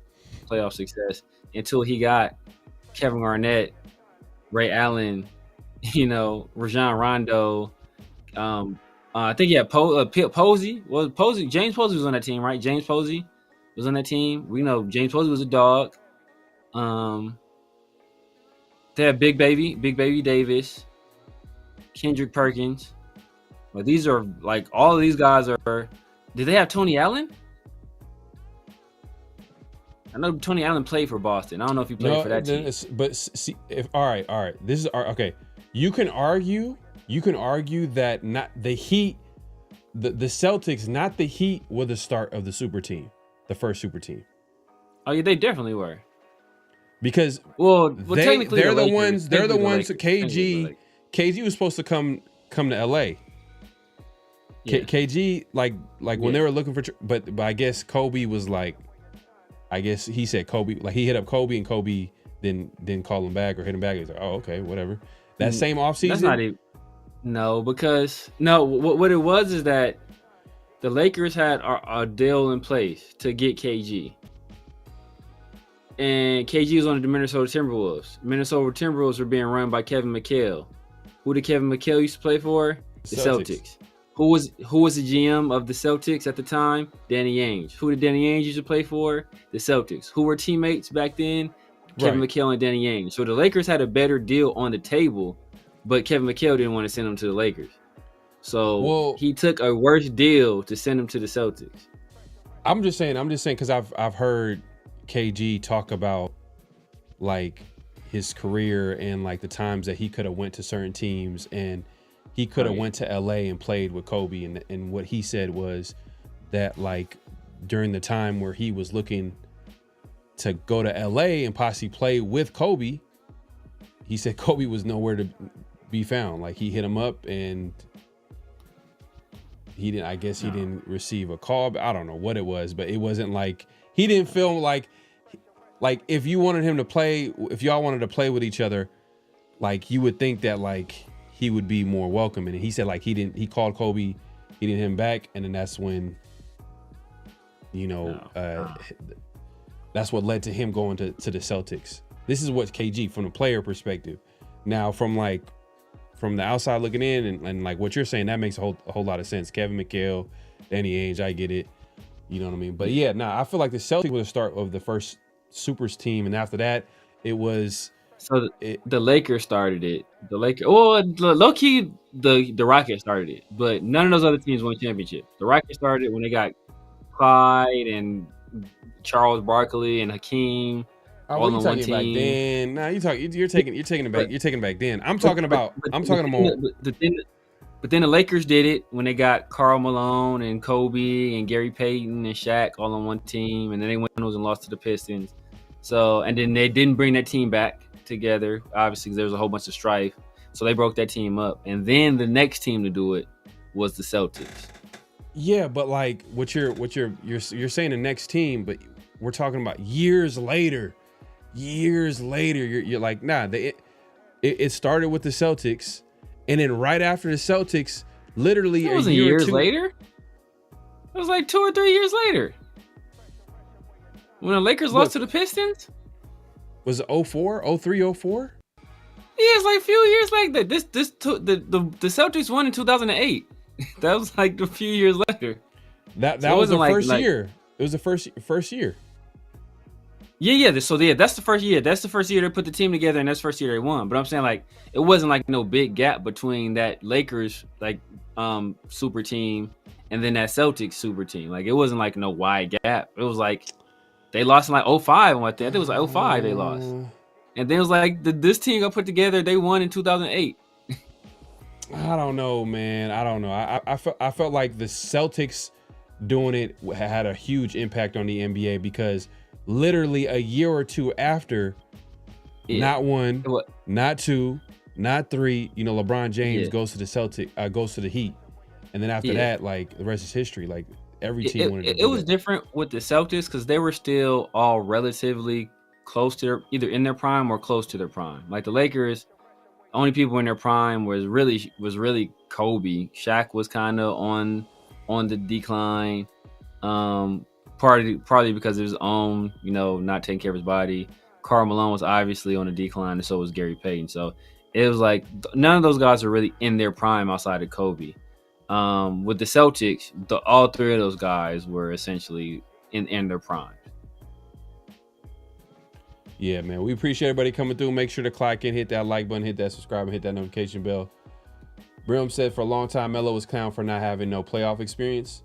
success until he got Kevin Garnett, Ray Allen, Rajon Rondo. I think Posey. James Posey was on that team, right? James Posey was on that team. We know James Posey was a dog. They had Big Baby Davis, Kendrick Perkins. But these are like all of these guys are. Did they have Tony Allen? I know Tony Allen played for Boston. I don't know if he played for that team. But see, all right. This is okay. You can argue that not the Heat, the Celtics, not the Heat, were the start of the super team, the first super team. Oh yeah, they definitely were. Because technically they're the Lakers, ones. They're the ones. Lakers, KG was supposed to come to LA. Yeah. KG like when they were looking for, but I guess Kobe was like, I guess he said Kobe, like he hit up Kobe and Kobe didn't call him back or hit him back. He's like, oh okay, whatever. That same offseason? That's not even. No, because what it was is that the Lakers had a deal in place to get KG. And KG was on the Minnesota Timberwolves. Minnesota Timberwolves were being run by Kevin McHale. Who did Kevin McHale used to play for? The Celtics. Who was the GM of the Celtics at the time? Danny Ainge. Who did Danny Ainge used to play for? The Celtics. Who were teammates back then? Kevin McHale and Danny Ainge. So the Lakers had a better deal on the table, but Kevin McHale didn't want to send him to the Lakers. So he took a worse deal to send him to the Celtics. I'm just saying because I've heard KG talk about like his career and like the times that he could have went to certain teams and he could have went to LA and played with Kobe, and what he said was that like during the time where he was looking to go to LA and possibly play with Kobe, he said Kobe was nowhere to be found. Like he hit him up and he didn't receive a call. I don't know what it was, but it wasn't like he didn't feel like if you wanted him to play, if y'all wanted to play with each other, like you would think that like he would be more welcoming. And he said like he called Kobe, he didn't hit him back, and then that's when that's what led to him going to the Celtics. This is what KG from the player perspective. Now from the outside looking in and like what you're saying, that makes a whole lot of sense. Kevin McHale, Danny Ainge, I get it. You know what I mean? But yeah, I feel like the Celtics was the start of the first Supers team, and after that, it was. So the Lakers started it. The Lakers, low key, the Rockets started it, but none of those other teams won championships. The Rockets started it when they got Clyde and Charles Barkley and Hakeem. All on one team. Back then? Nah, you're taking it back. You're taking back then. I'm talking about. But then the Lakers did it when they got Karl Malone and Kobe and Gary Payton and Shaq all on one team, and then they went and lost to the Pistons. So and then they didn't bring that team back together, obviously, because there was a whole bunch of strife. So they broke that team up, and then the next team to do it was the Celtics. Yeah, but like what you're saying the next team, but we're talking about years later. You're like, nah. It started with the Celtics, and then right after the Celtics, literally it wasn't years later. It was like 2 or 3 years later when the Lakers lost to the Pistons. Was it 04, 03, 04? Yeah, it's like a few years like that. The Celtics won in 2008. That was like a few years later. That was the first year. It was the first year. So that's the first year. That's the first year they put the team together, and that's the first year they won. But I'm saying like it wasn't like no big gap between that Lakers like super team and then that Celtics super team. Like it wasn't like no wide gap. It was like they lost in like 05 and what I think it was like 05 they lost. And then it was like this team got put together, they won in 2008. I don't know, man. I don't know. I felt like the Celtics doing it had a huge impact on the NBA because literally a year or two after, not one, not two, not three, LeBron James goes to the goes to the Heat. And then after that, like the rest is history. Like every team wanted to do it was different with the Celtics because they were still all relatively close to either in their prime or close to their prime. Like the Lakers, only people in their prime was really Kobe. Shaq was kind of on the decline. Partly because of his own, not taking care of his body. Karl Malone was obviously on a decline, and so was Gary Payton. So it was like none of those guys are really in their prime outside of Kobe. With the Celtics, all three of those guys were essentially in their prime. Yeah, man. We appreciate everybody coming through. Make sure to clock in, hit that like button, hit that subscribe, and hit that notification bell. Brim said for a long time, Melo was clowned for not having no playoff experience.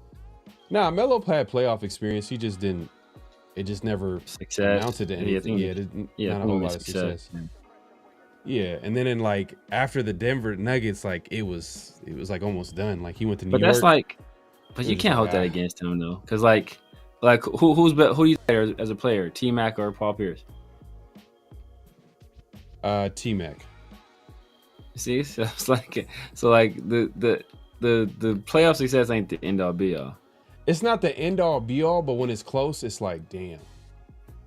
Nah, Melo had playoff experience. He just didn't. It just never amounted to anything. Not a whole lot of success. Yeah, and then after the Denver Nuggets, like it was like almost done. Like he went to New York. But that's like, but you can't hold that against him though, because like who do you say as a player, T-Mac or Paul Pierce? T-Mac. See, so it's like the playoff success ain't the end all be all. It's not the end all be all, but when it's close, it's like damn.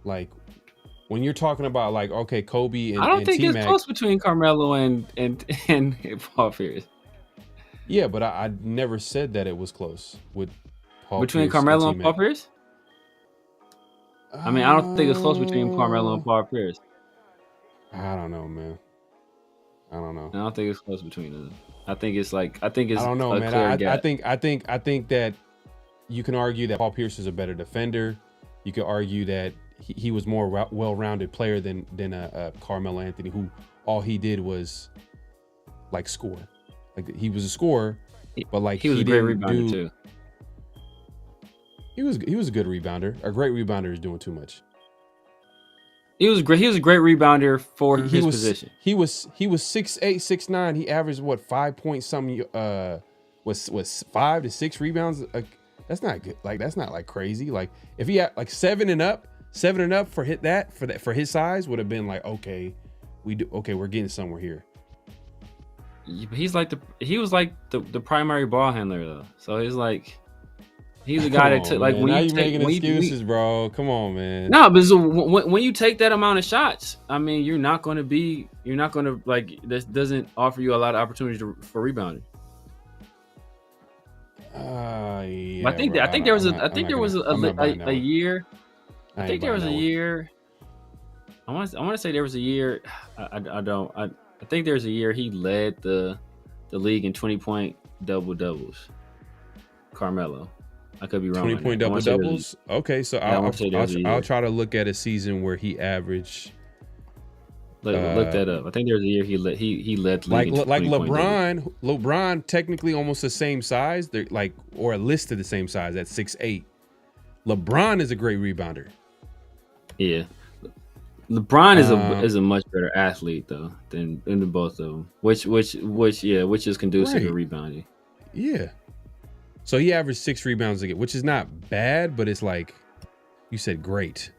Like when you're talking about like okay, Kobe and I don't think T-Mac, it's close between Carmelo and Paul Pierce. Yeah, but I never said that it was close with Paul between Pierce Carmelo and T-Mac. Paul Pierce. I mean, I don't think it's close between Carmelo and Paul Pierce. I don't know, man. I don't know. I don't think it's close between them. I think it's. I don't know, man. I think that you can argue that Paul Pierce is a better defender. You could argue that he was more well-rounded player than Carmelo Anthony, who all he did was like score. Like he was a scorer, but like he was a great rebounder too. He was a good rebounder. A great rebounder is doing too much. He was great. He was a great rebounder for his position. He was 6'8", 6'9". He averaged 5 point something. Was 5 to 6 rebounds. That's not good. Like that's not like crazy. Like if he had like 7 and up for his size would have been like we're getting somewhere here. He was like the primary ball handler though. So he's like. He's a guy that took like man. when now you you're take making excuses, bro. Come on, man. No, but when you take that amount of shots, I mean, you're not going to like this doesn't offer you a lot of opportunities for rebounding. Yeah. I think there was a year. I think there was a year. I want to say there was a year. I think there was a year he led the league in 20-point double doubles. Carmelo. I could be wrong. 20-point double doubles. Okay, so I'll try to look at a season where he averaged. Look that up. I think there was a year he led the league. Like LeBron. LeBron technically almost the same size. They're or listed the same size at 6'8". LeBron is a great rebounder. Yeah, LeBron is a much better athlete though than the both of them. Which is conducive to rebounding. Yeah. So he averaged 6 rebounds a game, which is not bad, but it's like you said great.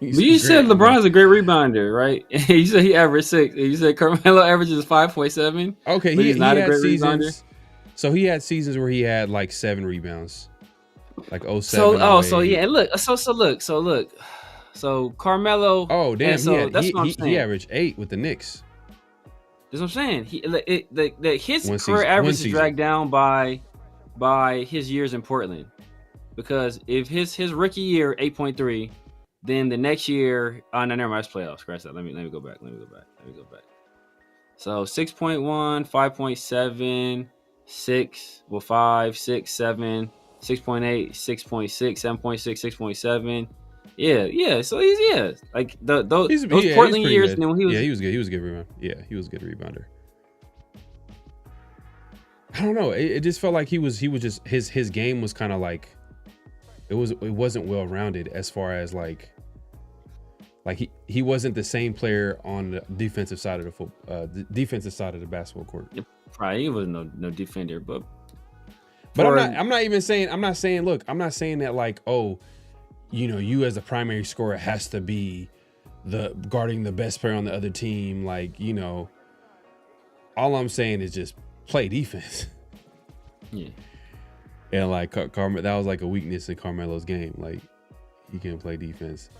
You said LeBron's a great rebounder, right? You said he averaged 6. You said Carmelo averages 5.7. Okay, he's not a great seasons, rebounder. So he had seasons where he had like 7 rebounds, like 07. So Carmelo. Oh damn! That's what I'm saying. He averaged 8 with the Knicks. That's what I'm saying. His career average is dragged down by his years in Portland, because if his rookie year 8.3, then the next year, no, never mind, it's playoffs. Scratch that. Let me go back. So 6.1, 5.7, 6, 5, 6, 7, 6.8, 6.6, 7.6, 6.7, Yeah. So he's like those He's Portland pretty years. good. And then when he was, He was good. He was a good rebounder. Yeah, he was a good rebounder. I don't know. It just felt like he was just his game was kind of like it wasn't well rounded as far as like he wasn't the same player on the defensive side of the defensive side of the basketball court. probably he was no defender, but I'm not saying that like, oh, you as a primary scorer has to be the guarding the best player on the other team. Like, all I'm saying is just play defense. Yeah. And like that was like a weakness in Carmelo's game. Like he can't play defense.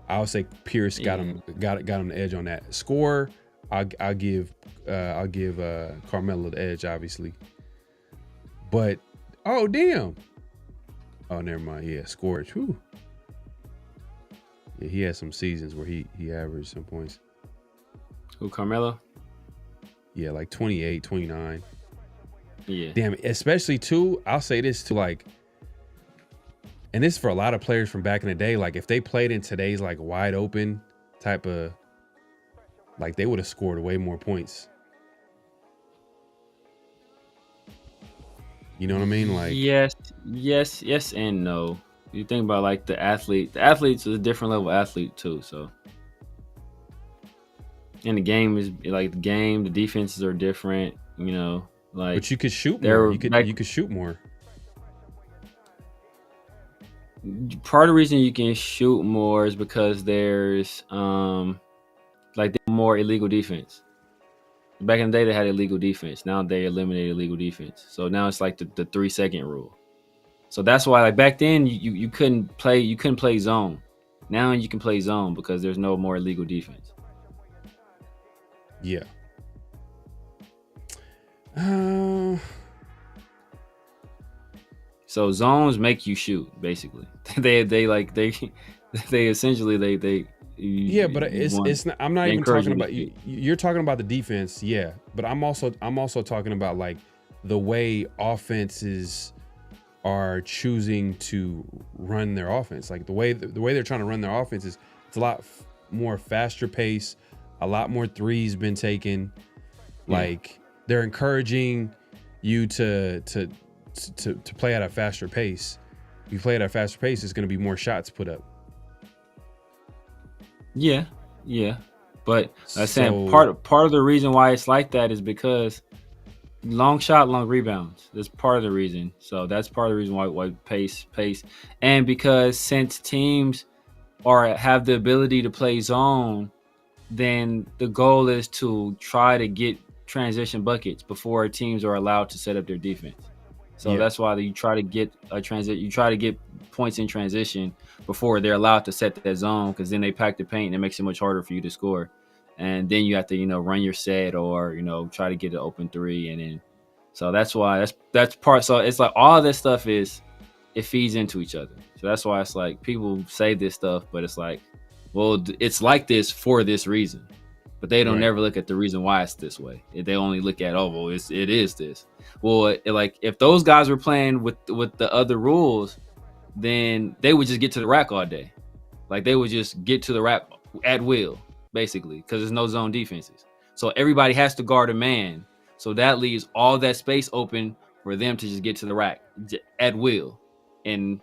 I would say Pierce got him the edge on that. Score, I'll give Carmelo the edge, obviously. But oh damn. Oh, never mind. Yeah, scored. Whew. Yeah, he had some seasons where he averaged some points. Who, Carmelo? Yeah, like 28, 29. Yeah. Damn, especially too, I'll say this to like, and this is for a lot of players from back in the day, like if they played in today's like wide open type of, like they would have scored way more points. You know what I mean? Like yes and no. You think about like the athlete's a different level athlete too, so. And the game is like the defenses are different, like. But you could shoot more. You could shoot more. Part of the reason you can shoot more is because there's more illegal defense. Back in the day they had illegal defense. Now they eliminated illegal defense. So now it's like the 3-second rule. So that's why like back then you couldn't play zone. Now you can play zone because there's no more illegal defense. Yeah. So zones make you shoot basically. they essentially yeah, but it's not, I'm not even talking about you. You're talking about the defense, yeah. But I'm also talking about like the way offenses are choosing to run their offense. Like the way they're trying to run their offense is it's a lot more faster pace, a lot more threes been taken. Like they're encouraging you to play at a faster pace. If you play at a faster pace, it's going to be more shots put up. Yeah. But I'm saying part of the reason why it's like that is because long shot, long rebounds. That's part of the reason. So that's part of the reason why pace, and because since teams have the ability to play zone, then the goal is to try to get transition buckets before teams are allowed to set up their defense. So that's why you try to get you try to get points in transition before they're allowed to set that zone, because then they pack the paint and it makes it much harder for you to score. And then you have to, run your set or, try to get an open three. And then, so that's why that's part. So it's like all this stuff it feeds into each other. So that's why it's like people say this stuff, but it's like, well, it's like this for this reason. But they don't never look at the reason why it's this way. They only look at, it is this. Well, like if those guys were playing with the other rules, then they would just get to the rack all day. Like they would just get to the rack at will, basically, because there's no zone defenses. So everybody has to guard a man. So that leaves all that space open for them to just get to the rack at will. And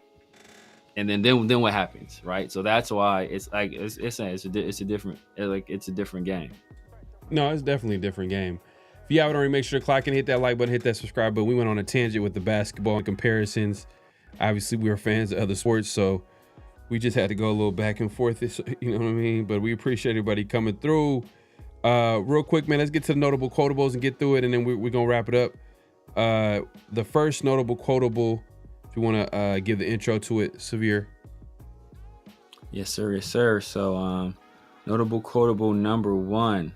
then what happens, right? So that's why it's like it's a different game. No, it's definitely a different game. If you haven't already, make sure to clock and hit that like button, hit that subscribe button. We went on a tangent with the basketball and comparisons. Obviously, we were fans of other sports, so we just had to go a little back and forth. You know what I mean? But we appreciate everybody coming through. Real quick, man, let's get to the notable quotables and get through it, and then we're gonna wrap it up. The first notable quotable, if you want to give the intro to it, Severe. Yes, sir. So, notable quotable number 1.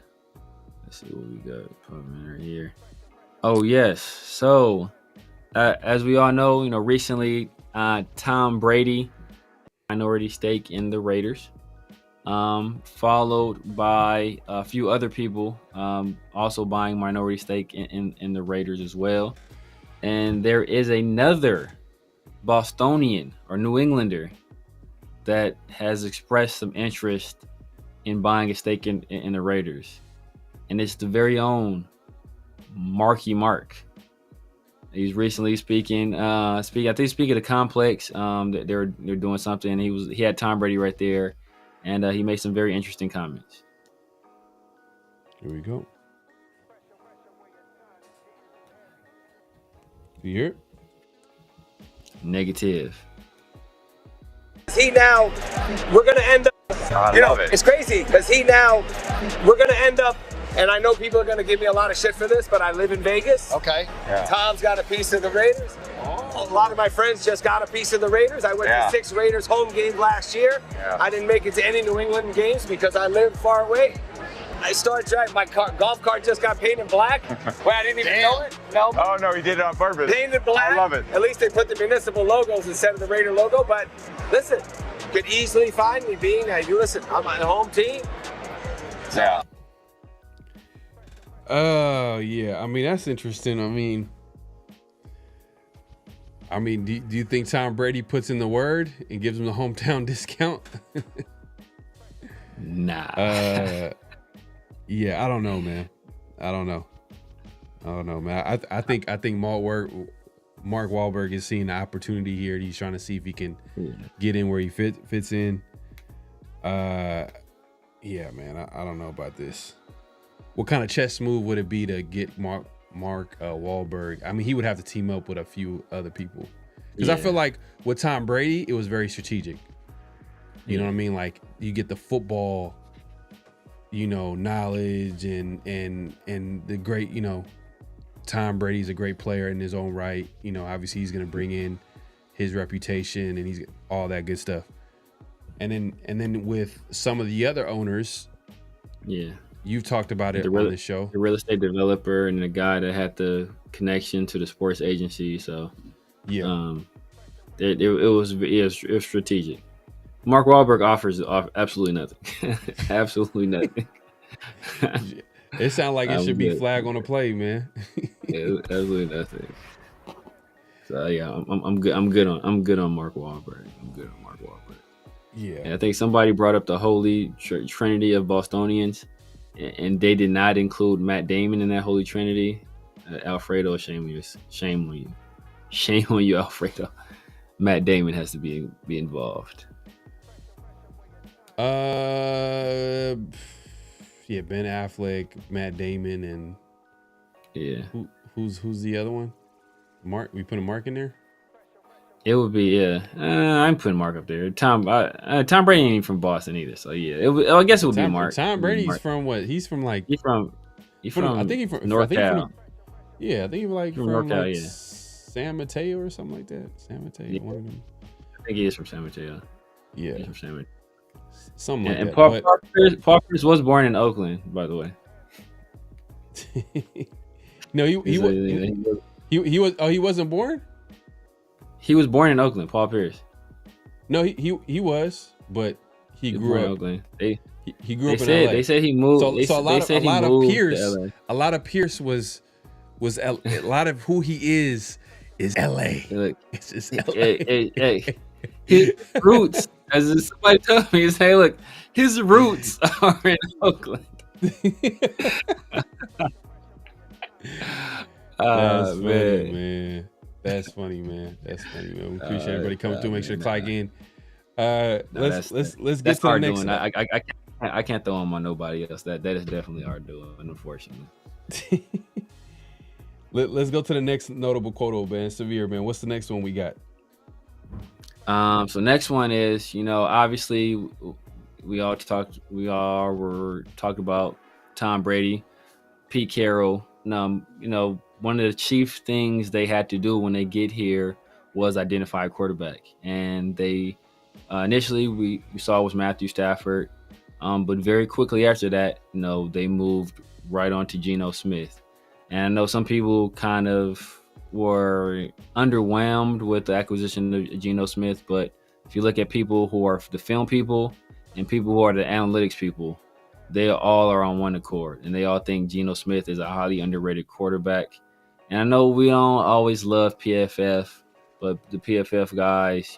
Let's see what we got right here. Oh, yes. So, as we all know, recently, Tom Brady, minority stake in the Raiders, followed by a few other people, also buying minority stake in the Raiders as well. And there is another Bostonian or New Englander that has expressed some interest in buying a stake in the Raiders, and it's the very own Marky Mark. He's recently speaking at the complex. They're doing something. He had Tom Brady right there, and he made some very interesting comments. Here we go. You hear it? Negative. We're going to end up, it's crazy because we're going to end up, and I know people are going to give me a lot of shit for this, but I live in Vegas. Okay. Yeah. Tom's got a piece of the Raiders. A lot of my friends just got a piece of the Raiders. I went to 6 Raiders home games last year. Yeah. I didn't make it to any New England games because I live far away. I started driving, my golf cart just got painted black. Well, I didn't even know it. No. Oh, no, he did it on purpose. Painted black. I love it. At least they put the municipal logos instead of the Raider logo. But listen, could easily find me being, I'm on the home team. So. Yeah. Oh, yeah. I mean, that's interesting. I mean, do you think Tom Brady puts in the word and gives him the hometown discount? Nah. Yeah, I don't know, man. I don't know, man. I think Mark Wahlberg is seeing the opportunity here. He's trying to see if he can get in where he fits in. Yeah, man. I don't know about this. What kind of chess move would it be to get Mark Wahlberg? I mean, he would have to team up with a few other people. Because I feel like with Tom Brady, it was very strategic. You know what I mean? Like, you get the football, knowledge and the great, Tom Brady's a great player in his own right. Obviously he's going to bring in his reputation and he's all that good stuff. And then with some of the other owners, you've talked about it on the show. The real estate developer and the guy that had the connection to the sports agency. So it was strategic. Mark Wahlberg offers absolutely nothing. Absolutely nothing. It sounds like it should be flag on the play, man. Absolutely nothing. So yeah, I'm good on Mark Wahlberg. Yeah, and I think somebody brought up the holy trinity of Bostonians, and they did not include Matt Damon in that holy trinity. Alfredo, shame on you, Alfredo. Matt Damon has to be involved. Yeah, Ben Affleck, Matt Damon, and who's the other one? Mark. We put a Mark in there. It would be I'm putting Mark up there. Tom Brady ain't from Boston either, so yeah. I guess it would be Mark. Tom Brady's from what? He's from like. He's from. I think he's from North Cal. Yeah, I think he's like from North Cal, like San Mateo or something like that. San Mateo, yeah. One of them. I think he is from San Mateo. Yeah, he's from San Mateo. Something like and that. Paul Pierce was born in Oakland, by the way. No, he was. Oh, he wasn't born. He was born in Oakland, Paul Pierce. No, he was, but he grew up in Oakland. He grew up in LA. They said he moved. So a lot of Pierce was a lot of who he is LA. Look, it's just LA. Hey. His roots, as somebody told me, is hey, look, his roots are in Oakland. That's funny, man. That's funny, man. We appreciate everybody coming through. Make sure to clock in. Let's get to the next one. I can't throw them on nobody else. That is definitely our doing, unfortunately. Let's go to the next notable quote, man. Severe, man. What's the next one we got? So next one is, obviously we were talking about Tom Brady, Pete Carroll. One of the chief things they had to do when they get here was identify a quarterback. And they initially we saw was Matthew Stafford. But very quickly after that, they moved right on to Geno Smith. And I know some people kind of were underwhelmed with the acquisition of Geno Smith, but if you look at people who are the film people and people who are the analytics people, they all are on one accord, and they all think Geno Smith is a highly underrated quarterback. And I know we don't always love PFF, but the PFF guys,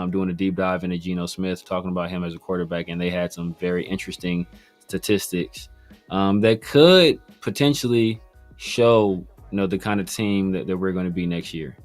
doing a deep dive into Geno Smith, talking about him as a quarterback, and they had some very interesting statistics that could potentially show, the kind of team that we're going to be next year.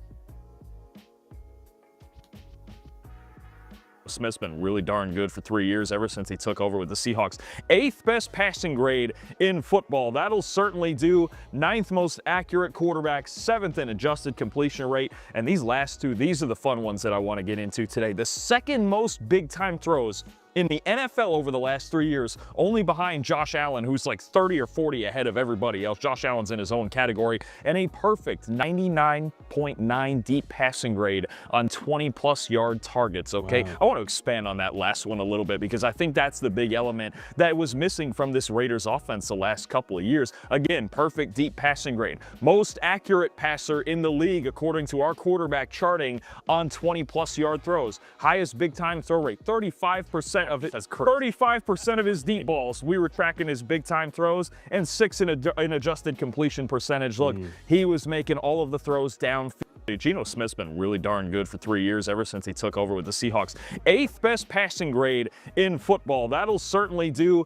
Smith's been really darn good for 3 years ever since he took over with the Seahawks. 8th best passing grade in football. That'll certainly do. 9th most accurate quarterback, 7th in adjusted completion rate. And these last two, these are the fun ones that I want to get into today. The 2nd most big time throws in the NFL over the last 3 years, only behind Josh Allen, who's like 30 or 40 ahead of everybody else. Josh Allen's in his own category, and a perfect 99.9 deep passing grade on 20-plus yard targets, okay? Wow. I want to expand on that last one a little bit because I think that's the big element that was missing from this Raiders offense the last couple of years. Again, perfect deep passing grade. Most accurate passer in the league, according to our quarterback charting, on 20-plus yard throws. Highest big-time throw rate, 35% of it. That's 35% of his deep balls. We were tracking his big-time throws, and 6 in adjusted completion percentage. Look, he was making all of the throws down. Geno Smith's been really darn good for 3 years ever since he took over with the Seahawks. 8th best passing grade in football. That'll certainly do.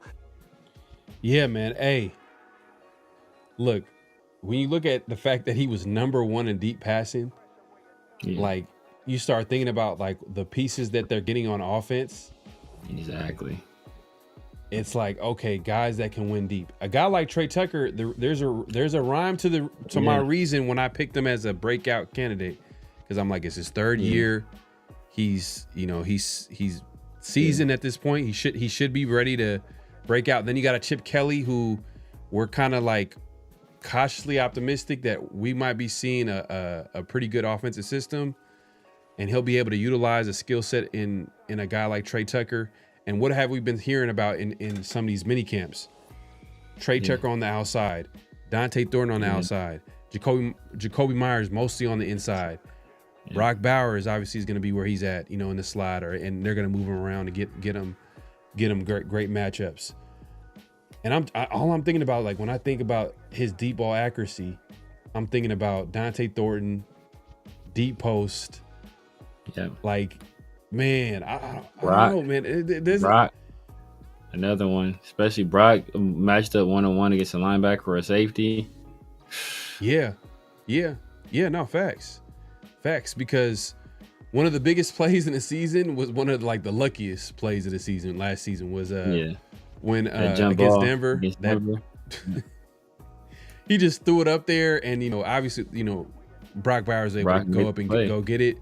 Yeah, man. Hey, look, when you look at the fact that he was number 1 in deep passing, like, you start thinking about like the pieces that they're getting on offense. Exactly. It's like, okay, guys that can win deep. A guy like Trey Tucker, there's a rhyme to my reason when I picked him as a breakout candidate, because I'm like, it's his 3rd year. He's seasoned at this point. He should be ready to break out. Then you got a Chip Kelly, who we're kind of like cautiously optimistic that we might be seeing a pretty good offensive system, and he'll be able to utilize a skill set in a guy like Trey Tucker. And what have we been hearing about in some of these mini camps? Trey Tucker on the outside, Dante Thornton on the outside, Jacoby Myers mostly on the inside. Brock Bowers obviously is going to be where he's at, in the slot, and they're going to move him around to get him great matchups. And all I'm thinking about, like when I think about his deep ball accuracy, I'm thinking about Dante Thornton, deep post. Yeah. Like, man, I don't know, man. Brock, another one, especially Brock matched up 1-on-1 against a linebacker or a safety. Yeah. No, facts, because one of the biggest plays in the season was one of like the luckiest plays of the season. Last season was when against Denver. He just threw it up there, and obviously Brock Bowers was able to go up and go get it.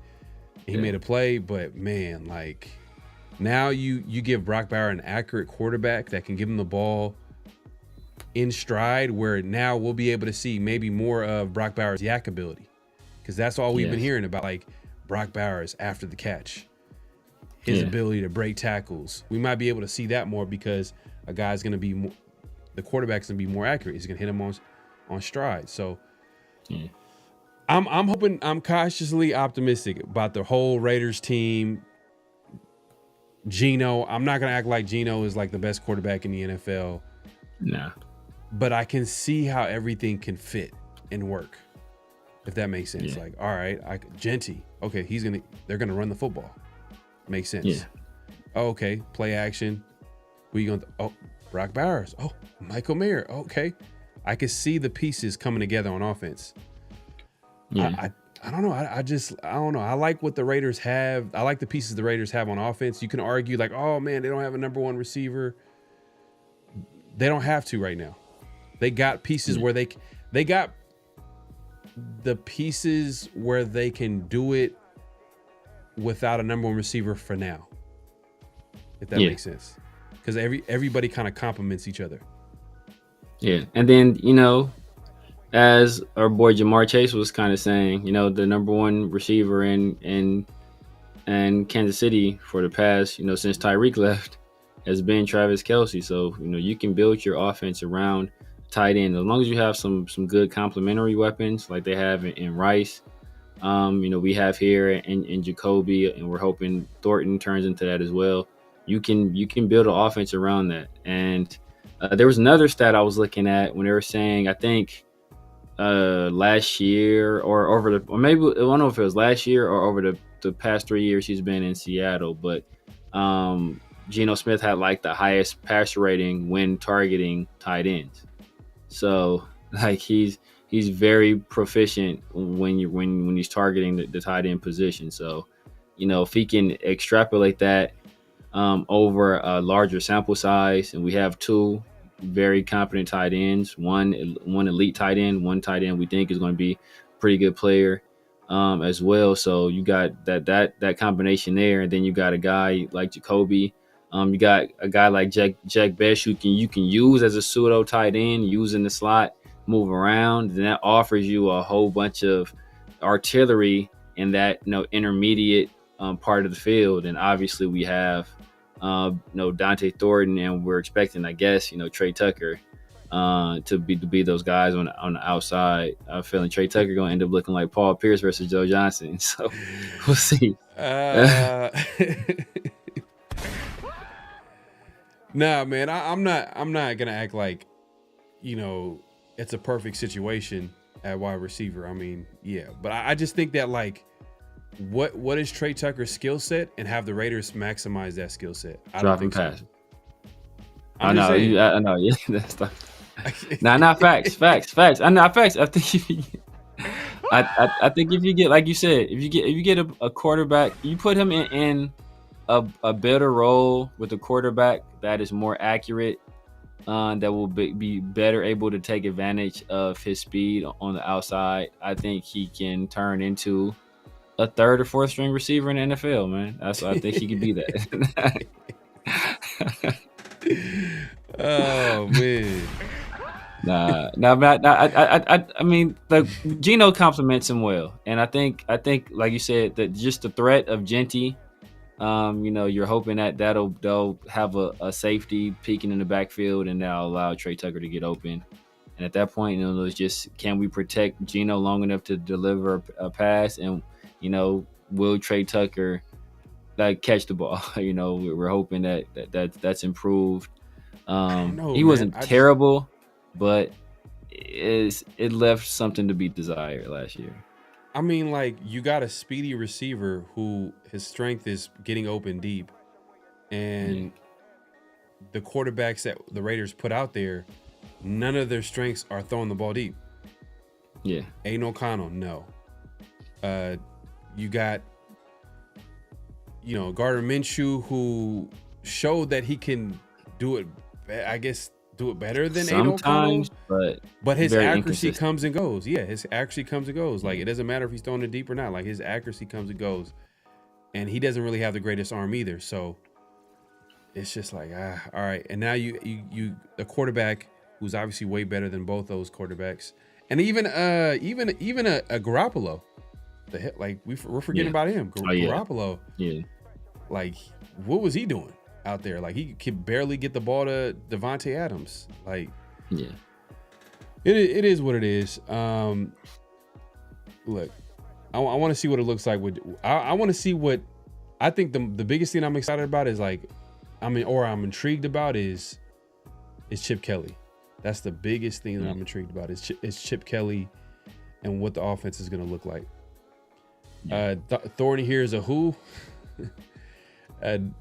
He made a play, but man, like now you give Brock Bowers an accurate quarterback that can give him the ball in stride, where now we'll be able to see maybe more of Brock Bowers' yak ability, because that's all we've been hearing about, like Brock Bowers after the catch, his ability to break tackles. We might be able to see that more because a guy's going to be more, the quarterback's going to be more accurate. He's going to hit him on stride. So I'm hoping, I'm cautiously optimistic about the whole Raiders team. Geno, I'm not going to act like Geno is like the best quarterback in the NFL. Nah. But I can see how everything can fit and work, if that makes sense. Like, all right, Genty, okay, they're going to run the football. Makes sense. Yeah. Oh, okay, play action. Who you going to, Brock Bowers. Oh, Michael Mayer. Okay. I can see the pieces coming together on offense. Yeah. I don't know. I don't know. I like what the Raiders have. I like the pieces the Raiders have on offense. You can argue like, oh man, they don't have a number 1 receiver. They don't have to right now. They got pieces where they got the pieces where they can do it without a number 1 receiver for now. If that makes sense. Because everybody kind of complements each other. Yeah. And then, as our boy Jamar Chase was kind of saying, the number 1 receiver in Kansas City for the past, since Tyreek left, has been Travis Kelce. So, you can build your offense around tight end as long as you have some good complementary weapons like they have in Rice. We have here in Jacoby, and we're hoping Thornton turns into that as well. You can build an offense around that. And there was another stat I was looking at when they were saying, I think last year or maybe I don't know if it was last year or over the past 3 years he's been in Seattle, but Geno Smith had like the highest passer rating when targeting tight ends. So like he's very proficient when he's targeting the tight end position. So, if he can extrapolate that over a larger sample size, and we have 2 very competent tight ends, one elite tight end, one tight end we think is going to be a pretty good player as well. So you got that combination there, and then you got a guy like Jacoby. You got a guy like Jack Best who you can use as a pseudo tight end, use in the slot, move around, and that offers you a whole bunch of artillery in that intermediate part of the field. And obviously we have Dante Thornton, and we're expecting, I guess, Trey Tucker to be those guys on the outside. I'm feeling Trey Tucker gonna end up looking like Paul Pierce versus Joe Johnson. So we'll see. Nah, man, I'm not gonna act like it's a perfect situation at wide receiver. I mean, yeah, but I just think that like what is Trey Tucker's skill set, and have the Raiders maximize that skill set? I don't think pass. So. I know. Yeah, that's not facts. I know facts. I think if you get, like you said, if you get a quarterback, you put him in a better role with a quarterback that is more accurate, that will be better able to take advantage of his speed on the outside. I think he can turn into a 3rd or 4th string receiver in the NFL, man. I think he could be that. Oh man. I mean, Geno compliments him well, and I think, like you said, that just the threat of Genty, you're hoping that they'll have a safety peeking in the backfield, and that'll allow Trey Tucker to get open. And at that point, it's just, can we protect Geno long enough to deliver a pass, and will Trey Tucker catch the ball? We're hoping that's improved. He wasn't terrible, but it left something to be desired last year. I mean, like, you got a speedy receiver who his strength is getting open deep, and the quarterbacks that the Raiders put out there, none of their strengths are throwing the ball deep. Yeah. Aiden O'Connell, no. You got, Gardner Minshew, who showed that he can do it, I guess, do it better than Aiden O'Connell. But his accuracy comes and goes. Yeah, his accuracy comes and goes. Like, it doesn't matter if he's throwing it deep or not. Like, his accuracy comes and goes. And he doesn't really have the greatest arm either. So it's just like, all right. And now you a quarterback who's obviously way better than both those quarterbacks. And even a Garoppolo. We're forgetting about him. Garoppolo. Yeah. Like, what was he doing out there? Like, he could barely get the ball to Devontae Adams. Like, yeah. It is what it is. Look, I want to see what it looks like. I want to see what I think the biggest thing I'm excited about is I'm intrigued about is Chip Kelly. That's the biggest thing that I'm intrigued about is Chip Kelly and what the offense is going to look like. Thorny here is a who. The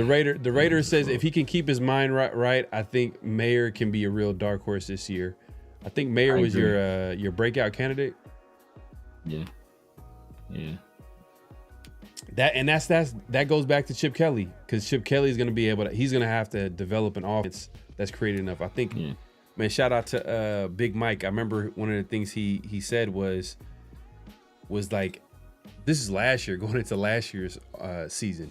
Raider says if he can keep his mind right, I think Mayer can be a real dark horse this year. I think Mayer was your breakout candidate. Yeah. That goes back to Chip Kelly, because Chip Kelly is going to he's going to have to develop an offense that's creative enough. I think, man, shout out to Big Mike. I remember one of the things he said was like, this is last year, going into last year's season.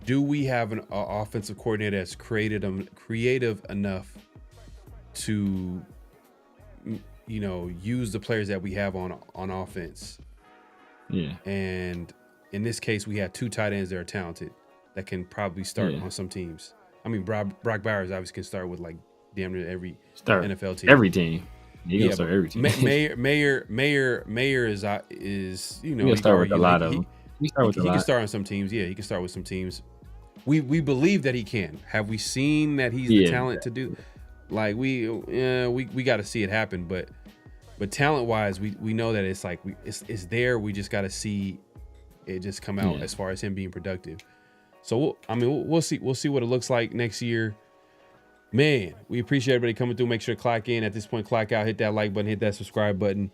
Do we have an offensive coordinator that's creative enough to, use the players that we have on offense? Yeah. And in this case, we have 2 tight ends that are talented that can probably start on some teams. I mean, Brock Bowers obviously can start with like damn near every NFL team. Every team. He can start every team. Mayer is he can start with a lot of them. He can start on some teams. Yeah, he can start with some teams. We believe that he can. Have we seen that he's the talent to do? Like, we got to see it happen. But talent wise, we know that it's like it's there. We just got to see it just come out as far as him being productive. So we'll see what it looks like next year. Man, we appreciate everybody coming through. Make sure to clock in. At this point, clock out. Hit that like button. Hit that subscribe button.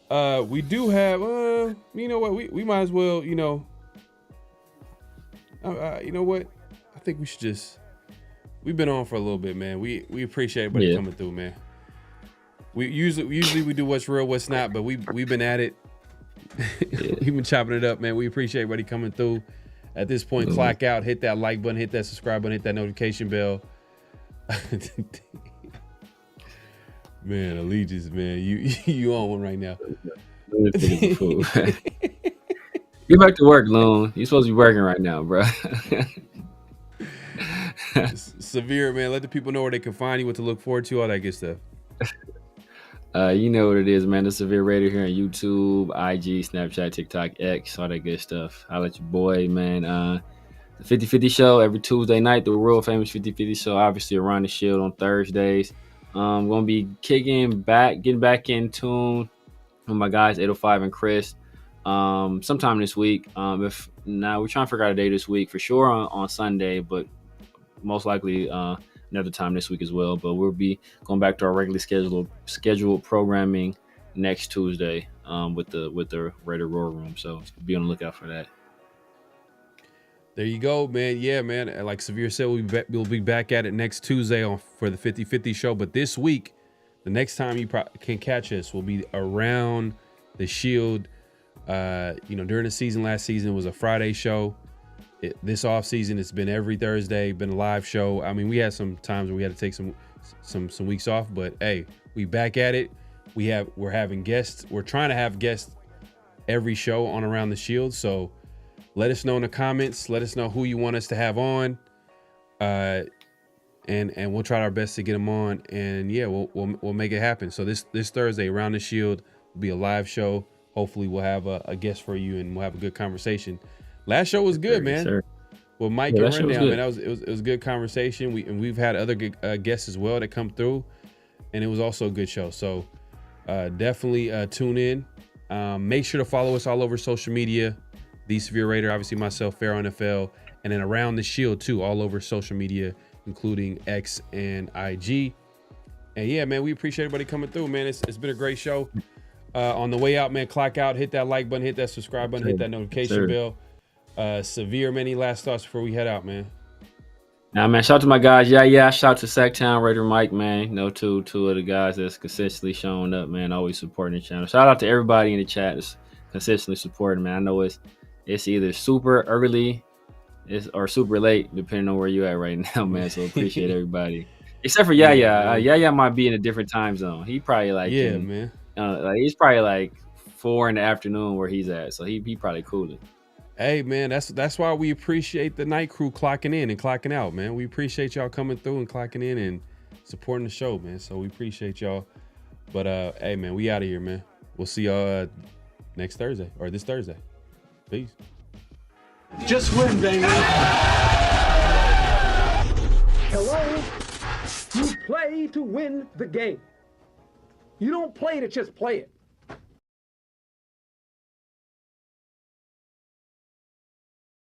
We do have, you know what? We might as well, you know what? I think we should just. We've been on for a little bit, man. We appreciate everybody coming through, man. We usually we do what's real, what's not, but we've been at it. We've been chopping it up, man. We appreciate everybody coming through. At this point, clock out. Hit that like button. Hit that subscribe button. Hit that notification bell. Man, Allegiance, man, you on one right now. Get back to work, Loon. You're supposed to be working right now, bro. Severe, man. Let the people know where they can find you, what to look forward to, all that good stuff. You know what it is, man. The Severe Raider here on YouTube, IG, Snapchat, TikTok, X, all that good stuff. I'll let your boy, man. The 50-50 show every Tuesday night, the world famous 50-50 show, obviously around the shield on Thursdays. I'm going to be getting back in tune with my guys, 805 and Chris, sometime this week. If now we're trying to figure out a day this week for sure on Sunday, but most likely another time this week as well. But we'll be going back to our regularly scheduled programming next Tuesday with the Raider Roar Room. So be on the lookout for that. There you go, man. Yeah, man. Like Severe said, we'll be back at it next Tuesday for the 50-50 show. But this week, the next time you can catch us will be around the Shield. During the season, last season, it was a Friday show. This off season, it's been every Thursday, been a live show. I mean, we had some times where we had to take some weeks off, but hey, we back at it. We're having guests. We're trying to have guests every show on Around the Shield. So let us know in the comments. Let us know who you want us to have on, and we'll try our best to get them on. And yeah, we'll make it happen. So this Thursday, Around the Shield will be a live show. Hopefully, we'll have a guest for you, and we'll have a good conversation. Last show was good, man. Sir. Well, Mike and Rundown, man, it was a good conversation. We've had other good guests as well that come through, and it was also a good show. So definitely tune in. Make sure to follow us all over social media. The Severe Raider, obviously myself, PharoahNFL, and then Around the Shield too, all over social media, including X and IG. And yeah, man, we appreciate everybody coming through, man. It's been a great show. On the way out, man, clock out, hit that like button, hit that subscribe button, hit that notification bell. Severe, many last thoughts before we head out, man. Now, man, shout out to my guys. Yeah. Shout out to Sacktown Raider Mike, man. Two of the guys that's consistently showing up, man. Always supporting the channel. Shout out to everybody in the chat that's consistently supporting, man. I know it's either super early or super late, depending on where you at right now, man. So appreciate everybody. Except for Yaya. Yaya might be in a different time zone. He probably man. He's probably like 4 p.m. where he's at. So he probably cooling. Hey, man, that's why we appreciate the night crew clocking in and clocking out, man. We appreciate y'all coming through and clocking in and supporting the show, man. So we appreciate y'all. But hey, man, we out of here, man. We'll see y'all next Thursday or this Thursday. Peace. Just win, baby. Hello? You play to win the game. You don't play to just play it.